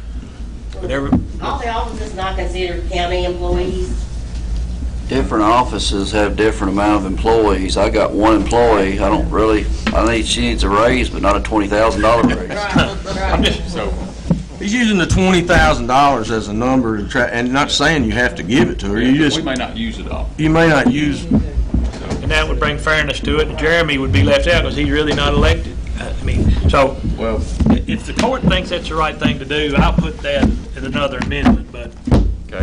All the offices not considered county employees.
Different offices have different amount of employees. I got one employee. She needs a raise, but not a $20,000 raise.
So
he's using the $20,000 as a number to try, and not saying you have to give it to her.
we may not use it all.
You may not use it.
And that would bring fairness to it. And Jeremy would be left out because he's really not elected.
Well,
if the court thinks that's the right thing to do, I'll put that in another amendment. But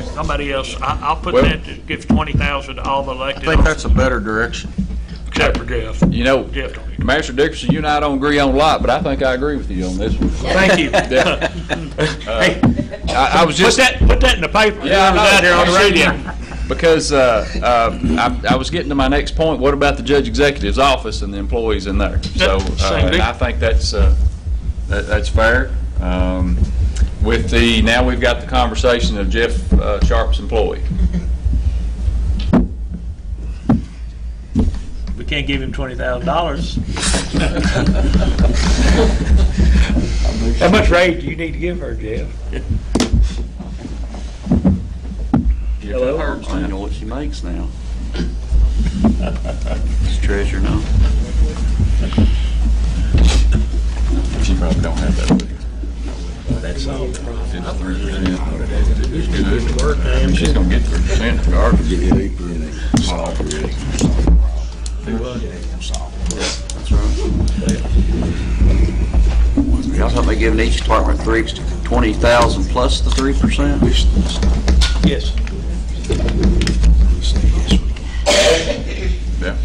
somebody else, I'll put that to give $20,000 to all the elected.
I think that's a better direction.
Except for Jeff.
You know,
Jeff don't.
Master Dickerson, you and I don't agree on a lot, but I think I agree with you on this one.
Thank you.
Hey, I was just
put that in the paper.
Yeah,
I was out here on the radio.
Because I was getting to my next point. What about the judge executive's office and the employees in there? So and I think that's fair. Now we've got the conversation of Jeff Sharp's employee.
We can't give him $20,000. How much raise do you need to give her, Jeff?
Hello? I don't know what she makes now. She's treasurer now.
She probably don't have that with her.
That's all.
It's 3%. She's gonna get 3% regardless.
That's right. Y'all thought they giving each department 20,000 plus the 3%?
Yes.
Yeah.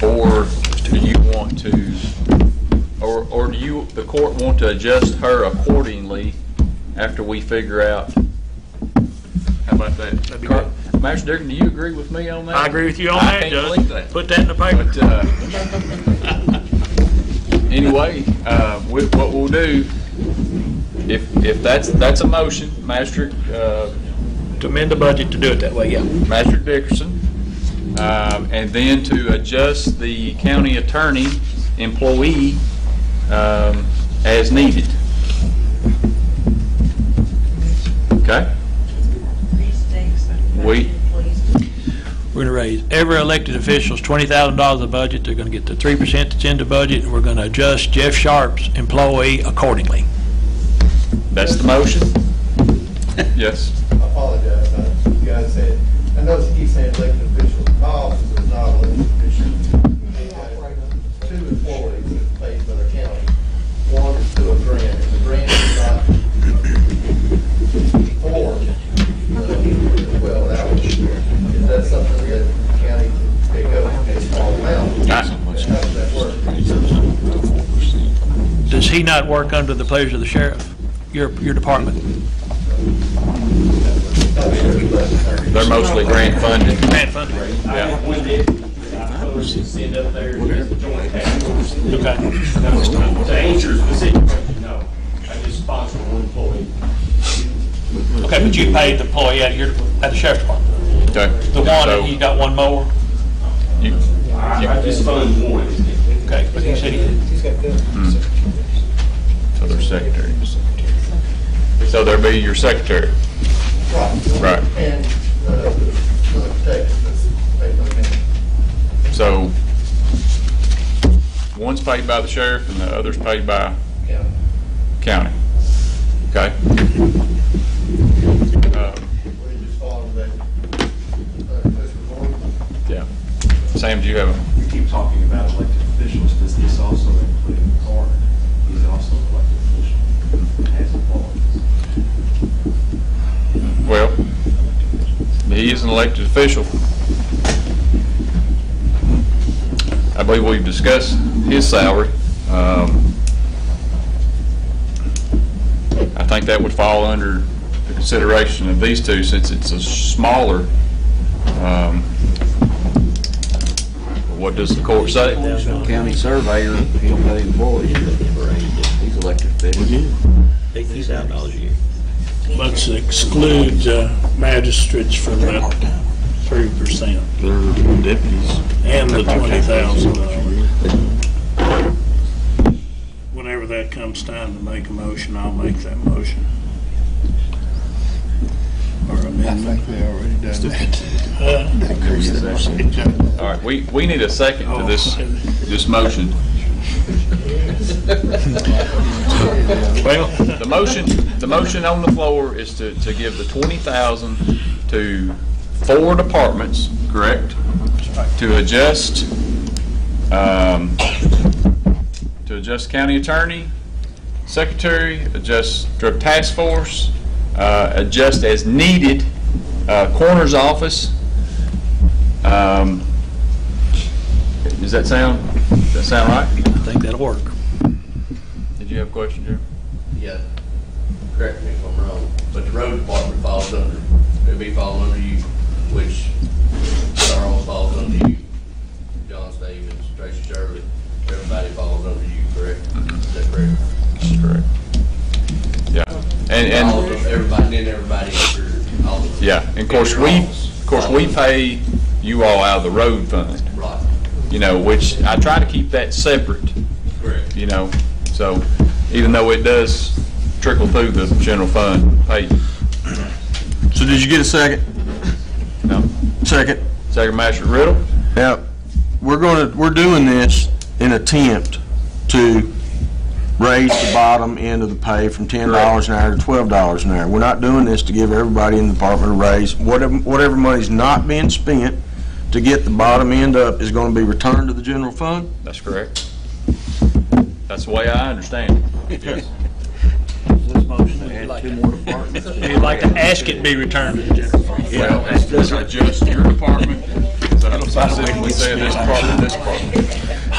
Or do you want to, or do you, the court want to adjust her accordingly after we figure out? How about that?
That'd be good.
Master Dickerson, do you agree with me on that?
I agree with you on
I
that,
can't
Judge.
believe that.
Put that in the paper.
But, anyway, what we'll do, if that's a motion, Master,
To amend the budget to do it that way, yeah.
Master Dickerson, and then to adjust the county attorney employee as needed. Okay?
We're gonna raise every elected official's $20,000 of budget. They're gonna get the 3% that's in the budget, and we're gonna adjust Jeff Sharp's employee accordingly.
That's the motion? Yes.
I apologize, you guys said, I know you keep saying elected officials, my office is not elected officials. They have 2 employees that's paid by the county, one is to a grant, and the grant is not for 12 hours. Is that something that the county can pick up in a small amount? How does that work?
Does he not work under the pleasure of the sheriff, your department?
They're mostly grant funded.
Grant funded.
Yeah.
Send up there, it's a joint task force.
Okay.
To answer your specific question, no. I just sponsor one employee.
Okay, but you paid the employee out of the sheriff's department.
Okay.
The one, and you got one mower?
I just fund one.
Okay, but he said
He's got good.
So they're secretaries. So there'll be your secretary. Right.
And the protection that's paid by the county.
So one's paid by the sheriff and the other's paid by county. Okay.
We just follow that,
Yeah. Sam, do you have a?
You keep talking about elected officials. Does this also include the coroner? He's also an elected official. Has employees.
Well, he is an elected official. I believe we've discussed his salary. I think that would fall under the consideration of these two since it's a smaller. What does the court say?
County surveyor, he don't pay employees. He's elected official.
$18,000 a year.
Let's exclude magistrates from that 3%.
They're deputies.
And the $20,000. Whenever that comes time to make a motion, I'll make that motion. Or amendment.
I think they already done that.
All right, we need a second to this motion.
Well,
the motion on the floor is to give the 20,000 to 4 departments, correct? To adjust county attorney, secretary, adjust drug task force, adjust as needed, coroner's office. Does that sound right?
I think that'll work.
Did you have a question, Jim?
Yeah, correct me if I'm wrong, but the road department falls under, it'll be falling under you, which Charles falls under you, John Stevens, Tracy Shirley, everybody falls under you, correct? Is that correct?
That's correct. Yeah, and
all of them, everybody under all of them.
Yeah, and of course we pay you all out of the road fund.
Right.
You know, which I try to keep that separate.
Correct.
You know, so even though it does trickle through the general fund pay.
So did you get a second?
No.
Second.
Second, Master Riddle.
Now, we're doing this in attempt to raise the bottom end of the pay from $10 an hour to $12 an hour. We're not doing this to give everybody in the department a raise. Whatever money's not being spent to get the bottom end up is going to be returned to the general fund?
That's correct. That's the way I understand it. Yes.
This motion to add 2 more departments.
You'd like to ask it be returned to the general fund.
Well, that's just your department. I specifically said this department.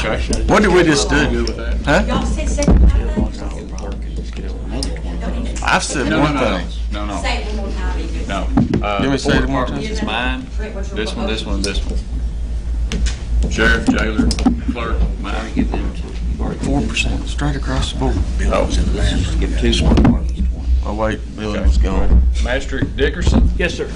Okay.
What did we just do? Huh?
Y'all said second.
I've said one thing.
No.
Say it one more time.
No.
Give me say it one more time.
Departments is mine, this one, this one, and this one. Sheriff, jailer, clerk, mine.
4%, straight across the board.
Oh.
Give 2 more departments.
Oh, wait, Billy was gone.
Master Dickerson?
Yes, sir.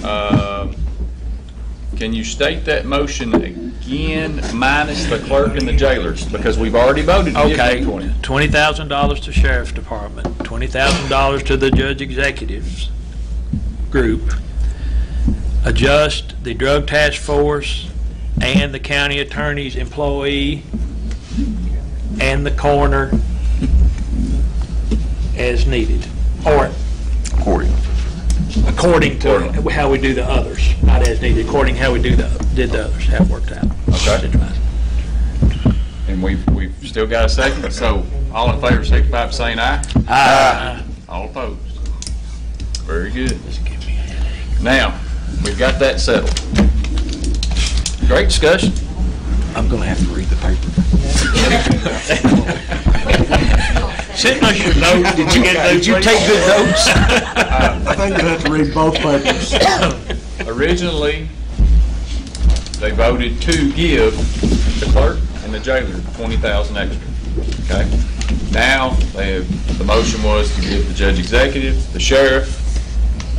Can you state that motion again minus the clerk and the jailers? Because we've already voted to give
Okay,
them 20.
$20,000 to Sheriff's Department, $20,000 to the Judge Executives group. Adjust the Drug Task Force and the County Attorney's employee and the coroner as needed, or according to how we do the others, not as needed, according to how we did the others, how it worked out.
Okay. And we've still got a second, so all in favor, signify by saying aye.
Aye.
All opposed. Very good. Now, we've got that settled. Great discussion.
I'm going to have to read the paper.
Send us your notes. Did you take good notes?
I think you have to read both papers.
Originally, they voted to give the clerk and the jailer 20,000 extra. Okay. Now the motion was to give the judge executive, the sheriff,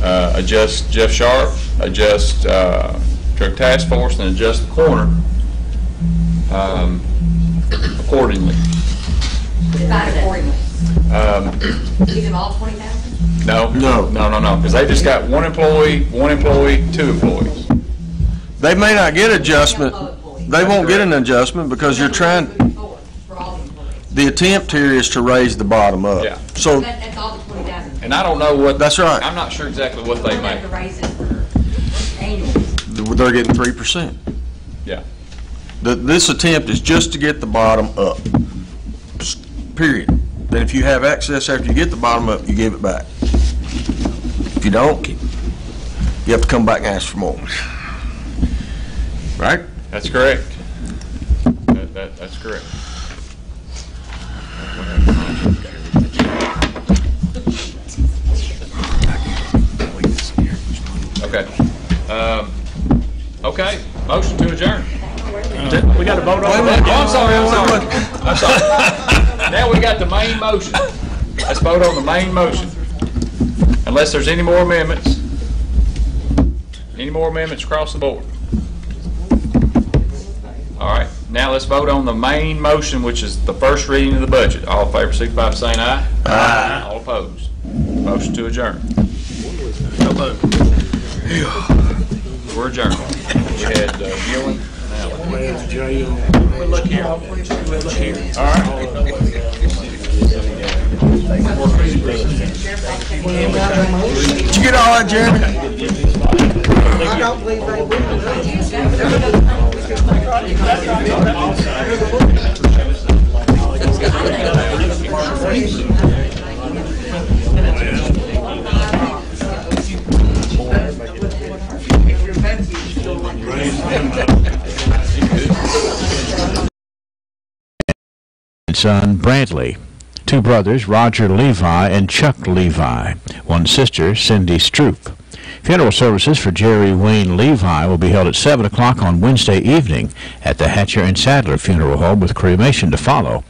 adjust Jeff Sharp, adjust drug task force, and adjust the coroner accordingly.
Divide accordingly. Give them all 20,000?
No, because they just got one employee, 2 employees.
They may not get adjustment. They won't get an adjustment because you're trying. The attempt here is to raise the bottom up.
Yeah.
So
That's all the 20,000.
And I don't know what.
That's right.
I'm not sure exactly what they
We're
make.
going to raise it for annually.
they're getting 3%.
Yeah.
This attempt is just to get the bottom up. Period. Then if you have access after you get the bottom up, you give it back. If you don't, you have to come back and ask for more. Right?
That's correct. That's correct. Okay. Okay. Motion to adjourn.
We got to vote on
that. Oh, I'm sorry. Now we got the main motion. Let's vote on the main motion. Unless there's any more amendments. Any more amendments across the board? All right. Now let's vote on the main motion, which is the first reading of the budget. All in favor, signify by saying aye. Aye. All opposed. Motion to adjourn. We're adjourned. We had Gillen and Allen.
Good luck here.
All right.
Did you get all that, Jeremy?
I don't believe they
Son Bradley, 2 brothers, Roger Levi and Chuck Levi, 1 sister, Cindy Stroop. Funeral services for Jerry Wayne Levi will be held at 7 o'clock on Wednesday evening at the Hatcher and Sadler Funeral Home with cremation to follow.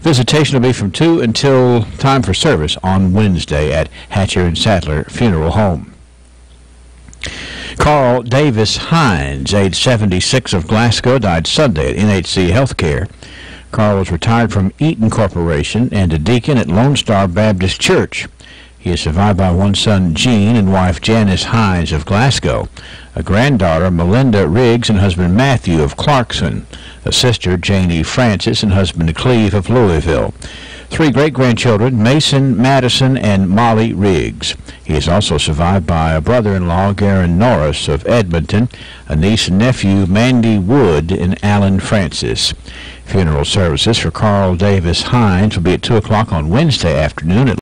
Visitation will be from 2 until time for service on Wednesday at Hatcher and Sadler Funeral Home. Carl Davis Hines, age 76 of Glasgow, died Sunday at NHC Healthcare. Carl was retired from Eaton Corporation and a deacon at Lone Star Baptist Church. He is survived by one son, Gene, and wife Janice Hines of Glasgow, a granddaughter, Melinda Riggs, and husband Matthew of Clarkson, a sister, Janie Francis, and husband Cleve of Louisville. 3 great-grandchildren, Mason, Madison, and Molly Riggs. He is also survived by a brother-in-law, Garen Norris of Edmonton, a niece and nephew, Mandy Wood, and Alan Francis. Funeral services for Carl Davis Hines will be at 2 o'clock on Wednesday afternoon at